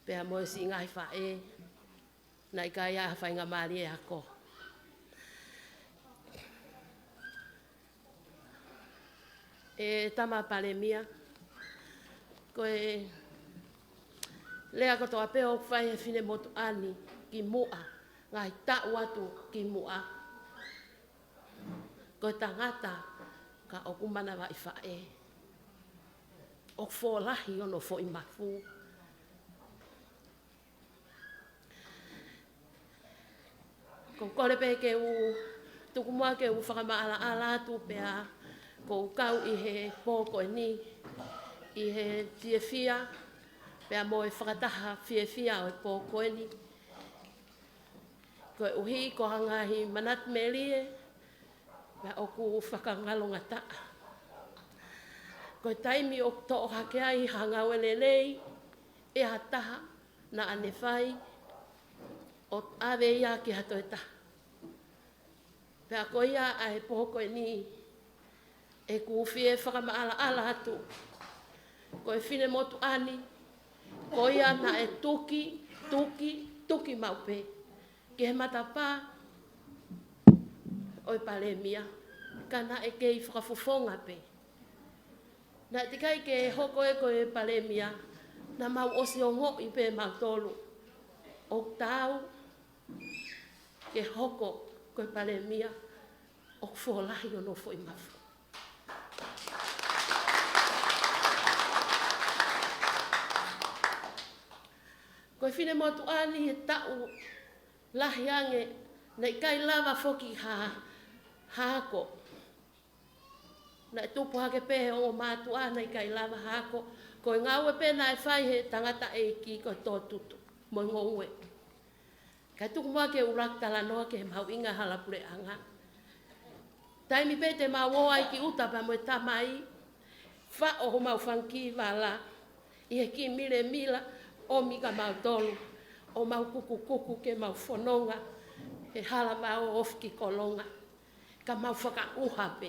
Pea moe si ngai whae. Nai ka ia whainga maari e ako. E tama PALEMIA. Ko e lea ko toa peo whai e whine motu ani ki mua. Ngai tau atu ki mua. Ko tangata ka okumana wa i whae. O FOLAHI ono Loi Mafu. Ko kore pe ke u tukumua ke u whakamaala ala atu pea ko kau i he pōko ni i he fiefia pea mo e whakataha fiefia o e pōko ni. Ko e uhi ko hangahi manat melie pea o ku whakangalonga taa. Ko e taimi o to hake ai hangau e LELEI e hataha na ane whai o awe ia ki hato e taha. Pea ko ia a he pōko ni e kuwhie whakamaala ala atu. Ko e whine motu ani, ko ia na e tuki maupe. Ke he matapā o e PALEMIA, ka na e kei whakafofonga pe. Na tikai ke hoko e ko e PALEMIA, na mau osi o ngō i pe mau tolu. O tau ke hoko ko e PALEMIA, o FOLAHI ono Loi Mafu. Ko e whine motu ani e tau lahi ange na i kai lava foki hako. Na e tupu hake pehe o mātu ana i kai lava hako. Ko e ngau e pena e whai he tangata e ki ko e tō tutu. Mo i ngoue. Kai tuku mua ke urak talanoa ke he mau inga hala pure anga. Taimi pe te mau o ai ki uta pa mo e tamai. Wha o ho mau whanki wala. I he ki mire mila. O mika mau tolu, o mau kuku ke mau whanonga, he hala mau ofki kolonga, ka mau whakauha pe.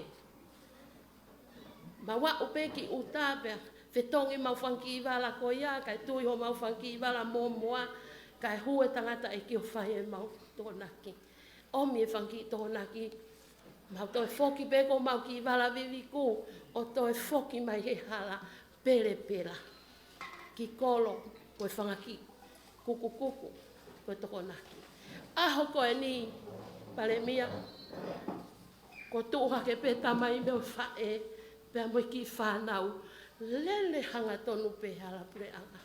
Ma wa upe ki utapea, whetongi mau whanki wala ko ia, kai tui ho mau whanki wala moa, kai hue tangata e ki o whai e mau tōnaki. O mi e whanki tōnaki, mau toi whoki pe ko mau ki wala viviku, o toi whoki mai he hala pere pera, ki kolo, koe whangaki, kuku, koe toko naki. Aho koe ni PALEMIA, ko tūha ke pe tamai meo whae, pea moi ki whanau, lele hanga tonu pe hala pure anga.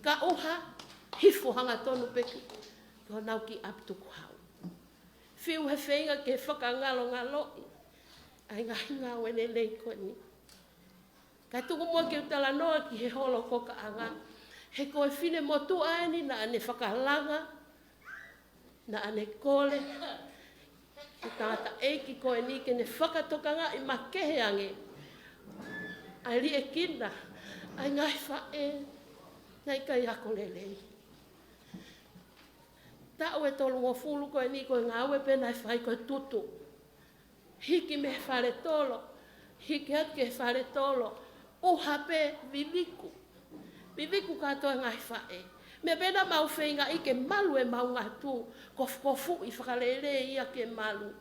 Ka uha, hifo hanga tonu pe ki, ko nau ki aptuku hau. Whiu he whenga ke whakangalo ngaloi, ai ngahi ngā wene lei koe ni. Kai tuku mua ki talanoa ki he holo ko ka anga. He koe whine motu aeni na ane whakalanga, na ane kole. He tangata eiki koe ni ke ne whakatokanga i makehe ange. Ai li e kina, ai ngai whae, nei kai ako lelei. Tau e tolu ngō fulu koe ni koe ngā ue pena i whai koe tutu. Hiki me whare tolo, hiki ake whare tolo, uha pe viviku. Viviku katoa ngai whae. Me pena mau whenga i ke malu e mau ngā tū, kofu i whakalele ia ke malu.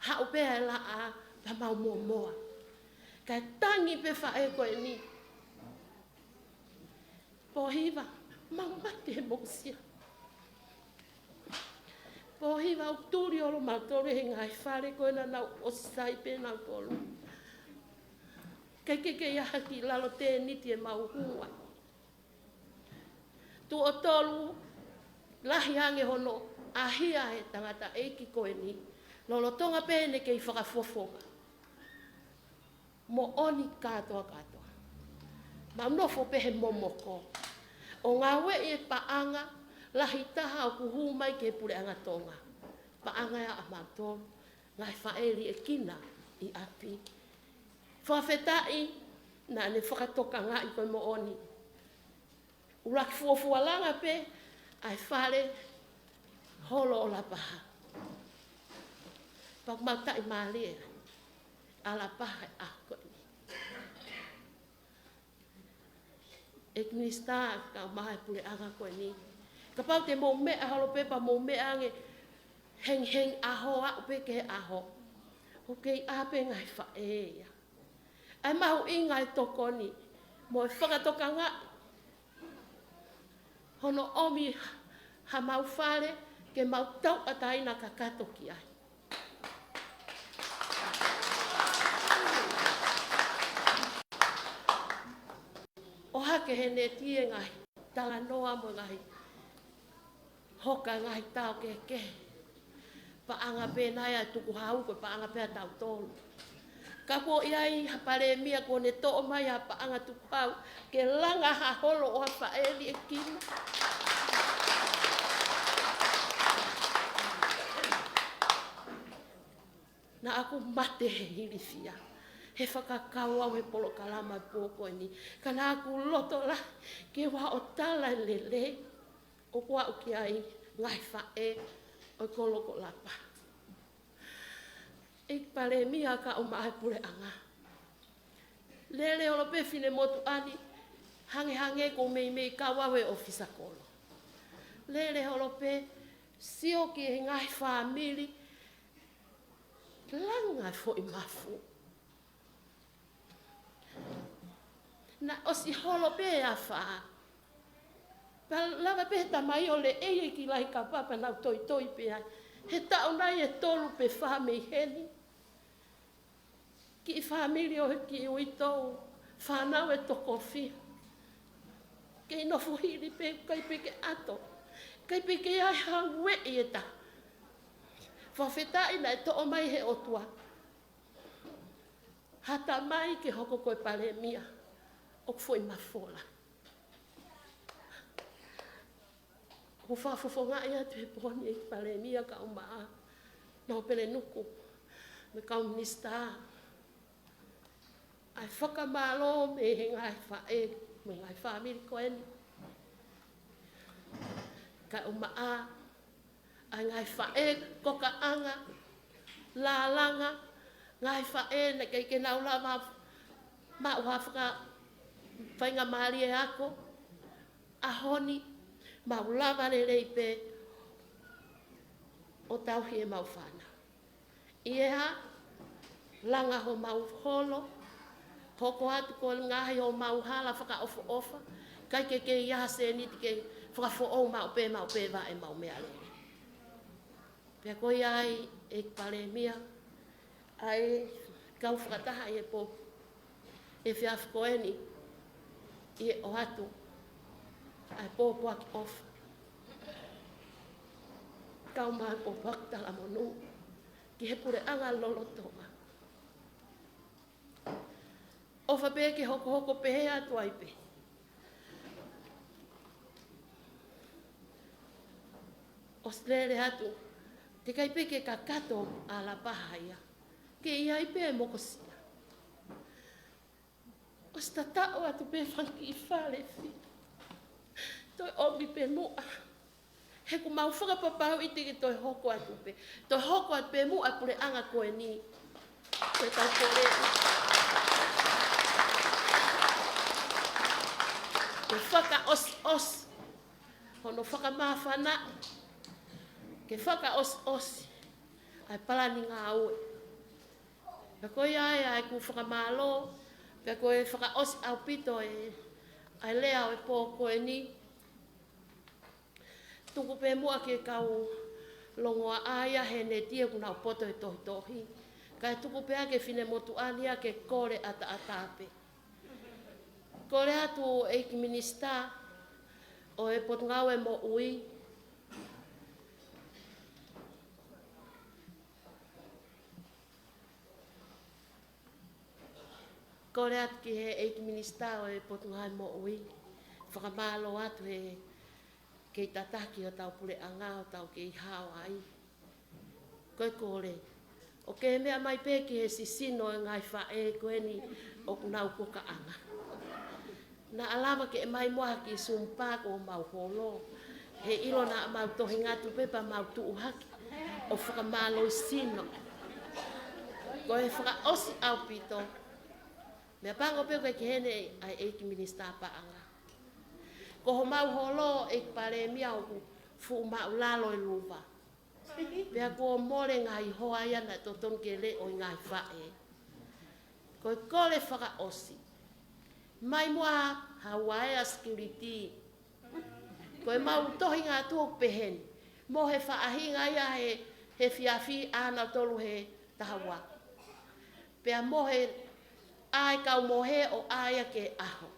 Hau pēa e la a, pa mau moa. Kai tangi pe whae koe ni. Pohiva, mau mate mosia. Pohiva o turi olo matore he ngai whare koe na nau osai pe nau tolu. Kai keke iaha ki lalo te niti e mau hua. Tu o tolu, lahi ange hono, ahia he tangata eiki koe ni. Lolo tonga pēne kei whakafofonga. Mo oni katoa. Ma nofo pehe momoko. O ngā we e paanga, lahi taha o kuhu mai ke pure anga tonga. Paanga ya amatoro, ngai whaeri e kina i api. Whawhetai, na ne whakatoka ngā i koe mo oni. Uraki fuafualanga pe, ai whare holo o LAPAHA. Pak mautai mālea, a LAPAHA e ako ni. E Minisita ka mahe pule anga koe ni. Ka pau te mou mea halo pepa mou mea ange heng aho a upe ke aho. O kei ape ngai whaea. Ai mahu i ngai toko ni, mo e whakatoka ngā. Hono omi ha mau whare ke mau tau ataina ka katoki ai. O hake he ne tie ngai, talanoa mo ngai, hoka ngai tau ke kehe. Paanga pēnai ai tuku hau koe paanga pēa tau tolu. Ka ko iai ha PALEMIA ko ne to'o mai ha paanga tuku hau, ke langa ha holo o ha whaeli e kina. Na aku mate he hilifia. He whakakau au he polo kalama pōko ni. Kana aku loto la ke wa o tala lele. O kua uki ai ngai whae o kolo ko lapa. E PALEMIA ka o mahe pure anga. Lele o lope fine motu ani. Hange ko mei kawawe ofisa kolo. Lele o lope sio ki he ngai whamili. Langa Loi Mafu. Na osi holo pe a wha. Pa lava pe tamai o le eie ki lai ka papa nau toi pe ai. He tau nai e tolu pe wha mei heni. Ki whamiri o ki ui tau. Whanau e toko whi. Kei nofu hiri pe kai peke ato. Kai peke ai hangue i e ta. Whawhetai na e to'o mai he otua. Hata mai ke hoko koe PALEMIA. O foi mafola. Ko whafofonga ia tu he poni e PALEMIA ka o maa. Na pele nuku. Me ka o Minisita. Ai whakamalo me he ngai whae. Me ngai whamiri koe ni. Ka o maa. Ai ngai whae koka anga. Lālanga. Ngai whae na kei ke naula ma uawhaka whainga maari e ako. Ahoni ma ulawa lelei pe o tauhi e mau whana. Ieha langa ho mau holo. Hoko atu ko ngahi o mau hala whaka ofa. Kai ke iaha se niti ke whakafo o mau pe wa e mau mea lele. Pea koi ai e PALEMIA. Ai kau whakataha i e pō. E whiawhi koe ni. I e o hatu. Ai pōpua ki ofa. Kau mai pōpua ki tala monu. ki he pure anga lolotonga. O whape ke hoko pehe atu ai pe. O slere atu, te kai pe ke kakato a LAPAHA ia, ke ia i pe e mokosia. O sta tao atu pe whanki i whale fi. Toi omi pe mua. He ku mau whakapapau i tiki toi hoko atu pe. Toi hoko atu pe mua pure anga koe ni. Koe tau kore. Koe whaka os. Hono whaka mawhana. Ke whaka os. Ai palani ngā ue. Pe koe ai ku whaka malo. Pe koe whaka os au pito e. Ai lea o e pō koe ni. Tuku pe mua ke kau longoa aia he ne tia kuna o poto e tohi. Kai tuku pe ake fine motu ania ke kore ata atape. Kore atu e ki Minisita o e potngau e Moui. Kore atu ki he e ki Minisita o e potngau e Moui. Whakamalo atu he kei tataki o tau pule anga o tau kei hao ai. Koe kore. O ke mea mai pe ki he sisino e ngai whae koe ni o kunau kuka anga. Na alama ke e mai moha ki sumpako o mau holo. He ilo na mau tohi ngatu pepa mau tuuhaki. O whakamalo sino. Koe whaka osi au pito. Mea pango pe koe ki hene ai e ki Minisita pa anga. Ko ho mau holo e PALEMIA o ku fu mau lalo e lupa. Pea ko more ngai hoa ia na toton ke le o ngai whae. Ko e kore whaka osi. Mai mua Hawaii security. Ko e mau tohi ngā tuok pehen. Mo he whaahinga ia he fiafi ana tolu he tahawa. Pea mo he ai kau mohe o aia ke aho.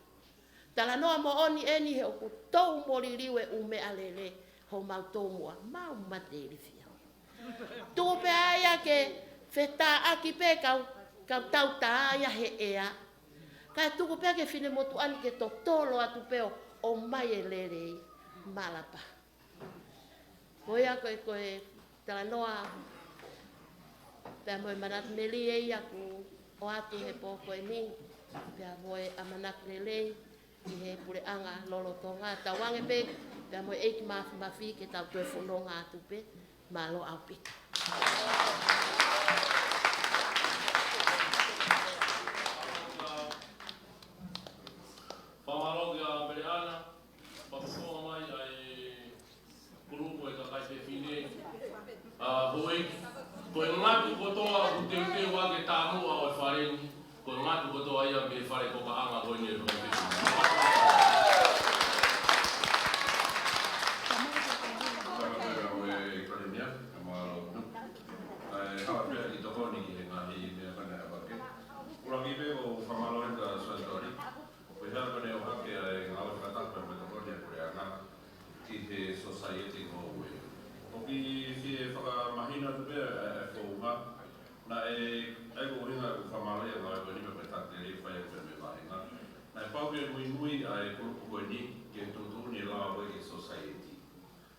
Talanoa mo oni eni he oku tau mori riwe ume alele ho mau tomua. Mau materi fia. Tuko pe aia ke wheta aki pe kau tau ta aia he ea. Kai tuko pe ke fine motu ani ke totolo atu peo o mai e LELEI malapa. Koea koe talanoa pea moe manat meli e iaku o atu he poko e ni. Pea moe amanak LELEI. I he pure anga lolotonga tawange pe pea moe eiki mafi ke tau toe whanonga atu pe malo au pita. Whamaro ki a Pereana, papukoa mai ai kurupo e kakai te whine. Hoi, koe ngatu kotoa ku te wake tāmua o e whareni, koe ngatu kotoa ia me whare koka anga koe ni e whakawhiti. Na e ko ringa ku whamale a ngai wani me petate rei whai e me mahinga. Na e pau ke nui a e kurupu koe ni ke tutu ni lawa e society.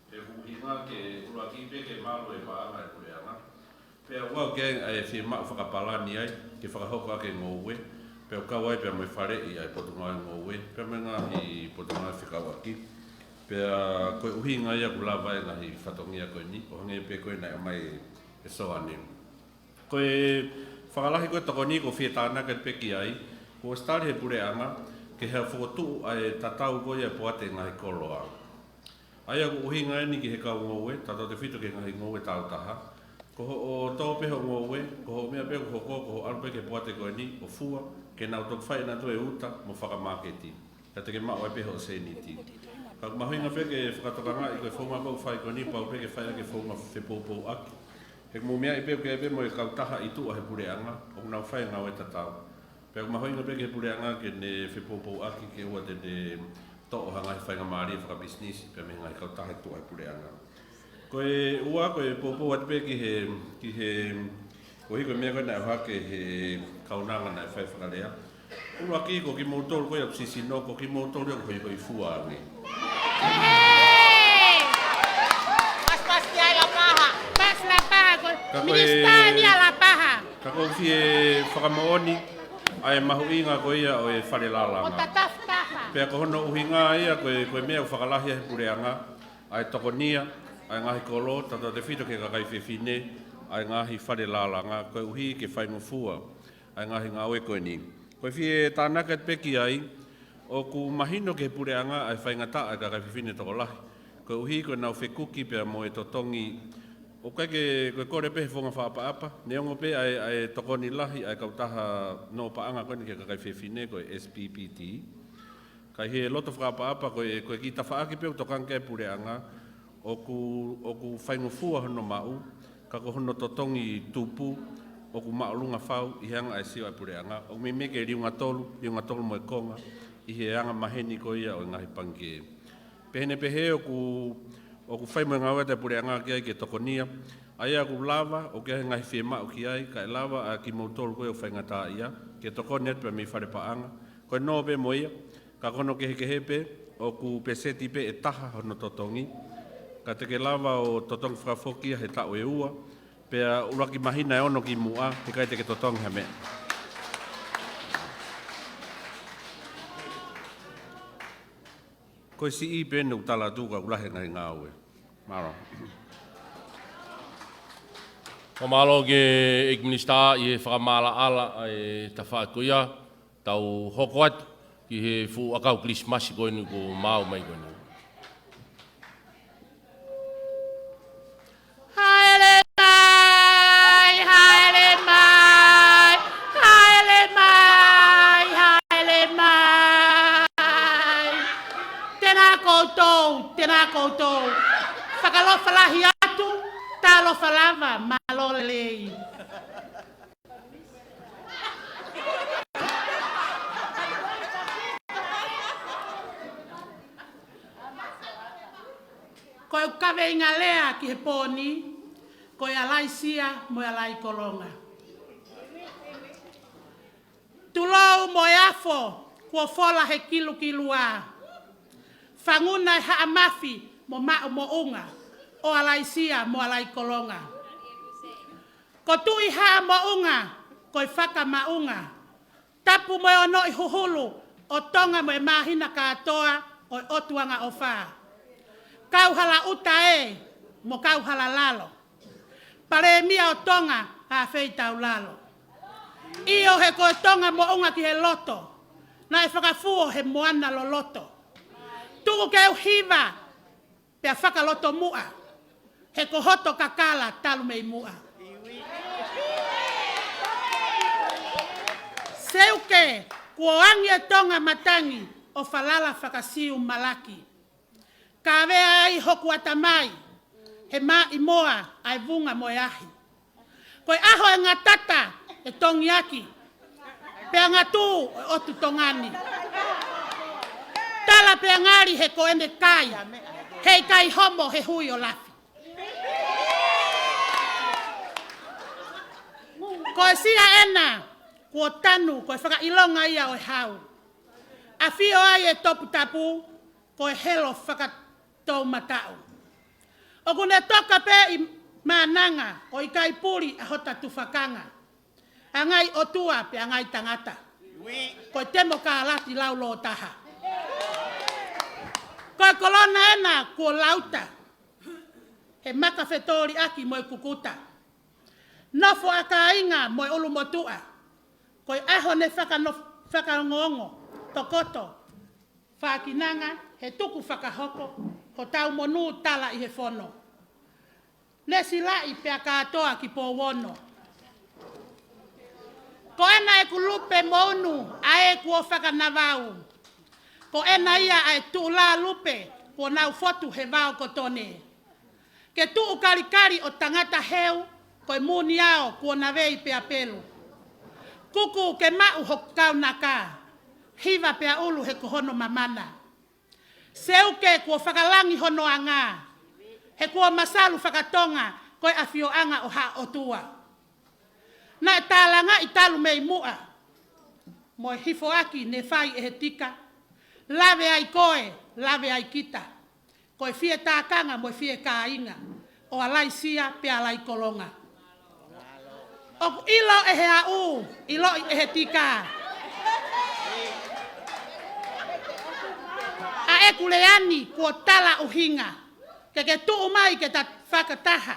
Pe huhinga ke uraki pe ke malo e paanga e kureanga. Pe a wau ke a e whima whakapalani ai ke whakahoko ake ngōwe. Pe o kawai pe a mai whare i a e potunga e ngōwe. Pe a menga i potunga e whikawaki. Pe a koe uhinga ia ku lawa e ngahi whatongia koe ni. O hange pe koe nai a mai e soa ni. Koe whakalahi koe toko ni ko whia tāna ke peki ai, ko stari he pure anga, ke hea whotu ai tatau koe e poate ngahi koloa. Ai aku uhinga ni ki he kau ngōwe, tatau te whito ke ngahi ngōwe tau taha. Ko o tau peho ngōwe, ko ho mea peho ko ho alpe ke poate koe ni, o fua, ke nau tok whai na tu e uta, mo whakamaketi. Ka te ke mao e peho se ni ti. Ka mahoinga pe ke whakatokanga i koe whauma pau whai koe ni, pau pe ke whai ke whauma whepopou aki. He mo mea i peo ke epe mo e kautaha i tua he pureanga, o nau whai ngau e tatau. Pea mahoinga pe ke pureanga ke ne whepopou aki ke ua te ne to'o hanga he whainga maari e whakabisnisi, pea me ngai kautaha i tua he pureanga. Koe ua koe popo atpe ki he koe koe mea koe nai hake he kaunanga nai whai whakalea. Ua ki ko ki moutou koe ap sisi no ko ki moutou reo koe koe fua angi. Pas ki ai LAPAHA. Pas LAPAHA koe. Minisita ni a LAPAHA. Ka kou fie whakamooni ai mahu inga koe ia o e whare lalanga. O tatafaha. Pea ko hono uhinga ia koe mea whakalahia he pureanga ai tokonia ai ngahi kolo tata te whito ke kakai whiwhine ai ngahi whare lalanga koe uhi ke whaingofua ai ngahi ngā oe koe ni. Koe whie tānaka te peki ai o ku mahino ke pureanga ai whaingata ai kakai whiwhine toko lahi. Koe uhi koe nau whekuki pea mo e totongi o kai ke koe kore pehe whonga whaapa-apa neongo pe ai tokoni lahi ai kautaha no paanga koe ni ke kakai whiwhine koe SPPT. Kai he loto whaapa-apa koe ki tawhaaki peo tokanga ke pureanga o ku whaingofua hono mau, ka ko hono totongi tupu, o ku maolunga whau, i hanga ai sio ai pureanga. O me meke riunga tolu mo e konga, i he anga maheni ko ia o ngahi pange. Pehene pehe o ku whaimo e ngaweta pureanga ki ai ke tokonia, ai a ku lava, o ke ngahi whiema o ki ai, ka e lava a ki mautolu koe o whaingata ia, ke tokonia te me whare paanga, koe no pe mo ia, ka kono kehe pe, o ku peseti pe e taha hono totongi, ka te ke lava o totongi whakafokia he tau e ua, pea uraki mahina e ono ki mua, te kai te ke totongi ha mea. Koe si i pene u tala tuka ulahe ngai ngā ue. Maro. Ko malo ke Minisita i he whakamala ala e ta whaakuia, tau hoko atu ki he fu akau Christmas koe ni ko mau mai koe ni. Tēnā koutou, whakalofa lahi atu, tā lofa lava, malo LELEI. Koe ukawe inga lea ki he pōni, koe alai sia mo alai kolonga. Tulou mo afo, kua fola he kilu a. Whanguna e haa mafi mo mao mo unga, o alai sia mo alai kolonga. Ko tui haa mo unga, ko i whaka ma unga. Tapu mo e ono i huhulu, o tonga mo e mahina katoa, o i otuanga o whaa. Kau hala uta e, mo kau hala lalo. Palemia o tonga, a wheitau lalo. Io he ko tonga mo unga ki he loto, na e whakafuo he moana lo loto. Tuku ke uhiva, pea whakaloto mua, he kohoto kakala talu mei mua. Seuke, kuoangi e tonga matangi, o falala whakasiu malaki. Kawea ai hoku atamai, he ma imoa ai vunga moeahi. Koe aho e ngatata e tongiaki, pea ngatu e otu tongani. Tala pe ngari he ko ene kai. Hei kai homo he hui o lafi. Ko sia ena, ko tanu, ko whaka ilonga ia o hau. A fio ai e topu tapu, ko helo whaka tau matau. O kune toka pe i mananga, o i kai puri a hota tufakanga. Angai otua pe angai tangata. Ko temo ka alati lau lo taha. Koe kolona ena kua lauta, he maka whetori aki mo i kukuta. Nofo aka inga mo i ulu motua, koe aho ne whakangongo, tokoto, whakinanga, he tuku whakahoko, ho tau monu tala i he whono. Ne silai pea katoa ki po wono. Ko ena e kulupe monu, a e kua whakanavau. Ko ena ia ai tu la lupe, ko nau fotu he vao kotone. Ke tu ukarikari o tangata heu, ko e muni ao ko na vei pe apelu. Kuku ke mau hokau naka, hiva pe ulu he kohono mamana. Seuke ko whakalangi hono anga, He kua masalu whakatonga koe a whioanga o ha o tua. Na e tālanga I talu mei mua. Mo e hifo aki ne whai e he tika. Lave ai koe, lave ai kita. Koe fie tākanga mo e fie kāinga. O alai sia pe alai kolonga. O ilo e he au, ilo e he tika. A e kuleani kua tala uhinga. Ke tuu mai ke ta whakataha.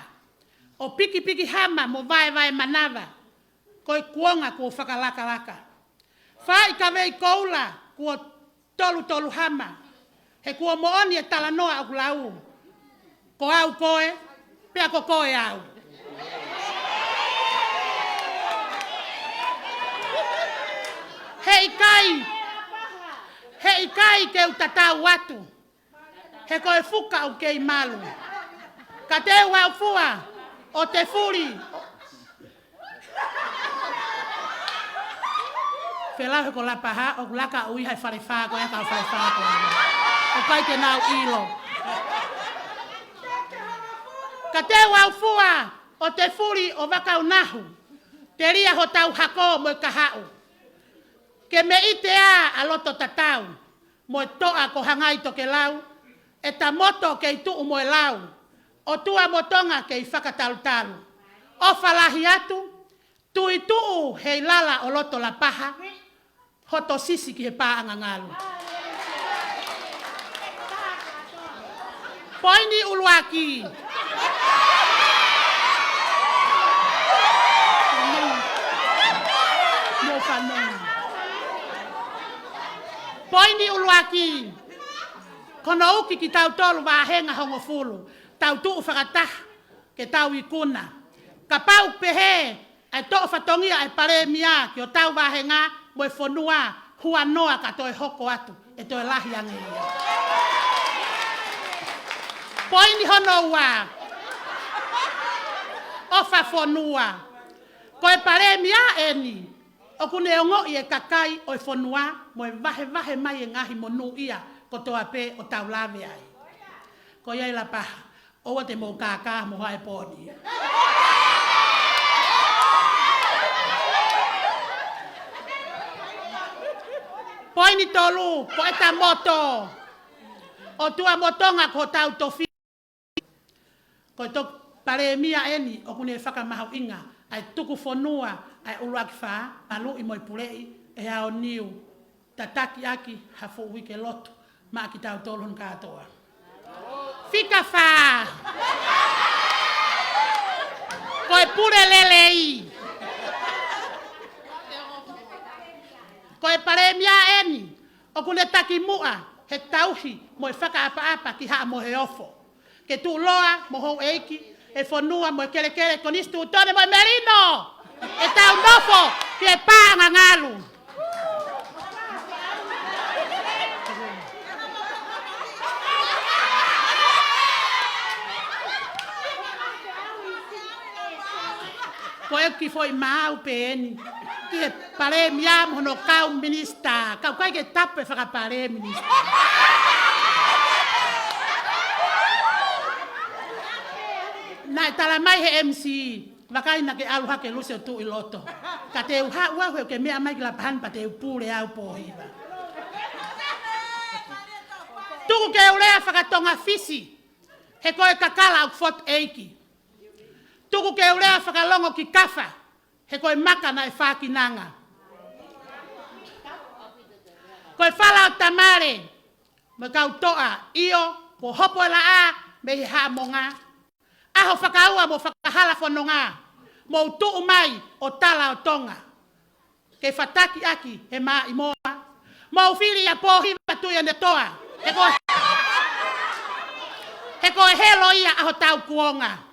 O piki piki hama mo vai manava. Koe kuonga kua whakalaka. Whai ka vei koula kua tolu hama. He kua mooni e talanoa au lau. Ko au koe, pea ko koe au. He ikai ke utatau watu. He koe fuka au kei malu. Ka te wau fua o te furi. Felau he ko lapaha o laka ui hai wharewha ko e kau wharewha ko. O kai te nau ilo. Ka te wau fua o te furi o wakau nahu. Te ria ho tau hako mo ka hau. Ke me ite a loto tatau. Mo toa ko hangai to ke lau. E ta moto ke tuu mo e lau. O tua motonga ke I whakatalu. O falahi atu. Tui tuu hei lala o loto lapaha. Hoto sisi ki he pāanga ngalu. Poini uluaki. Poini uluaki. Kono uki ki tau tolu wahenga hongo fulu. Tau tuu whakataha ke tau ikuna. Ka pau pehe ai to'o whatongia ai PALEMIA ki o tau wahenga mo e whanua hua noa ka toi hoko atu e toi lahi angeia. Poini hono ua. Ofa whanua. Ko e PALEMIA eni. O kune o ngoi e kakai o e whanua mo e vahe mai e ngahi mo nu ia ko toa pe o tau lawe ai. Ko iai LAPAHA. Owa te mo kaka mo hae poni. Poini tolu, ko eta moto. O tua motonga ko tau tofi. Ko to PALEMIA eni o kune whakamahau inga. Ai tuku whanua, ai uluaki wha, alu I moi pulei, e hao niu. Tataki aki, hafo wike loto, ma aki tau tolun katoa. Fika wha. Ko e pure LELEI. Ko e PALEMIA eni, o kune taki mua, he tauhi, mo e whaka apa ki haa mo he ofo. Ke tu loa, mo hou eiki, e whanua, mo e kere, konistu utone, mo e merino. E tau nofo, ki e pāanga ngalu. Ko e ki foi mau pe eni. Ki e PALEMIA mono kau Minisita. Kau kai ke tape whakapare Minisita. Nai tala mai he MC. Wakai na ke aluha ke luce tu I loto. Ka te uha ua hoi ke mea mai ki LAPAHAN pa te upure au pohiva. Tuku ke ulea whakatonga fisi. He koe kakala au fot eiki. Tuku ke ulea whakalongo ki kafa. He koe maka na e whakinanga. Koe whala o tamare. Me kau toa. Io, ko hopo la a, me he haa monga. Aho whakaua mo whakahala whanonga. Mo utuu mai o tala o Tonga. Ke whataki aki he maa I moa. Mo whiri a pōhiwa tuia ne toa. He koe helo ia aho tau kuonga.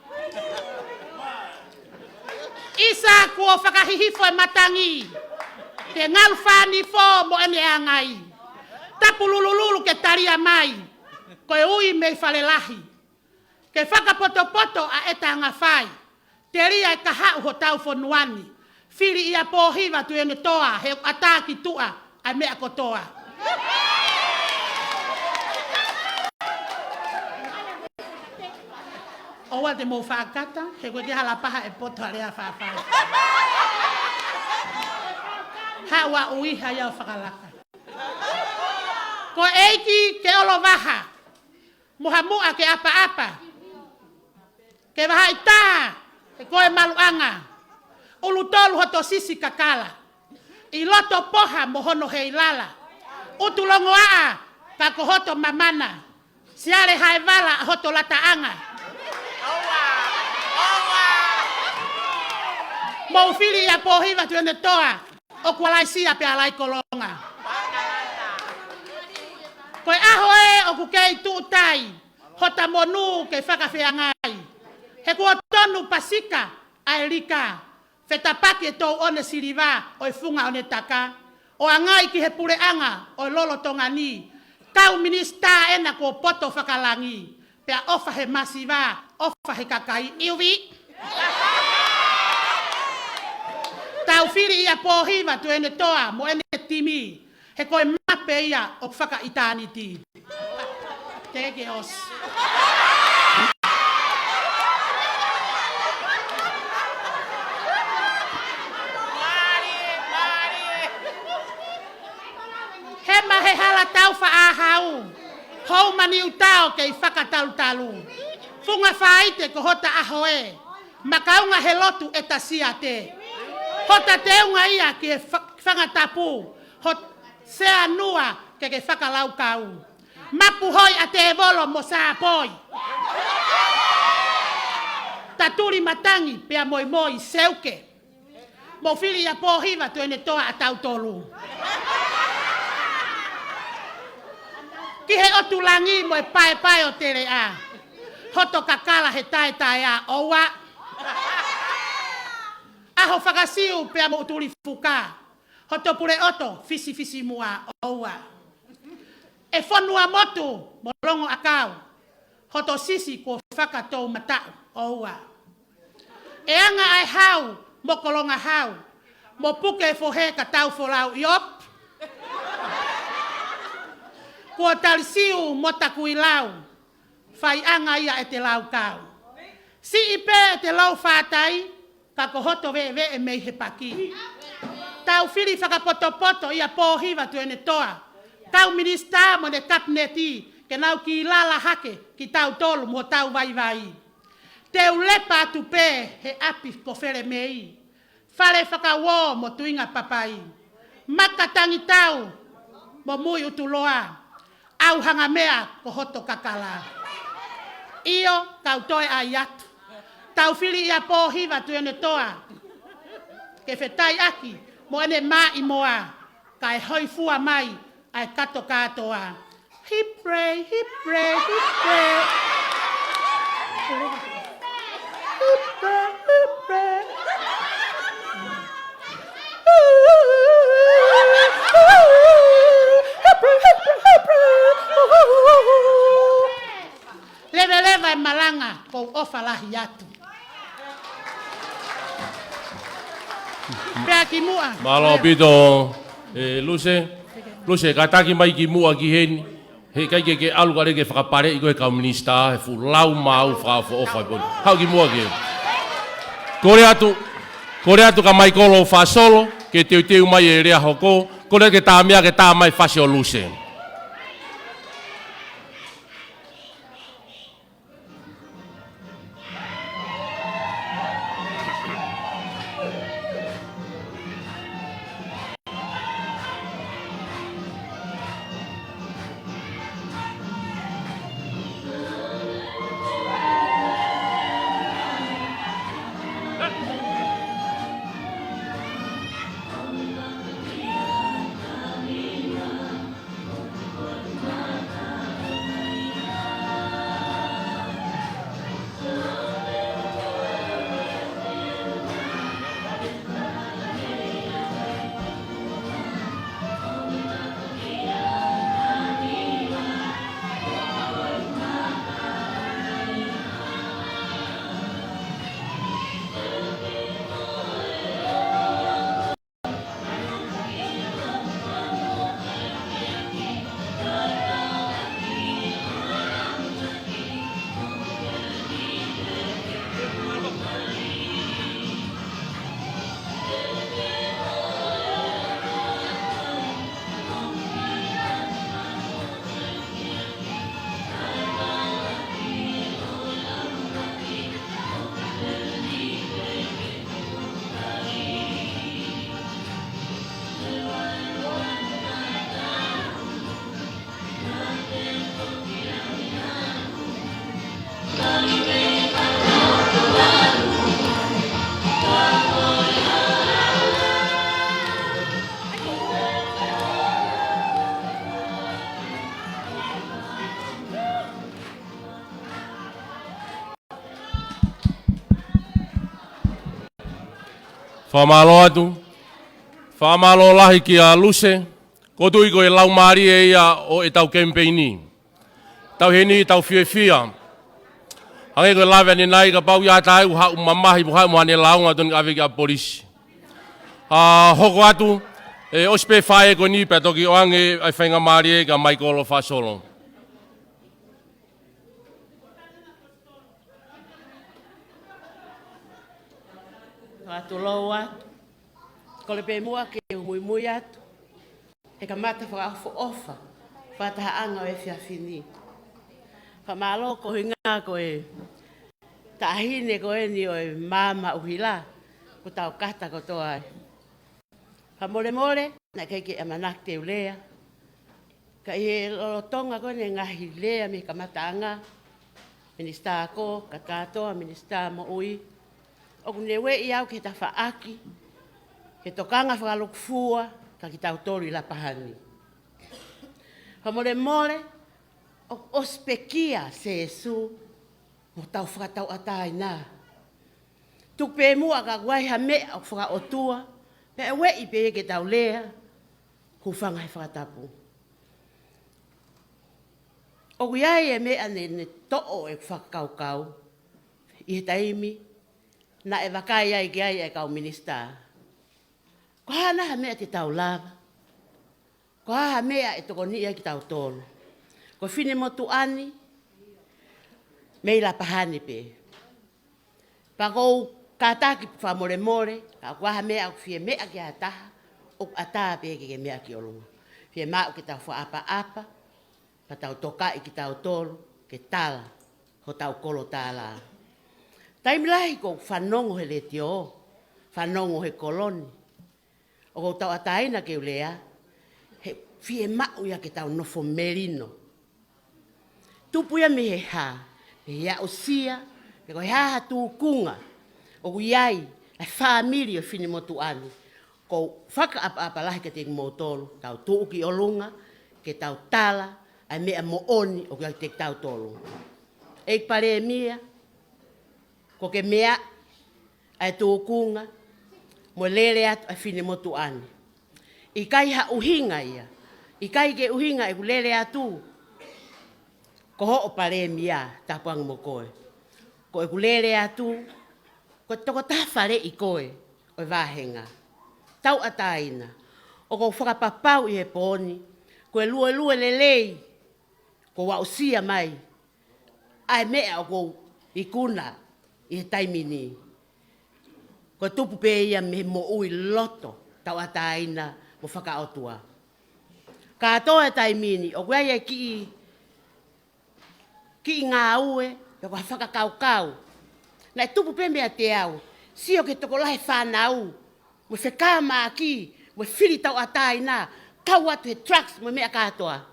Isa kua whakahihifo e matangi. Ke ngalu whani fo mo ene angai. Tapu lulululu ke taria mai. Koe ui mei whalelahi. Ke whakapoto a eta anga whai. Te ria e kahau ho tau whanuani. Whiri ia pōhiwa tu ene toa. He ataki tua a mea kotoa. Oa te mo whaakata, he koe ke halapaha e poto area whaafai. Hawa ui haya o whakalaka. Ko eiki ke olo waha, muhamua ke apa-apa, ke waha itaha, ke koe maluanga, ulu tolu hoto sisi kakala, i loto poha mohono hei lala, utulongo aa, kako hoto mamana, siare haivala hoto lataanga. Mau fili ya pohiva tuende toa, o kualaisia pe alai kolonga. Koe aho e o kukei tuutai, hota monu ke whakawhiangai. He kua tonu pasika ai rika, whetapaki e tau one siriwa o e funga one taka, o angai ki he pureanga o e lolo tonga ni, kau minista ena kua poto whakalangi, pea ofa he masiwa, ofa he kakai iwi. Tau whiri ia pōhiwa tu ene toa mo ene timi, he koe mape ia o whaka itaniti. Teke os. Hema he hala tau whaahau, hou mani utao kei whakatalu-talu. Funga whaite ko hota ahoe, makaunga he lotu e tasia te. Hota teunga ia ke whangatapu, hot sea nua ke whakalau kau. Mapu hoi a te evolo mo sa poi. Taturi matangi pea moi moi seuke. Mo fili a pōhiva tu ene toa a tautolu. Ki he otulangi mo e pae o tere a. Hoto kakala he tae a oua. Aho whakasiu pea mo uturi fuka. Hoto pure oto, fisi mua oua. E whanua motu, mo rongo akau. Hoto sisi ko whakatou matau oua. E anga ai hau, mo kolonga hau. Mo puke fohe ka tau FOLAU iop. Kua talisiu mo takui lau. Whai anga ia e te lau kau. Si ipe e te lau whātai, kako hoto ve e mei he paki. Tau whiri whakapoto ia pōhiwa tu ene toa. Tau minista mo ne kapneti, ke nau ki lala hake, ki tau tolu mo tau vai. Te ulepa atu pē he api ko where mei. Whare whakawo mo tuinga papai. Makatangi tau mo Moui utuloa. Au hanga mea ko hoto kakala. Io kau toe ai atu. Tau whiri ia pōhiwa tu ene toa. Ke whetai aki, mo ene mai moa. Kai hoi fua mai, ai kato katoa. Hipre. Hipre. Leva e malanga kou ofa lahi atu. Pea ki mua. Malo pito luse kataki mai ki mua ki heni. He kai ke alu kare ke whakapare i koe kau minista he FOLAU mau whakafo ofa i poni. Hau ki mua ki. Kore atu ka mai kolo whasolo ke teu mai e rea hoko. Kore ke tā mea ke tā mai whasi o luse. Whamalo atu. Whamalo lahi ki a luse. Kotui ko e lau maari e ia o e tau Kemipeini. Tau heni, tau fia. Hange ko lawe ane nai ka pau ia tai uha umamahi muha muhane launga toni awe ki a polisi. Hoko atu, e ospe whae ko ni pe toki oange ai whainga maari e ka mai kolo whasolo. Atu loa, ko le pe mua ke mui atu, e ka mata whakaofo ofa, whataha anga o e whiawhini. Whamalo ko hinga ko e tahine ko e ni o e mama uhila, ko tau kata ko toa e. Whamole, na keike e manak te ulea, ka i lolo Tonga ko ne ngahi lea me ka mata anga, Minisita ko, kakatoa, Minisita Moui, o kunewe i au ke ta whaaki, ke tokanga whakalukfua, ka ki tau tori LAPAHANI. Whamole, o ospekia se esu, mo tau whakatau atai nā. Tupe mua ka guai ha mea o whakaotua, pe we i pe ke tau lea, hu whangai whakatapu. O guiai e mea ne to'o e whakakaukau, i he taimi, na e wakai ai ki ai e kau Minisita. Ko hana ha mea te tau lava. Ko ha mea e toko ni ai ki tau tolu. Ko whine motu ani, mei LAPAHANI pe. Pa kou kātaki whamore, ka kua mea au fie mea ki a taha, o ata pe ke mea ki olunga. Fie maa ki tau whaapa, pa tau tokai ki tau tolu, ke tala, ho tau kolo tala. Taimilahi ko whanongo he le tio, whanongo he koloni. O kou tau ataina ke ulea, he fie mau ia ke tau nofo merino. Tupuia me he ha, he ia o sia, he ko he ha tukunga, o kuiai, e whamiri o whini motu ani. Ko whaka apa lahi ke te motolu, tau tuuki o lunga, ke tau tala, ai mea mo oni o kia te tau tolu. E PALEMIA, ko ke mea ai tukunga, mo lele atu ai whini motu ani. I kai ha uhinga ia, i kai ke uhinga e ku lele atu, ko ho o PALEMIA tapuang mo koe. Ko e ku lele atu, ko toko tawhare i koe, o wahenga. Tau ataina, o ko whakapapau i he poni, ko e lue LELEI, ko wa usia mai, ai mea o ko i kuna, i he taimini. Ko tupu pe ia me Moui loto, tau ataina, mo whakaotua. Ka toa taimini, o kwea ia ki ngā ue, e kwa whakakaukau. Nai tupu pe mea te au, sio ke toko lahe whanau, mo wheka maa ki, mo whiri tau ataina, kau atu he trucks mo mea katoa.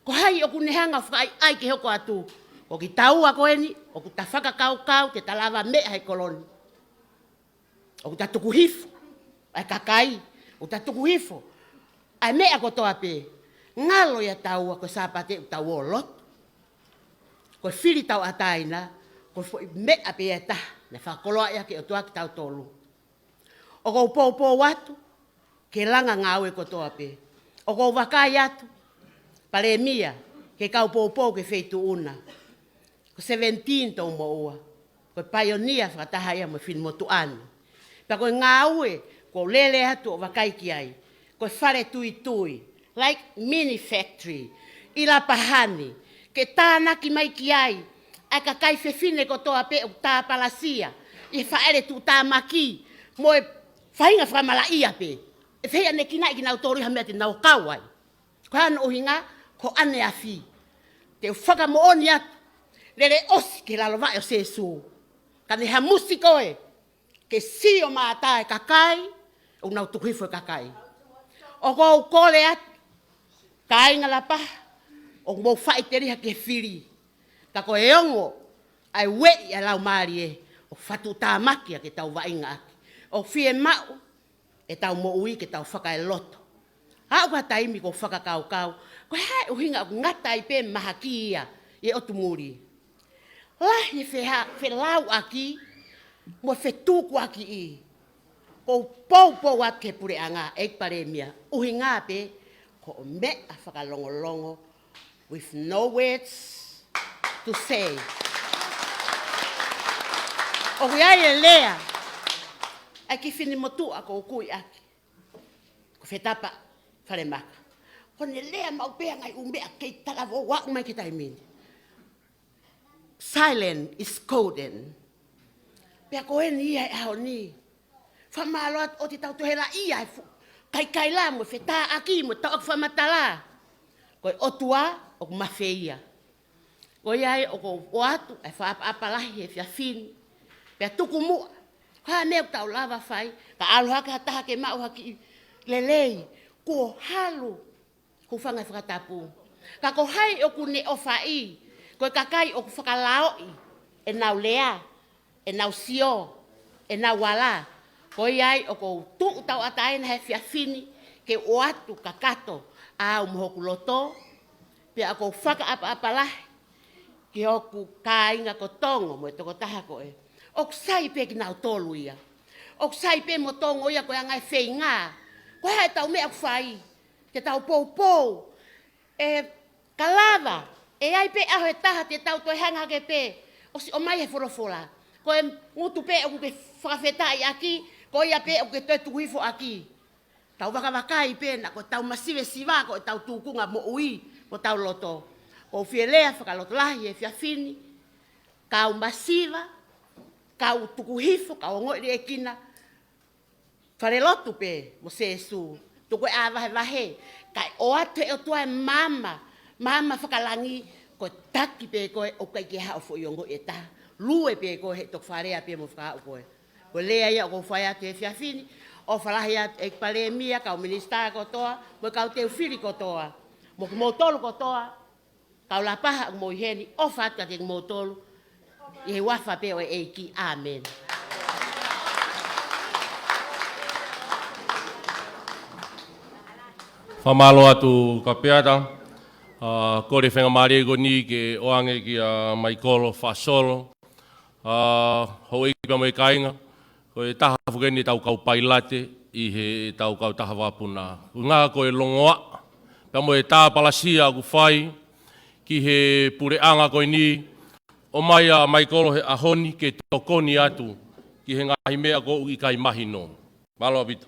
Ko hai o kunehanga whakai ai ke hoko atu, o ki taua koe ni, o ku ta whakakaukau, te talawa mea hei koloni. O ku ta TUKUHIFO, ai KAKAI, o ta TUKUHIFO, ai mea kotoa pe, ngalo ia taua ko sapate u tau o loto. Ko whiri tau ataina, ko mea pe ia ta, ne whakoloa ia ke o tua ki tau tolu. O kou pōpō watu, ke langa ngāwe kotoa pe. O kou wakai atu, PALEMIA, ke kau pōpō ke wheitu una. Ko 17 tau mo ua. Ko pioneer whakataha ia mo whini motu ani. Pa koe ngāwe, ko lele atu o wakai ki ai. Ko whare tui, like mini factory, i LAPAHANI, ke tānaki mai ki ai, ai kakai whewhine kotoa pe o tā palasia, i whaere tu tā maki, mo e whainga whamala ia pe. E whea ne kina i ki nau tori hamea te nau kawai. Ko hana ohinga, ko ane a whi. Te whakamooni atu, lere osi ke lalovae o sesu. Ka ne ha musi koe, ke si o mātae kakai, o nau TUKUHIFO'I KAKAI. O kou kole atu, ka ainga LAPAHA, o mou whai te riha ke whiri. Ka koe ongo, ai wei a lau maari e, o whatu tā makia ke tau wainga aki. O fie mau, e tau Moui ke tau whakae loto. Hau ka taimi ko whakakaukau, ko hai uhinga o ngata i pe mahaki ia, e otu muri. Lahi FIELAU aki, mo whetuku aki i. Ko pou at ke pure anga ek palemia. Uhi ngā pe ko me a whakalongolongo with no words to say. O hiai lea ai ki fini motu a ko kui aki. Ko whetapa whare maka. Ko ne lea mau pea ngai umea kei talawo wak mai ki taimini. Silent is golden. Pea ko ni ai ao ni. Whamaloat o te tau tuhera ia kai la mo whetā aki mo tau ak whamatala. Koe otua o mawheia. Koe ai o ko o atu e whaapalahi e whiawhini. Pea tuku mua. Haa mea tau lava whai. Ka aloha ka taha ke mau haki lelei. Ko halu. Ko whanga whakatapu. Ka ko hai o ku ne o whai. Koe kakai o ku whakalaoi. E nau lea. E nau sio. E nau wala. Koi ai o ko tu tau ataina he whiawhini ke o atu kakato a mohoku loto pe ako whaka apalahi ke oku kāinga ko tongo mo e toko taha ko e. Ok sai pe ki nau tolu ia. Ok sai pe mo tongo ia ko angai whei ngā. Ko hai tau mea whai. Te tau pou. E kalava. E ai pe aho e taha te tau toi hanga ke pe. O si o mai he whorofola. Ko e ngutu pe o ke whakawhetai aki. Ko ia pe o ke toi TUKUHIFO'I. Tau wakawakai pena, ko tau masive siwa, ko tau tukunga Moui, ko tau loto. Ko FIELAU whakaloto lahi e whiawhini, kau masiva, kau TUKUHIFO, kau ngoi e kina. Whare lotu pe, mo sesu, tuku e wahe. Kai o atu e o tua e mama whakalangi, ko taki pe koe o kai ke hao fo iongo e ta. Lue pe koe he tok wharea pe mo whakao koe. Ko lea ia o ko whai atu e whiawhini, o whalahi atu e palemia, kau Minisita kotoa, mo kau teu whiri kotoa. Mo ki motolu kotoa, kau LAPAHA o Moui heni, o whatu ka te motolu, i he wafa pe o e eiki. Amen. Whamalo atu ka peata, kore whenga marego ni ke oange ki a mai kolo whasolo, ho eiki pa mai kainga, ko e taha whukeni tau kau pailate i he tau kau taha wapuna. Ngā ko e longoa, pa mo e tā palasia ku whai, ki he pure anga koe ni, o mai a mai kolo he ahoni ke tokoni atu, ki he ngahi mea ko i kai mahino. Malo abita.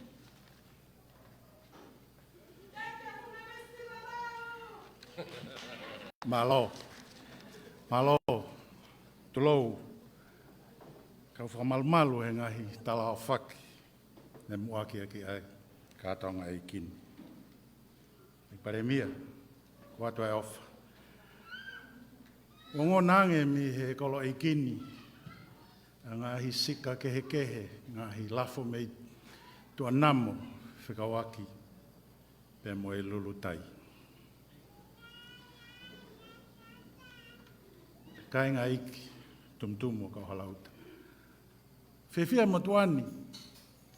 Malo, tulou, kau whamalumalu he ngahi tala o whaki, ne muaki aki ai, kātonga e kini. I palemia, watu e ofa. Ongo nange mi he kolo e kini, ngahi sika kehe, ngahi lafo mei tua namo, whikawaki, pe mo e lulutai. Kainga iki, tumtumo kau halauta. Whiwhia motuani,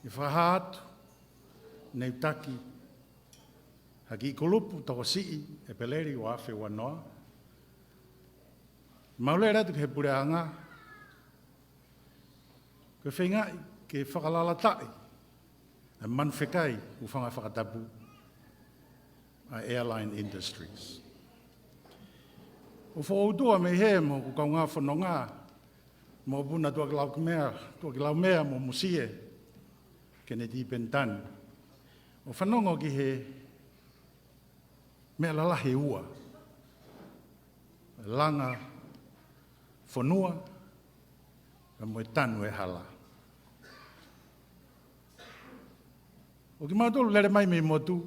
i whahātu, nei taki, haki i kolupu toko sii, e peleri o awhi wanoa. Maule ratu ke he pureanga, ke whingai, ke whakalalatai, e manwhekai u whanga whakatapu, a airline industries. O whaoutua me he mo ku kaunga whanonga, mo puna tua kilau mea mo musie, ke ne tipentan. O whanongo ki he mea lalahe ua, langa whanua, ka mo e tanu e hala. O ki mautolu lere mai me motu,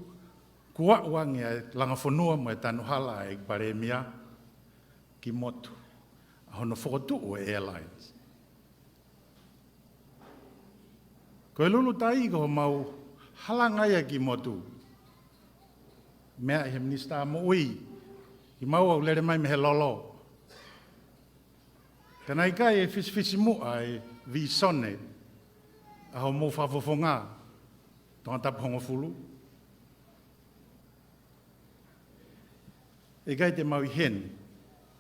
kua wangi e langa whanua mo e tanu hala e palemia, ki motu, a hono whakotu o airlines. Ko e lulu tai ko mau halangaia ki motu. Mea he Minisita Moui, ki mau au lere mai me he lolo. Kanai kai e fisi mua e vi sone, a ho mo whafofonga, tonga tapu hongo fulu. E kai te mau i hen,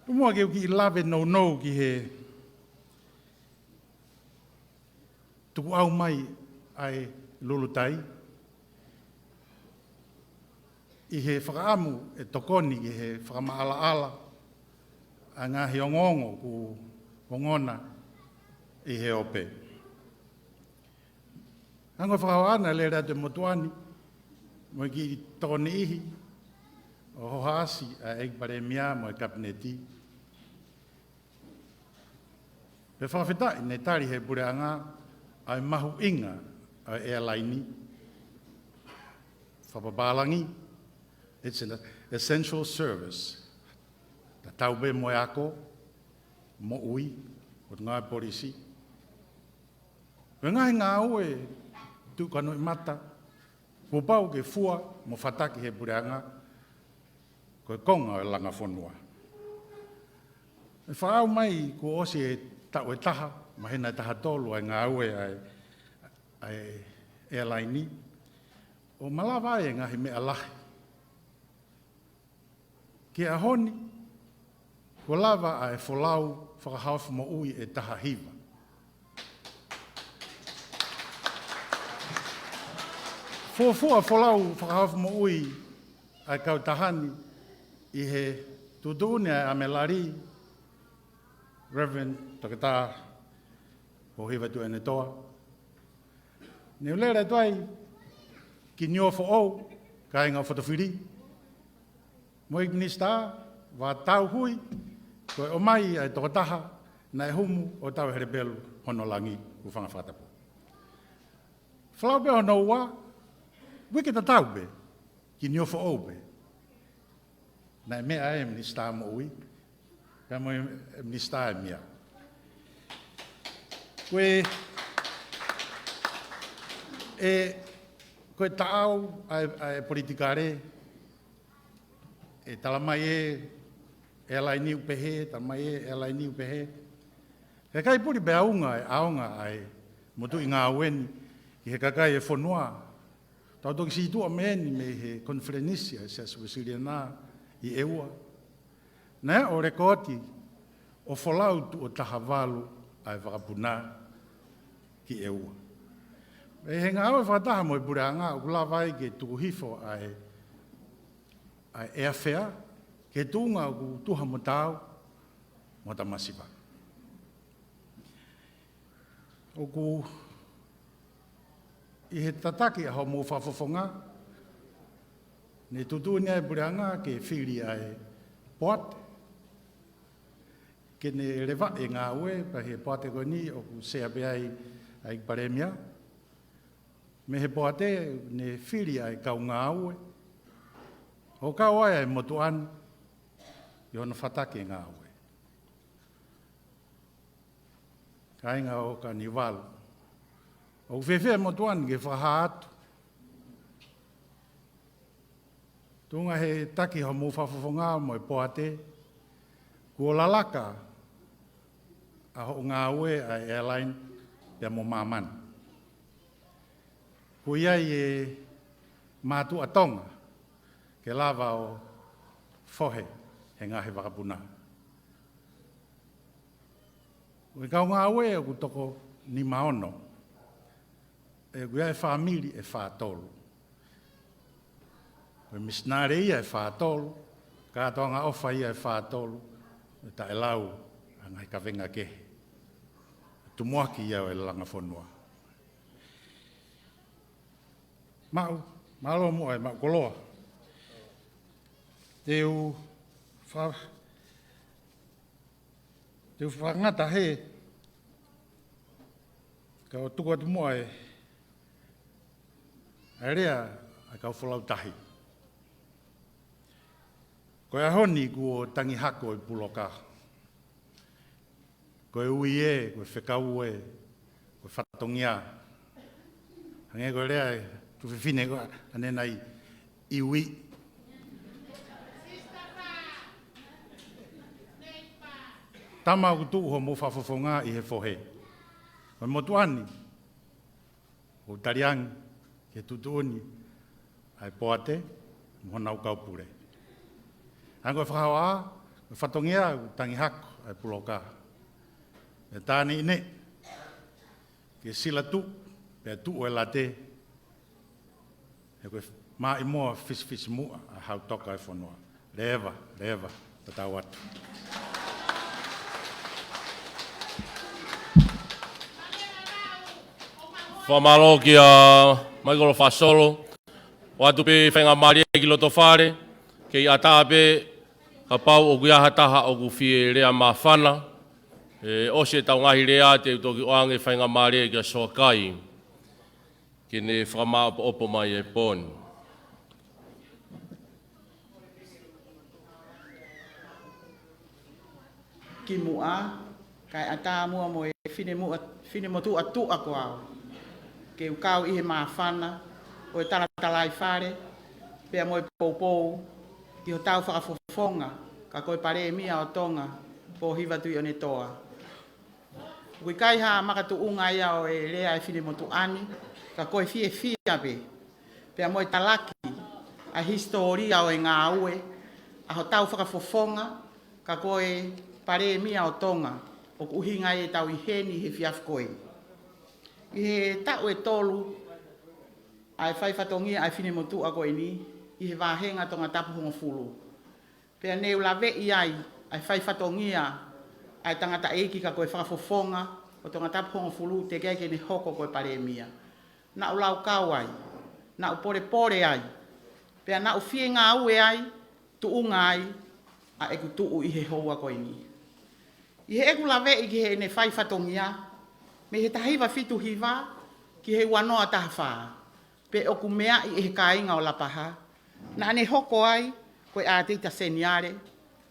mua ke ki lave no ki he tuku au mai ai lulutai. I he whakaamu e tokoni i he whakamaala-ala a ngā hiongongo ku wongona i he ope. Ango whakawana le rea te motuani, mo ki tokoni ihi, o hohaasi a PALEMIA mo e kabineti. Pe whawhetai nei tari he pureanga ai mahu inga a airline whapabalangi. It's an essential service. Ta taube mo ako, Moui, o ngā polisi. Wengahi ngā ue tukano i mata, ko pau ke fua mo whataki he pureanga, ko e konga o langa whanua. E whaau mai ko osi e tau e taha, ma hena taha tolu ai ngā ue ai airline. O malawa e ngahi mea lahi. Ki a honi, ko lava a e FOLAU whakahauwha Moui e taha hiva. Fua FOLAU whakahauwha Moui ai kautahani i he tutune a Amelari, Reverend Takata, o hiva tu ene toa. Neu lera tuai, ki nio fo'ou, ka inga whatawhiri. Moi Minisita, wa tau hui, koe o mai ai tokataha, na e humu o tau herebelu hono langi u whanga whatapu. Whalau be hono ua, wiki ta tau be, ki nio fo'ou be. Na e mea e Minisita Moui, ka moi Minisita e mea. Koe taau ai politikare, e talamai e LAI upehe, talamai e LAI upehe. He kai puri be aunga ai motu i ngā weni, ki he kakai e whanua. Tau toki SITU'A meni me he konferenisia se asuasiriana i eua. Nea o rekoti o FOLAU tu o tahavalu ai whakapuna ki eua. E he ngā aue whataha mo i buranga o kulawai ke tukihifo ai airfare, ke tūnga o tuha mo tau, mo ta masipa. O ku i he tataki a ho mo whawhawhonga, ne tutūnia e buranga ke whiri ai pot, ke ne rewa e ngā ue, pa he poate koni o ku seape ai PALEMIA, me he poate ne whiri ai Kaunga ue, o ka oai e motuan, i ona whatake ngā ue. Ka inga o ka niwalu. O whewhea motuan ke whaha atu. Tunga he taki ho mo whawhawhonga mo e poate, kua lalaka a ho ngā ue a airline pia mo māman. Ko iai e mātu a Tonga, ke lava o whohe he ngahe wakapuna. Ue kau ngā ue o ku toko ni maono, e kuia e whamiri e whātolu. Ue misnare ia e whātolu, kātoa ngā ofa ia e whātolu, e ta e lau a ngai ka venga kehe. Tumuaki ia o e langa whanua. Malo mua e mau koloa. Teu whangata he, ka o tuku atu mua e rea a kau whalau tahi. Ko e honi ku o tangi hako i puloka. Ko e ui e, ko e whekau e, ko e whatongia. Hange ko rea e, tu whiwhine ko anenai i ui. Tama ku tu ho mo whawhawhonga i he whohe. Ko e motuani, o tariangi, ke tutuoni, ai poate, mona u kaupure. Ango e whahawa, e whatongia u tangi hako ai puloka. E tāne ine, ke sila tu, pe tu o e late, e koe mai moa fis mua a hau toka e whanua. Lewa, tatau atu. Whamalo ki a Maikolo Fasolo, o atu pe whainga maria ki LOTOFALE, ke i atape ka pau o kuiaha taha o ku fie rea mawhana, o se tau ngahi rea te utoki oange whainga maria ki a soakai, ke ne whakamā opo mai e pōni. Ki mua, kai ata mua mo e whine motu atu ako au. Ke ukau i he mawhana, o e talatalai whare, pia mo e poupou, i ho tau whakafofonga, ka koe PALEMIA o Tonga, po hiva tui o ne toa. Ui kai ha makatu unga ia o e lea e whine motu ani, ka koe fie pe, pia mo e talaki, a historia o e ngā ue, a ho tau whakafofonga, ka koe PALEMIA o Tonga, o kuhinga e tau i heni he fiafkoi. I he tau e tolu, ai whaifatongia ai whine motu a koe ni, i he wāhenga tonga tapu hongo fulu. Pea neu la vei ai whaifatongia, ai tangata eiki ka koe whakafofonga, o tonga tapu hongo fulu, te kei ne hoko koe PALEMIA. Na u lau kau ai, na u pore ai, pea na u fie ngā ue ai, tu unga ai, a eku tuu i he hoa koe ni. I he eku lawe i ki he ne whaifatongia, me he tahiwa fitu hiwa, ki he wanoa taha whaa. Pe oku mea i he kāinga o LAPAHA. Na ane hoko ai, koe a teita seniare,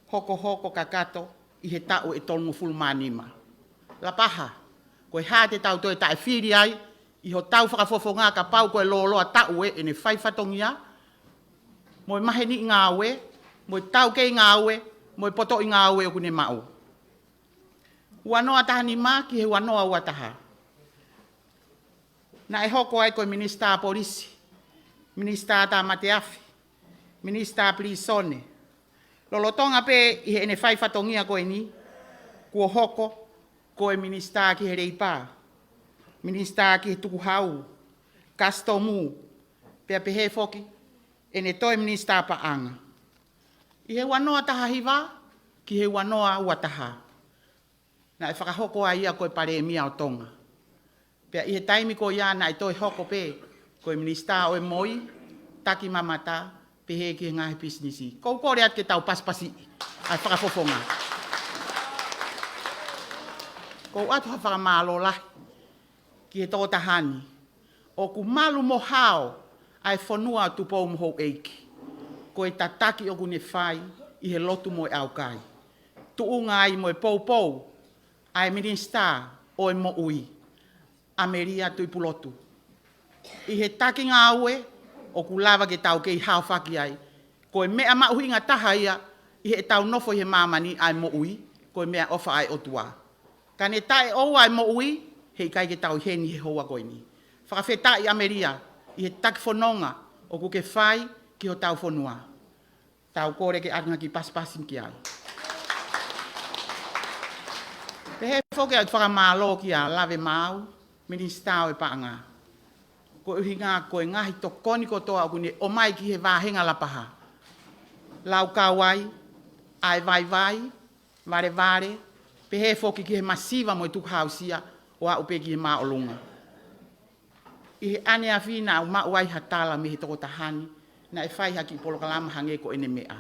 hoko kakato, i he tau e tolungu fulmanima. LAPAHA, koe hā te tau toi tae whiri ai, i ho tau whakafofonga ka pau koe loloa tau e ne whaifatongia, mo mahe ni ngā ue, mo tau kei ngā ue, mo poto i ngā ue o kune mau. Wanoa taha ni mā ki he wanoa ua taha. Na e hoko ai koe Minisita Polisi, Minisita ta Mateafi, Minisita Plisone. Lolotonga pe i he ne whaifatongia koe ni, kua hoko koe Minisita ki he Reipa, Minisita ki he Tukuhau, Kastomu, pea pehe foki, e ne toi Minisita Paanga. I he wanoa taha hiwa, ki he wanoa ua taha. Na e whakahoko ai ia koe PALEMIA o Tonga. Pea i he taimi ko ia na i toi hoko pe, koe Minisita o e Moui, taki mamata, pehe ki he ngahi pisnisi. Kou kore at ke tau paspasi, ai whakafofonga. Kou atu ha whakamalo lahi, ki he tō tahani. O ku malu mo hao, ai whanua tupou mho eiki. Koe tataki o kune whai, i he lotu mo e aukai. Tuunga ai mo e pou, ai Minisita o e Moui. Ameria tui pulotu. I he taki ngā ue, o ku lava ke tau kei hao whaki ai. Koe mea mauhi ngā taha ia, i he tau nofo i he mamani ai Moui, koe mea ofa ai otua. Ka ne tae o ai Moui, hei kai ke tau heni he hoa koe ni. Whakawheta i Ameria, i he taki whanonga, o ku ke whai ki ho tau whanua. Tau kore ke atunga ki paspasim ki ai. Pehe whoke au whakamalo ki a lawe mau, Minisita o e paanga. Ko uhi ngā koe ngahi tokoni kotoa o kune o mai ki he wāhenga LAPAHA. Lau kawai, ai vai, vare, pehe whoki ki he masiva mo e tukhausia o a upe ki he maolunga. I he ane a whina au mauai hatala me he toko tahani, na e whai haki polokalama hange ko ene mea.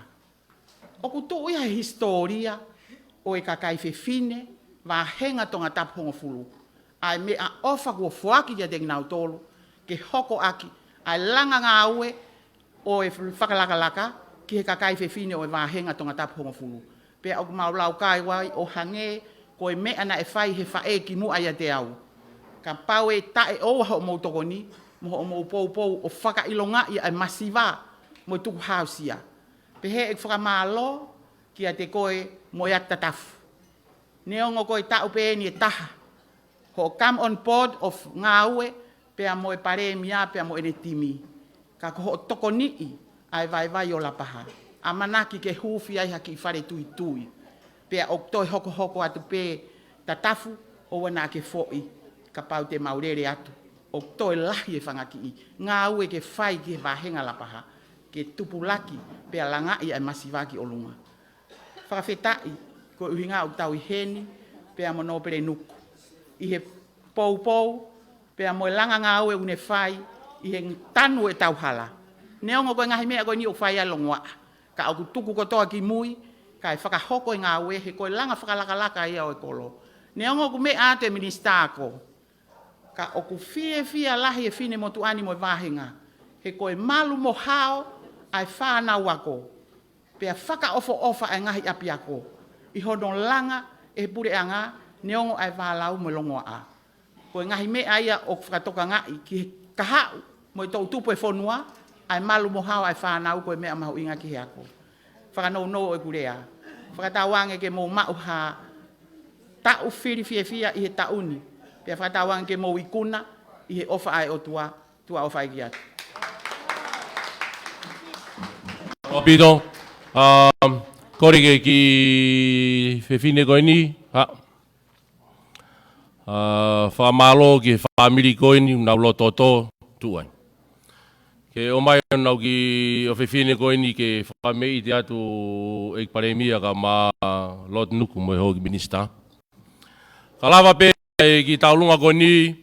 O kutu ia he historia o e kakai whewhine, wāhenga tonga taphonga fulu. Ai mea ofa kua fuaki kia te nginau tolu, ke hoko aki, ai langa ngā ue o e whakalakalaka, ki he kakai whewhine o e wāhenga tonga taphonga fulu. Pea o kumau lau kai wai o hange, ko e mea na e whai he whae ki mua ia te au. Ka pau e tae oa ho mou toko ni, mo ho mou pou o whakailonga ia e masiva, mo e tuku hausia. Pehe e whakamalo, kia te koe mo e atatafu. Neongo koe tau pe ni e taha. Ho come on board of ngā ue, pea mo e PALEMIA, pea mo e ne timi. Ka ko ho toko nii, ai vai o LAPAHA. A manaki ke hufi ai haki i whare tui. Pea o toi hoko atu pe tatafu, o wana ke fo'i, ka pau te maurere atu, o toi lahi e whangaki. Ngā ue ke whai ki he wahenga lapaha, ke tupulaki pe alanga i ai masivaki o lunga. Whakawhetai, ko uhinga o tau i heni, pe a mono pere nuku. I he pou, pe a moe langa ngā ue une whai, i he tanu e tau hala. Neongo koe ngahi mea koe ni o whai alongoa. Ka au tuku kotoa ki mui, ka e whakahoko i ngā ue, he koe langa whakalakalaka ia o e kolo. Neongo ku mea te minista ko. Ka oku fie lahi e fine motu ani mo vahenga. He koe malu mo hao ai whanau ako. Pea whaka ofa ai ngahi api ako. I hodon langa e pure anga neongo ai whalau mo longoa a. Koe ngahi mea ia o whakatoka ngai ki kahau mo i tau tupu e whonua ai malu mo hao ai whanau koe mea mahu inga ki he ako. Whakanou e kurea. Whakatawange ke mou mau ha tau fia i he tauni. Pea whakatawange ke mou ikuna i he ofa ai o tua ofa ai ki atu. Pito, korike ki whewhine koe ni, whamalo ki whamiri koe ni, nau lototo tuai. Ke o mai nau ki o whewhine koe ni ke whamei te atu e PALEMIA ka ma lot nuku mo e hoki Minisita. Ka lawa pe ki taulunga koe ni,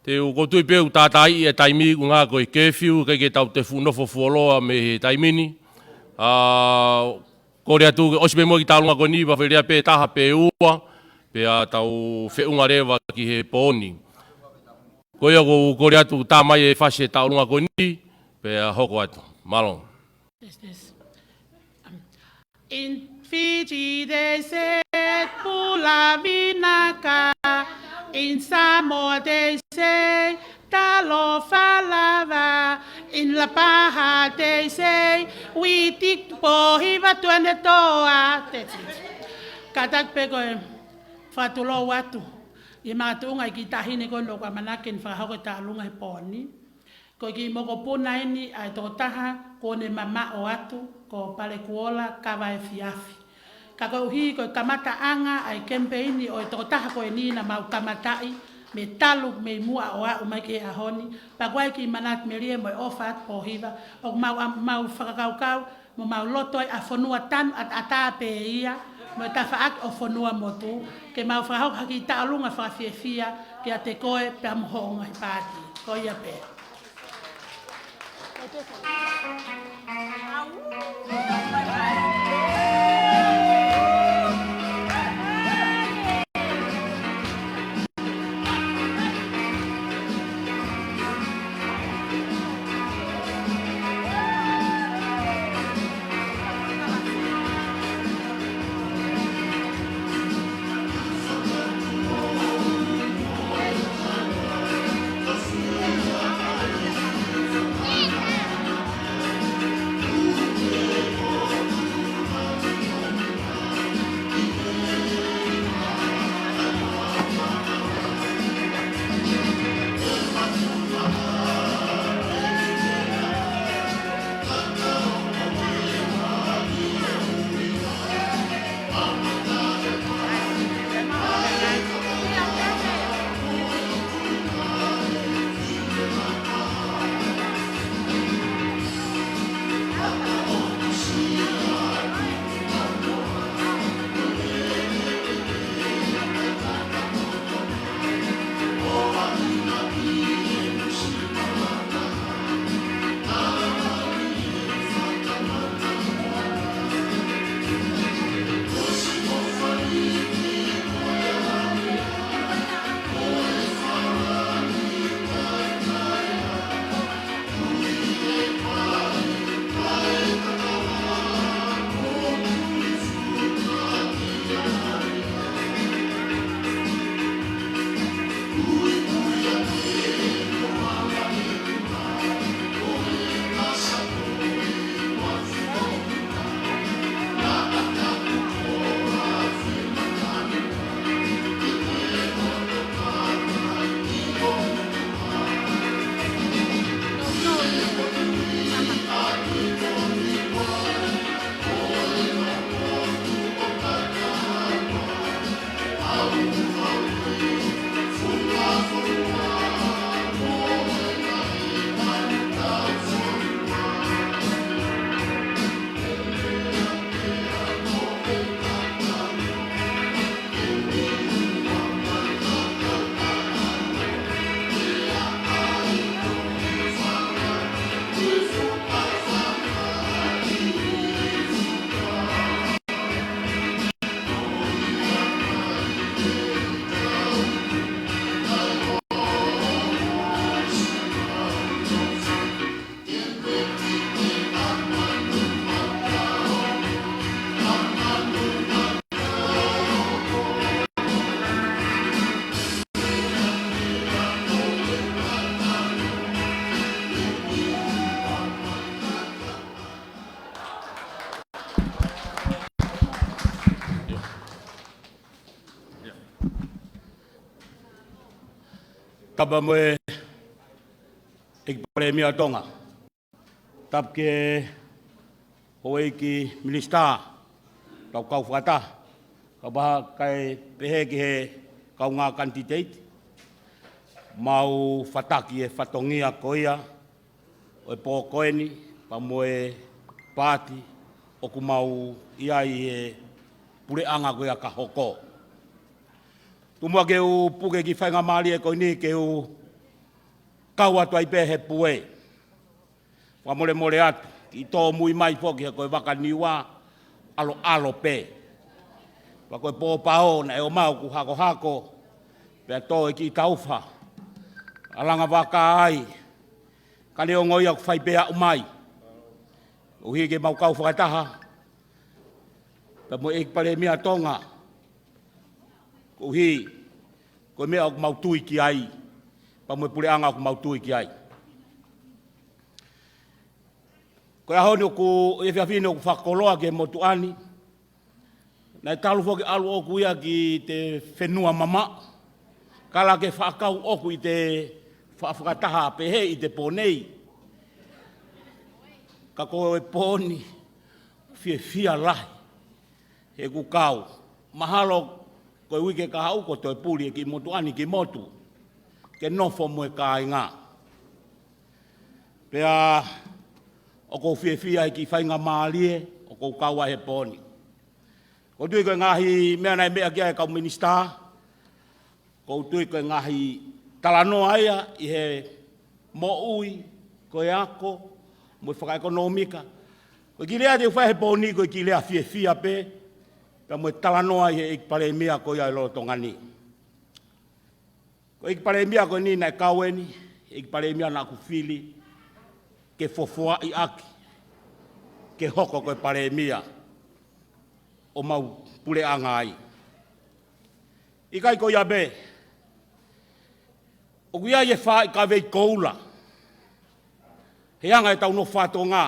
te u kotui pe u tātai e taimi ku ngā koe kefiu, ke tau te whunofo fuoloa me he taimini. Kore atu osipe mo ki tālunga koe ni, wawhirea pe taha pe ua, pe a tau whiunga rewa ki he pōni. Koe ako kore atu tāmai e whase tālunga koe ni, pe a hoko atu. Malong. In Fiji they said Pula Vinaka, in Samoa they say LOTOFALE, in LAPAHA they say we TUKUHIFO'I TOA. That's it. Katak pe koe whatulo watu. I mātuunga i ki tahine koe no kwa manakin whakahoko tālunga he pōni. Ko ki moko puna ini ai tō taha kone mama o atu ko pale kuola kawa e fiafi. Ka koe uhi koe kamata anga ai Kemipeini o tō taha koe ni na mau kamatai me talu me mua o a umai ke ahoni. Pa koe ki manat me rie mo ofat po hiva o mau whakakaukau mo mau lotoi a whanua tanu at ata pe ia mo ta whaak o whanua motu ke mau whakahok haki tālunga whakawhiawhia ke a te koe pe amuhonga i pāti. Koe ia pe. Tapa moe ik PALEMIA Tonga. Tap ke hoi ki Minisita tau kau whakata. Ka baha kai pehe ki he Kaunga candidate. Mau whataki e whatongia koia o e pō koeni pa moe pāti o ku mau iai e pureanga koia ka hoko. Tumua ke u puke ki whainga maari e koini ke u kau atu ai pē he pue. Wa mole mole atu. I tō mui mai poki he koe waka niwa alo pē. Wa koe pō pao na e o mau ku hako hako. Pea tō e ki tauwha. Alanga waka ai. Kane o ngoi aku whai pēa umai. Uhi ke mau kau whakataha. Pea mo ek PALEMIA Tonga. Uhi. Koe mea aku mau tui ki ai. Pa mo pureanga aku mau tui ki ai. Koe ahoni o ku e whiawhine o ku whakoloa ke motuani. Nai talu whoki alu oku ia ki te whenua mama. Kala ke whakau oku i te whakataha pehe i te pōnei. Ka koe pōni whia lahi. He ku kau. Mahalo koe wike ka hau ko toi puri e ki motuani ki motu. Ke nofo moe ka inga. Pea o kou whia i ki whainga maalie o kou kaua he pōni. Ko tui koe ngahi mea nei mea kia e kau Minisita. Ko tui koe ngahi talanoa ia i he Moui, koe ako, mo whakaekonomika. Koe ki lea te whae he pōni koe ki lea whia pe. Pea mo talanoa i he ik PALEMIA koe ai loro tongani. Ko ik PALEMIA koe ni nai kaueni, ik PALEMIA na kufili, ke fofoa i aki, ke hoko koe PALEMIA, o mau pule anga ai. Ikai koe ia be, o kuia i e wha i ka vei koula, he anga e tau no whato ngā,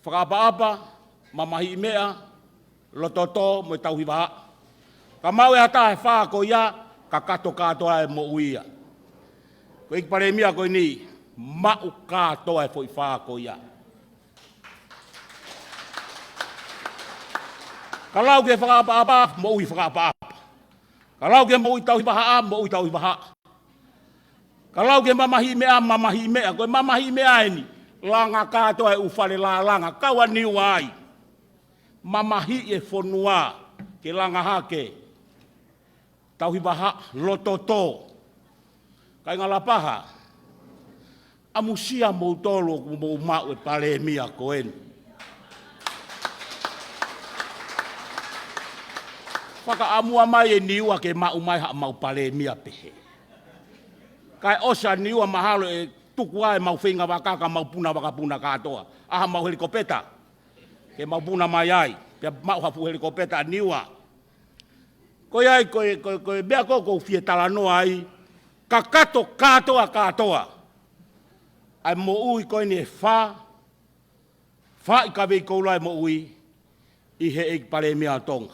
whakaapa-apa, mamahi i mea, lototo mo i tau hiwaha. Ka mau e hata he wha koe ia, ka kato katoa e Moui ia. Ko ik PALEMIA koe ni, mau katoa e fo i wha koe ia. Kalau ke whakaapa-apa, Moui whakaapa-apa. Kalau ke Moui tau hiwaha, Moui tau hiwaha. Kalau ke mamahi mea, koe mamahi mea eni, langa katoa e ufale la langa, kaua niu ai. Mamahi e whonua, ke langa hake, tau hiwaha lototo. Kai ngā LAPAHA, amusia mou tolo mou mau e PALEMIA koeni. Whaka amua mai e niua ke mau mai ha mau PALEMIA pehe. Kai osa niua mahalo e TUKUHIFO'I mau whinga wakaka mau puna wakapuna katoa. Aha mau helikopeta. Ke mau puna mai ai. Pia mau hafu helikopeta niua. Koe ai, koe bea koko fie talanoa ai. Ka kato katoa. Ai Moui koe ni e wha. Wha i ka vei koula e Moui. I he ik PALEMIA Tonga.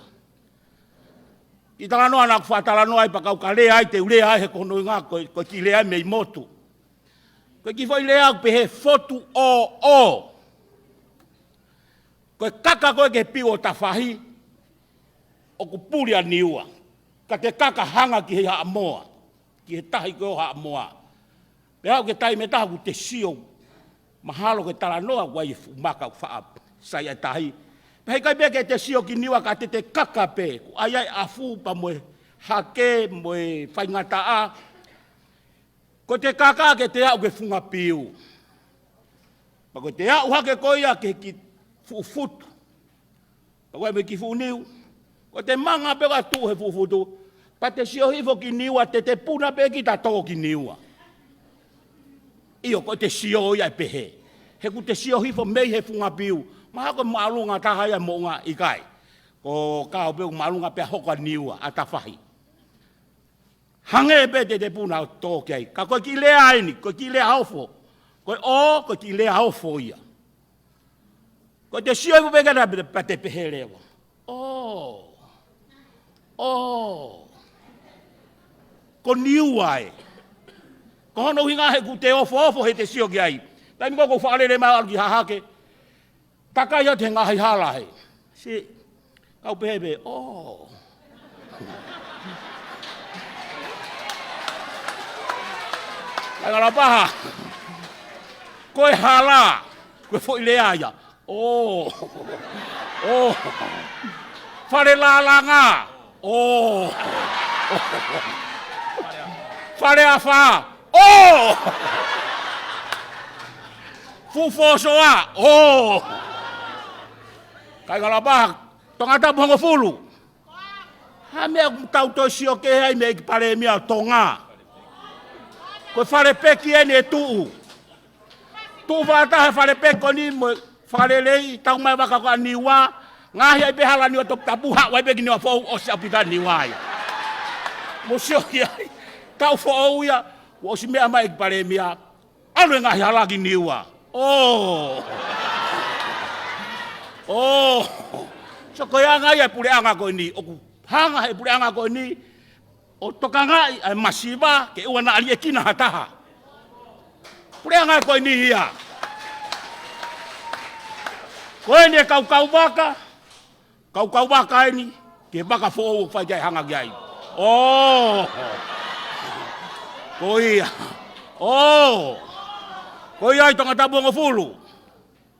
I talanoa nā ku whatalanoa ai pakau ka lea ai te ulea ai he konoi ngā koe ki lea ai mei motu. Koe ki whai lea au pe he fotu o. Koe kaka koe ke piu o ta whahi o ku puri a niua. Ka te kaka hanga ki he haa moa. Ki he tahi koe o haa moa. Pe hau ke tai me taha ku te sio. Mahalo ke talanoa wai e maka u wha sai ai tahi. Hei kai peke te sio ki niwa ka te kaka pe. Ai ai afu pa moe hake, moe whaingata a. Ko te kaka ke te au ke funga piu. Pa ko te au hake koia ke ki fuufutu. Pa koe me ki fuuniu. Ko te manga pe ka tu he fuufutu. Pa te sio hifo ki niwa te puna pe ki ta tō ki niwa. Iyo ko te sio ia pehe. He ku te sio hifo mei he funga piu. Maha ko maalunga tahaya mo nga ikai. Ko kao pe maalunga pe hoka niua atawhahi. Hange pe te puna tō kei. Ka koe ki lea aini, koe ki lea haufo. Koe ki lea haufo ia. Koe te sio ipu pekana pa te pehe lewa. Ko niua e. Ko hono hinga he ku te ofo he te sio ki ai. Tai mi ko whaalere mai alki hahake. Kakai o te ngahi hala he. Si, kau pehe, oh. Ai ngala paha. Koe hala. Koe fo i lea ia. Oh. Oh. Whare lalanga. Oh. Whare awha. Oh. Fufosoa. Oh. Kai ngala paha. Tongata pongo fulu. Ha mea tau to sio KEHE me ki PALEMIA Tonga. Ko whare peki ene tuu. Tu whātahe whare peko ni mo whare lei tau mai waka ko niwa. Ngahi ai pehala ni o tok tapuha wai peki ni o fau o se apita niwa ia. Mo sio ki ai. Tau fau ia. O si mea mai ki PALEMIA. Alwe ngahi halaki niwa. Oh. Oh. So ko ia ngai ai pule anga ko ni. Oku hanga he pule anga ko ni. O toka ngai ai masiva ke ua na alie kina hataha. Pule anga ko ni hia. Ko ni kau baka. Kau baka ni. Ke baka fo fa jai hanga gai. Oh. Ko ia. Oh. Ko ia tonga tabongo fulu.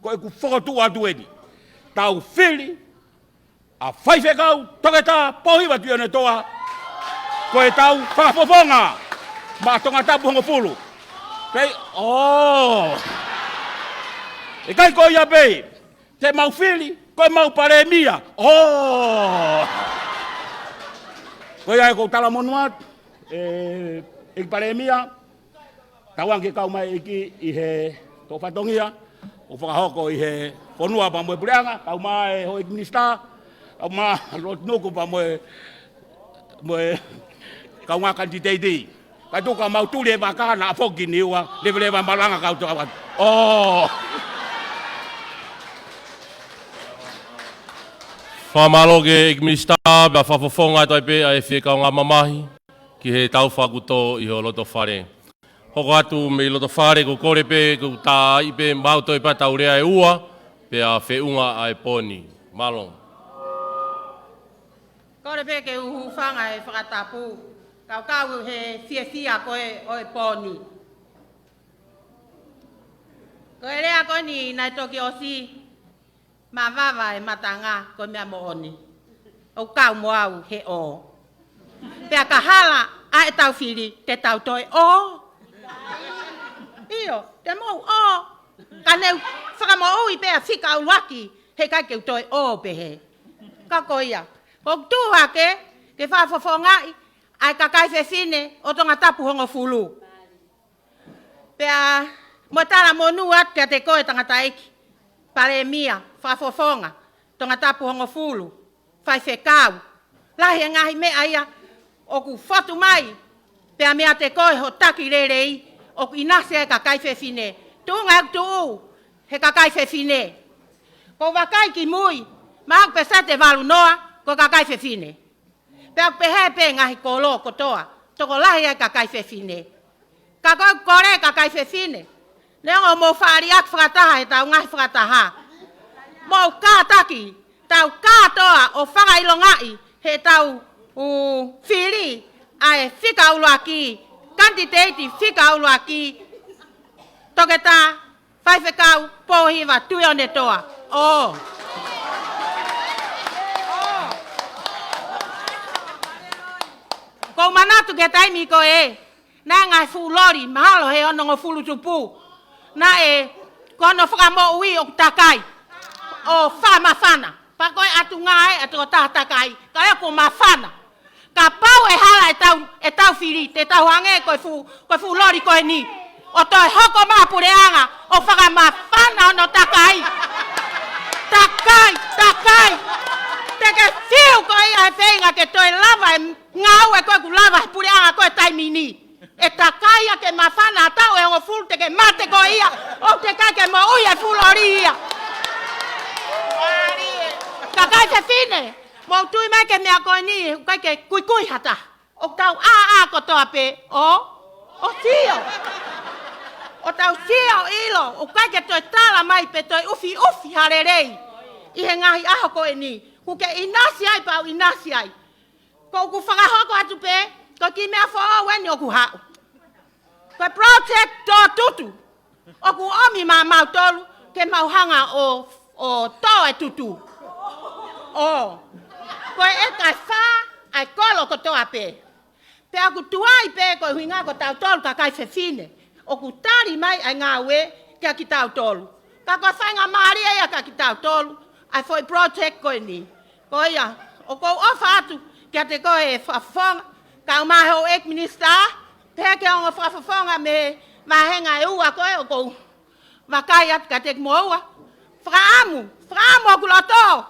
Ko ku fo tu atu eni. Tau fili. A whaife kau, toke tā, pohiwa tu ane toa. Koe tau, whakafofonga. Ma tonga tapu hongo fulu. Kei, oh. E kai koe ia pei. Te mau fili, koe mau PALEMIA. Oh. Koe ia kou tala monuat. E PALEMIA. Tauang ke kau mai iki i he tō whatongia. O whakahoko i he whanua pa moe pureanga. Kau mai hoi Minisita. Ma lot nuku pa moe Kaunga kantiteiti. Ka tuka mau tule baka na foki niwa levele malanga kau to awan. Oh. Whamaloge ik Minisita ba whafofonga toi pe a e whi Kaunga mamahi ki he tau whakuto i ho LOTOFALE. Hoko atu me LOTOFALE ko kore pe ko tā i pe mau toi pa taurea e ua pe a whiunga a e poni. Malong. Kore pe ke uhu whanga e whakatapu. Kau he fia koe o e pōni. Koe rea koe ni nai toki osi ma wawa e matanga koe mea mo oni. O kau mo au he o. Pea ka hala a e tau whiri te tau toi o. Iyo, te mou o. Ka neu whakamo ui pea whika au laki he kai keu toi o pehe. Ka koe ia. Ko tuha ke whafofongai, ai kakai whewhine o tonga tapu hongo fulu. Pea, mo tala monuat kia te koe tangata iki. PALEMIA, whafofonga, tonga tapu hongo fulu. Whai whekau. Lahi ngahi mea ia, o ku whatu mai. Pea mea te koe ho taki LELEI, o ku inase e kakai whewhine. Tunga ek tuu, he kakai whewhine. Ko wakai ki mui, maak pesa te walu noa, ko kakai whewhine. Pea pehe pe ngahi KOLO kotoa. Toko lahi ai kakai whewhine. Kako kore kakai whewhine. Nengo mo whaari ak whakataha e tau ngahi whakataha. Mo kātaki. Tau kātoa o whakailongai he tau whiri ai whika uluaki. Kantiteiti whika uluaki. Toke tā whaiwhekau pōhiwa tuione toa. Oh. Ko manatu ke taimi ko e. Na ngai fulori mahalo he ono ngo fulu tupu. Na e kono whakamo ui o takai. O whamawhana. Pa koe atu ngai atu o takai. Ka ea ko mawhana. Ka pau e hala e tau whiri. Te tau hange koe fulori koe ni. O toi hoko mapureanga. O whakamawhana ono takai. Takai. Teke fiu koe ia e whenga ke toi lava e ngau e koe ku lava e pureanga koe taimini. E takai a ke mawhana tau e hongo fulu teke mate koe ia. O te kai ke mo ui e fulori ia. Kakai te fine. Mo tui mai ke mea koe ni kai ke kui hata. O tau a kotoa pe o. O sio. O tau sio ilo. O kai ke toi tala mai pe toi ufi harerei. I he ngahi aho ko e ni. Ku ke inasi ai pau inasi ai. Ko ku whakahoko atu pe. Ko ki mea wha weni o ku hau. Ko project tō tutu. O ku omi mau tolu. Ke mau hanga o tō e tutu. O. Ko e kai wha ai kolo ko toa pe. Pe aku tuai pe ko huinga ko tau tolu kakai whewhine. O ku tari mai ai ngā we kia ki tau tolu. Ka ko whainga maari ea ka ki tau tolu. Ai foi project ko ni. Ko ia, o ko ofa atu kia te ko e whafonga. Ka umahe o ek Minisita. Te ke onga whafonga me mahenga e ua ko e o ko wakai atu ka te moua. Whaamu o ku loto.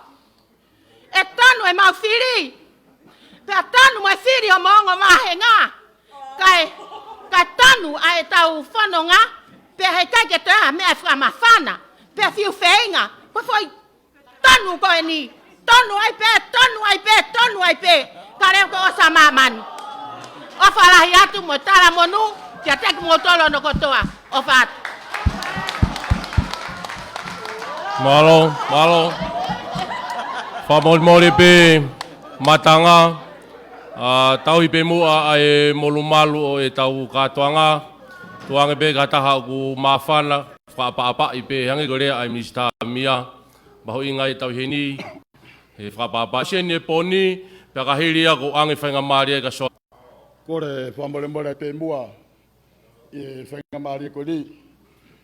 E tanu e mau whiri. Pea tanu mai whiri o mongo mahenga. Kai tanu ai tau whanonga. Pea hei kai ke toa mea whamawhana. Pea whiu whainga. Ko foi tanu ko e ni. Tonu ai pe. Ka reo ko osa mamani. O falahi atu mo tala monu. Kia teku mo tolo no kotoa. O fatu. Malo. Whamori pe matanga. Tau i pe mua ai molu malu o e tau katoanga. Tuange pe kataha ku mawhana. Whaapa i pe hangi korea ai Minisita Mia. Baho inga i tau heni. He whaapa. Sene poni. Pea ka hiri ako ange whainga maari e ka soa. Kore whamore pe mua. I whainga maari ko ni.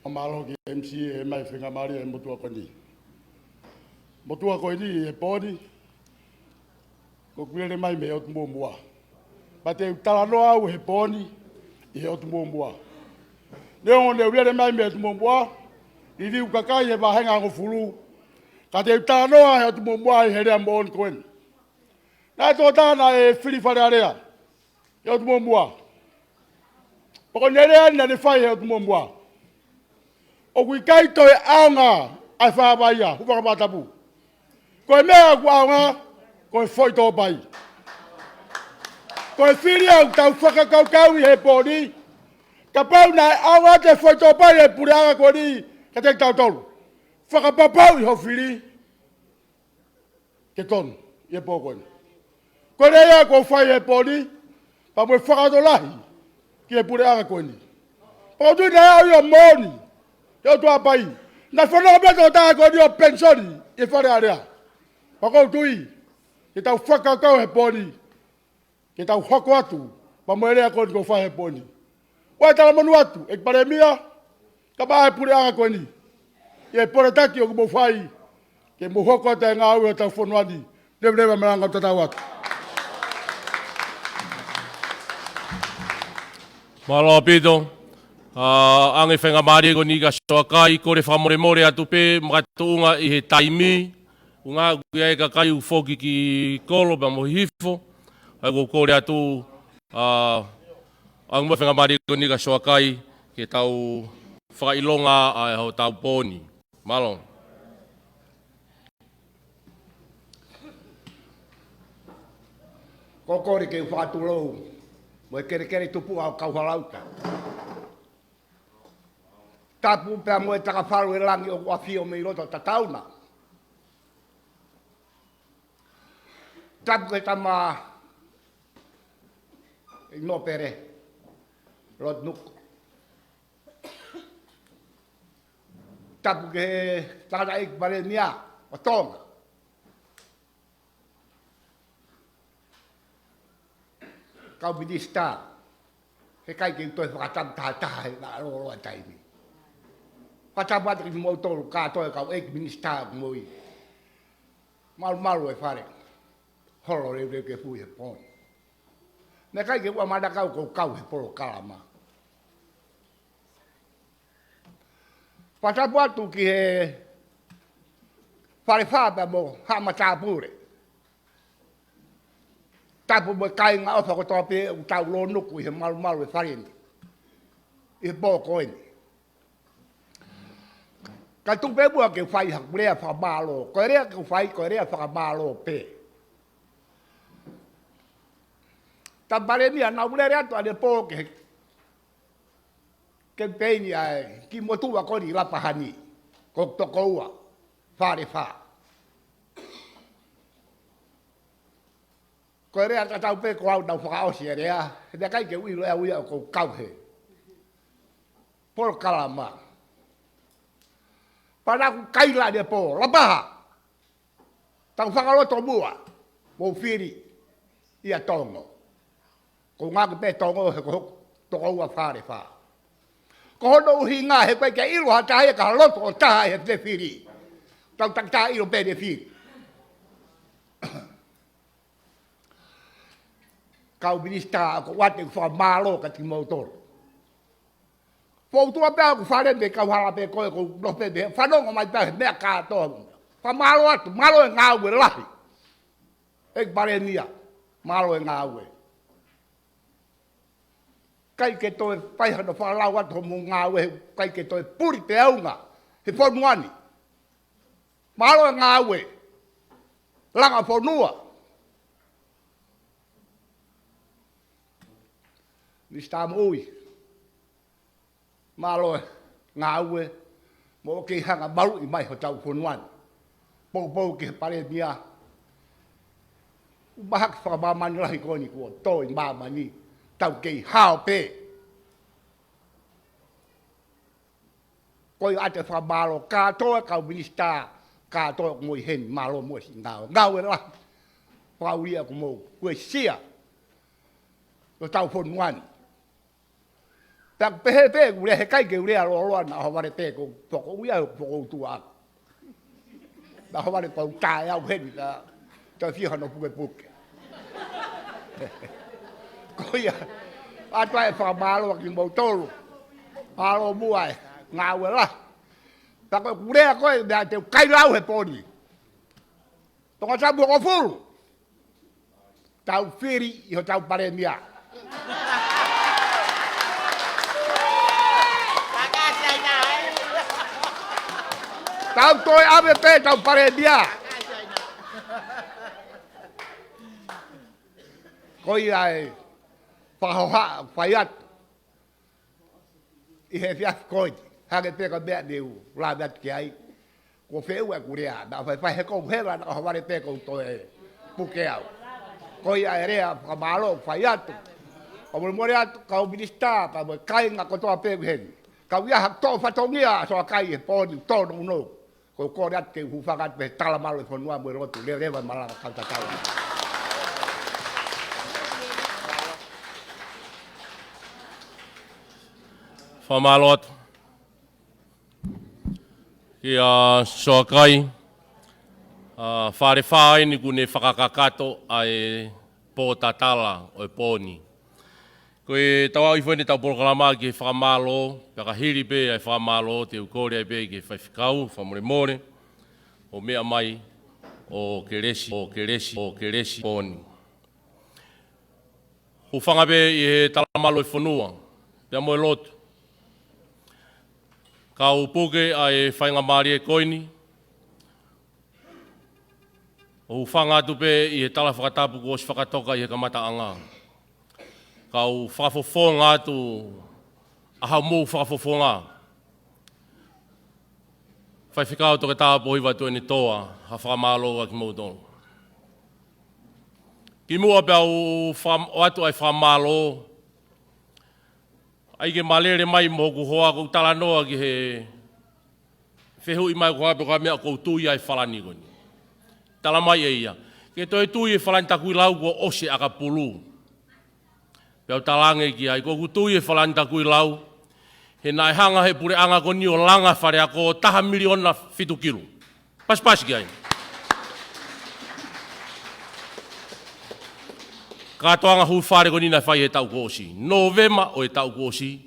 O malo ki MC e mai whainga maari e motua ko ni. Motua ko ni e poni. Ko kuere mai me o tumo mua. Pa te talanoa au he poni. I o tumo mua. Leo ne uere mai me o tumo mua. I riu kakai e wahenga ngo fulu. Ka te talanoa he o tumo mua i herea mo on koen. Nā tō tāna e whiri whare area. E o tumo mua. Poko nerea na ne whai he o tumo mua. O kui kai toi aonga ai whawaia. Hupaka matapu. Ko e mea ku aonga. Ko e whoi tō pai. Ko e whiri au tau whakakaukau i he pōni. Ka pau nai aonga te whoi tō pai e pureanga ko ni. Ka te tau tolu. Whakapapau i ho whiri. Ke tonu. I e pōkoini. Ko rea ko whai e pōni. Pa mwe whakato lahi. Ki e pureanga ko ni. Pa tui nei au i o mōni. Te o tua pai. Na whanaka beto tā ko ni o pensoni. I whare area. Pa kou tui. Ke tau whakakau he pōni. Ke tau hoko atu. Pa mwe rea ko ni ko whai he pōni. Wai tala manu atu. E palemia. Ka paa e pureanga ko ni. I e poretaki o kumo whai. Ke mo hoko ata e ngā au o tau whonuani. Never maranga o tatau atu. Malo apito. Ange whenga maari ko ni ka soakai. Kore whamore atu pe. Makatuunga i he taimi. Unga kuia e kakai u whoki ki kolo pa mohifo. Ai ko kore atu. Ange whenga maari ko ni ka soakai. Ke tau whakailonga ai ho tau pōni. Malo. Kokori ke whātulou, mo e kere tupu au kauhalauta. Tapu pēr mo e takawharu e langi o whawhio me i roto tatauna. Tapu ke tama i no pere, rot nuku. Tapu ke tangata ik PALEMIA o Tonga. Kau Minisita, he kai ke toi whakatam tātaha e nā roro a taimi. Whatapu atu ki mo tolu kātoe kau ek Minisita Moui. Maru e whare. Horo reu ke fu he pōni. Me kai ke ua mana kau kau he polo kalama. Whatapu atu ki he whare whāpa mo hama tāpure. Tapu mo kai ngā ofa ko tōpe u tau lo nuku i he maru e wharendi. I he bō koeni. Ka tupe mua ke whai hakurea whamālo. Ko rea ke whai, ko rea whakamālo pē. Ta PALEMIA nā ulere atu ane pō ke Kemipeini ai ki motua ko ni LAPAHA ko tokoua whare wha. Ko rea tatau pe ko au nau whakaosi e rea, he kai ke uilo e uia ko kauhe. Polo kalama. Panaku kaila de po, LAPAHA. Tau whakaloto mua, mo whiri ia tongo. Ko ngāku pe tongo he ko tokoua whare wha. Ko hono uhi ngā he koe ke ilo ha tahe ka loto o taha he te whiri. Tau takta ilo pe de whiri. Kau Minisita ko wate ku wha mālo ka ti mautoro. Foutua pēa ku whare me kau hala pe koe ko nope me whanonga mai pēa he mea kātoa. Wha mālo atu, mālo e ngā ue lahi. Ek PALEMIA, mālo e ngā ue. Kai ke toi paihana whalau atu mo ngā ue, kai ke toi puri te aunga, he whanuani. Mālo e ngā ue, langa whanua. Minisita Moui, mālo e ngā ue, mo ke hanga maru i mai ho tau whanuani. Pou ke PALEMIA. Umahak whakamamani lahi koni kua toi mamani. Tau kei hao pe. Koi ate whamalo kātoa kau Minisita kātoa moi hen malo moi si ngāo. Ngāo e lahi. Whauria ku mou. Kue sia. Ko tau whanuani. Tak pehe pe ku rehe kai ke urea roa na haware pe ko toko uia poko utua aku. Na haware pau tae au heni ka ta whihano puke. Koia, atua e whamalo ki mautoro. Halo mua e, ngā ue la. Ta koe kurea koe, mea te kailau he poni. Tonga tabu o furu. Tau whiri i ho tau PALEMIA. Tau toi ave pe tau PALEMIA. Koi ai whahoha, whai atu. I he whiaf koiti, hake peka mea neu, la mea ki ai. Ko wheu e kurea, na whai he kou hera na haware peka toi puke au. Koi ai rea whamalo, whai atu. O mure atu, kau Minisita, pa mo kai ngā kotoa peku heni. Kau ia hak tō whatongia, so a kai e pōni, tōno no. Ko kore atu ke huwhakat me talamalo e whanua mo rotu, le rewa malama kautatau. Whamalo atu. Ki a soakai. Whare whae ni kune whakakakato ai pōtatala o e pōni. Koe tawau i whene tau porokalama ki whakamalo, pakahiri pe ai whakamalo, te ukore ai pe ki whaiwhikau, whamore o mea mai, o keresi pōni. Hufanga pe i he talamalo i whanua, te amoe lotu. Kau puke ai whainga maari e koini. O whanga atu pe i he tala whakatapu ko si whakatoka i he kamata anga. Kau whakafofonga atu aha mou whakafofonga. Whaiwhikau toke tāpo hiwa tu ni toa, ha whakamalo a ki mou tono. Ki mua pe au atu ai whakamalo, ai ke malere mai mo ku hoa ku talanoa ki he whehu i mai ku hape ka mea kou tui ai whalani koni. Tala mai e ia. Ke toi tui e whalani takui lau kua ose aka pulu. Pea talange ki ai. Ko ku tui e whalani takui lau. He nai hanga he pure anga koni o langa whare ako taha miliona 7 kilo. Pas ki ai. Katoanga hu whare koni nai whai e tau kōsi. Novema o e tau kōsi.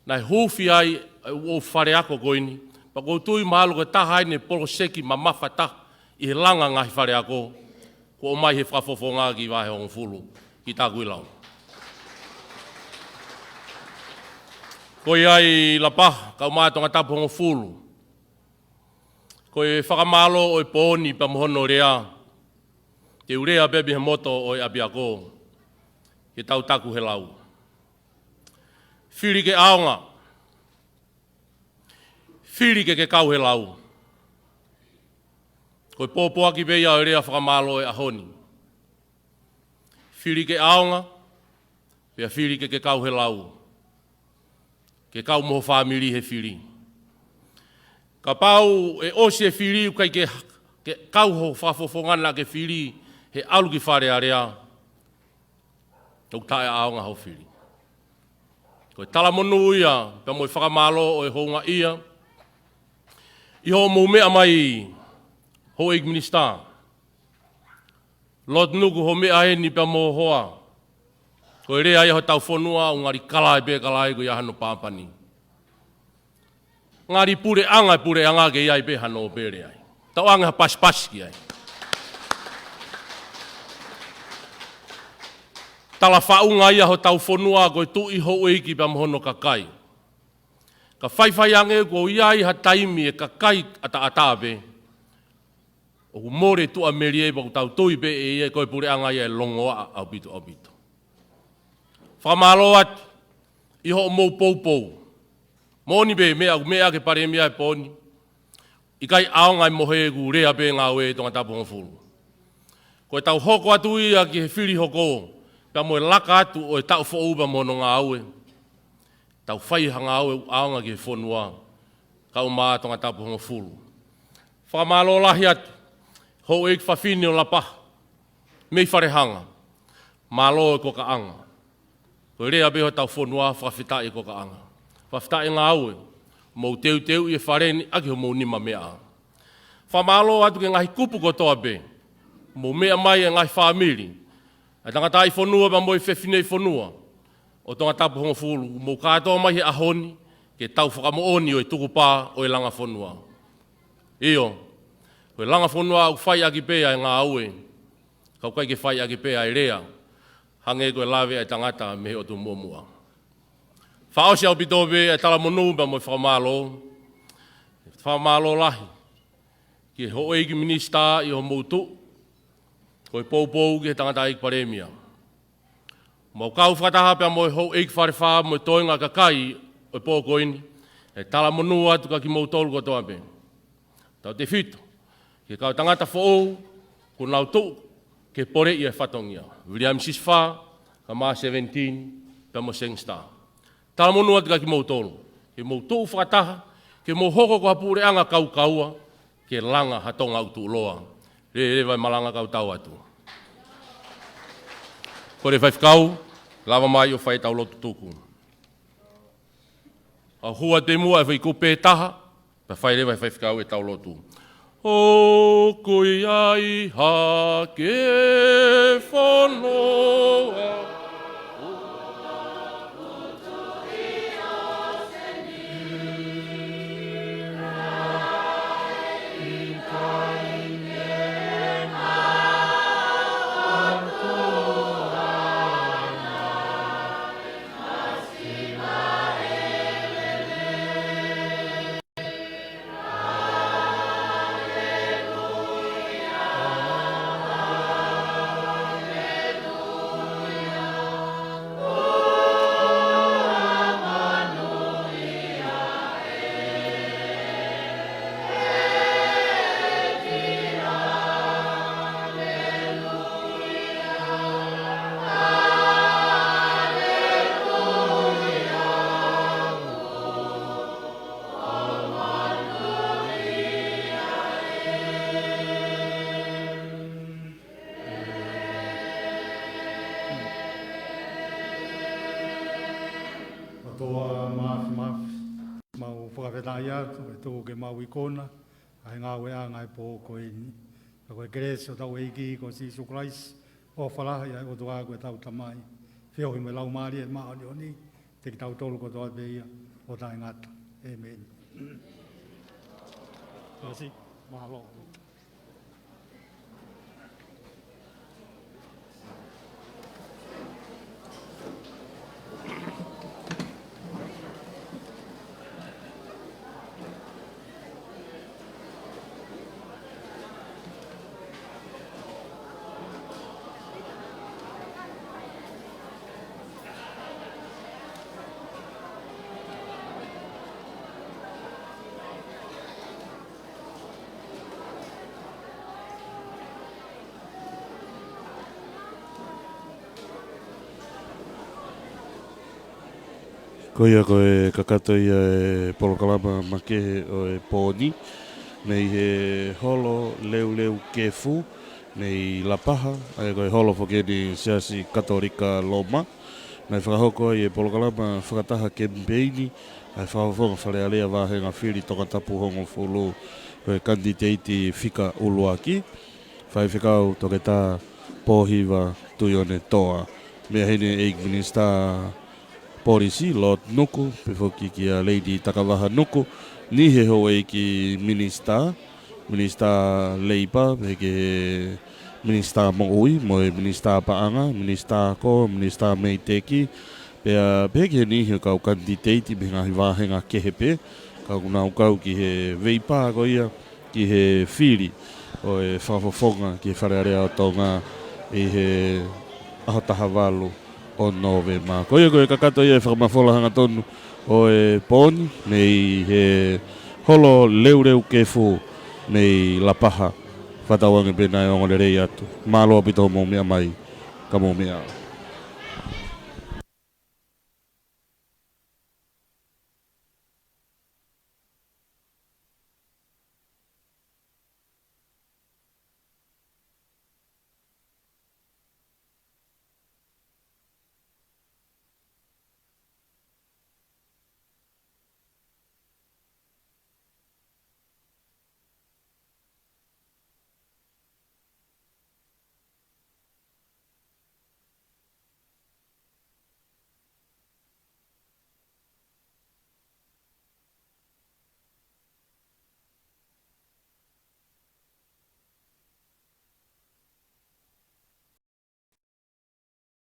Nai hufi ai o whare ako koini. Pa kou tui mahalo ke taha ai ne polo seki ma mawhata. I he langa ngahi whare ako. Ko o mai he whafofonga ki wahe o ngufulu. Ki tā kuilau. Koi ai LAPAHA, kau mātonga tapu o ngufulu. Koi whakamalo o i pōni pa mohono rea. Te urea bebi he moto o i api ako. He tau taku he lau. Whiri ke aonga. Whiri ke kau he lau. Koe pōpua ki beia o rea whakamalo e ahoni. Whiri ke aonga, pia whiri ke kau he lau. Ke kau moho whamiri he whiri. Ka pau e osi e whiri ukai ke kau ho whafofongana ke whiri he alu ki whare a rea. Tau tae aonga ho whiri. Koe tala monu ia, pia moi whakamalo o e honga ia. Iho mou mea mai ho ik Minisita. Lot nuku ho mea heni pia mo hoa. Koe rea ia ho tau whonua o ngari kalai pe kalai ko ia hano pāpani. Ngari pure anga ke iai pe hano pere ai. Tau anga pas ki ai. Tala whaunga ia ho tau whonua koe tu i ho eiki pia mohono kakai. Ka whaiwhai ange ko iai ha taimi e kakai ata pe. O ku more tu a meri e bako tau tui pe e ia koe pure anga ia e longoa au pito. Whamalo atu, i ho mou poupou. Moni be mea ke PALEMIA e poni. I kai aonga i mohe ku rea pe ngā ue tonga taponga fulu. Koe tau hoko atu ia ki he whiri hoko. Pea moe laka atu o e tau whouba mono ngā aue. Tau whai hanga aue aonga ki he whonua. Kau maa tonga taponga fulu. Whamalo lahi atu. Ho eik whawhini o LAPAHA. Mei wharehanga. Malo e koka anga. Koe rea beho tau whonua whawhitai e koka anga. Whawhitai ngā aue. Mou teu i e whareni aki ho mou nima mea. Whamalo atu ke ngahi kupu kotoa be. Mou mea mai e ngahi whamiri. A tangatai whonua pa moi whewhinei whonua. O tonga tapu hongo fulu. Mou katoa mai he ahoni. Ke tau whakamooni o e tukupā o e langa whonua. Iyo. Koe langa whonua au whai aki pēa e ngā aue. Kau kai ke whai aki pēa e rea. Hange koe lawe e tangata me he o tu muamua. Whaosi au pitobe e tala monu pa moi whamalo. Whamalo lahi. Ki ho eiki Minisita i ho moutu. Koe poupou ki he tangata eiki PALEMIA. Mau kau whakataha pia moi ho eiki wharewha moi toinga kakai o pōkoini. E tala monu atu ka ki moutolu kotoa pe. Tau te whito. Ke kau tangata whoou, ku nau tu, ke pore i e whatongia. William Sisfa, ka maa 17, pe mo Sengstar. Tala monu atu ka ki moutolu. Ke moutou whakataha, ke mou hoko ko hapure anga kau kaua, ke langa hatonga utu loa. Re vai malanga kau tau atu. Kore vai whakau, lava mai o whai tau lotu tuku. A hua te mua e whai kupe taha, pe whai re vai whakau e tau lotu. O koe ai ha ke whanoa. Mau whakawhetai atu, e tō ke mau ikona, ai ngā wea ngai pō koe ni. Koe Grace o tau eiki ko SIOSIO Christ, o whalahi ai o toa koe tau tamai. Whiohi me lau maari e maa ni oni, te ki tau tolu ko toa beia, o tai ngata. Amen. Kasi, mahalo. Ko ia ko e kakato ia e polokalama ma kehe o e pōni. Nei he holo leu kefu, nei LAPAHA, ai ko e holo whoke ni siasi katolika Loma. Nei whakahoko i e polokalama whakataha Kemipeini, ai whakawhonga whalealea wāhenga whiri toka tapu hongo fulu ko e kanditeiti whika uluaki. Whai whikau toke tā pōhiwa tuione toa. Mea hene eik Minisita Polisi, Lord Nuku, pefoki ki a Lady Takawaha Nuku, ni he ho e ki Minisita Leipa, ke Minisita Moui, mo e Minisita Paanga, Minisita Ko, Minisita Meiteki, pea peke ni he kau kanditeiti me ngahi wāhenga kehepe, kau kuna ukau ki he veipa ko ia, ki he whiri, o e whafofonga ki he wharearea o Tonga, i he ahotaha walu o Novema. Ko ia koe kakato ia e whakamawholahanga tonu o e pōni, nei he holo leu kefu, nei LAPAHA, whatawange pēnā e ongo le rei atu. Māloa pito mō mea mai, ka mō mea.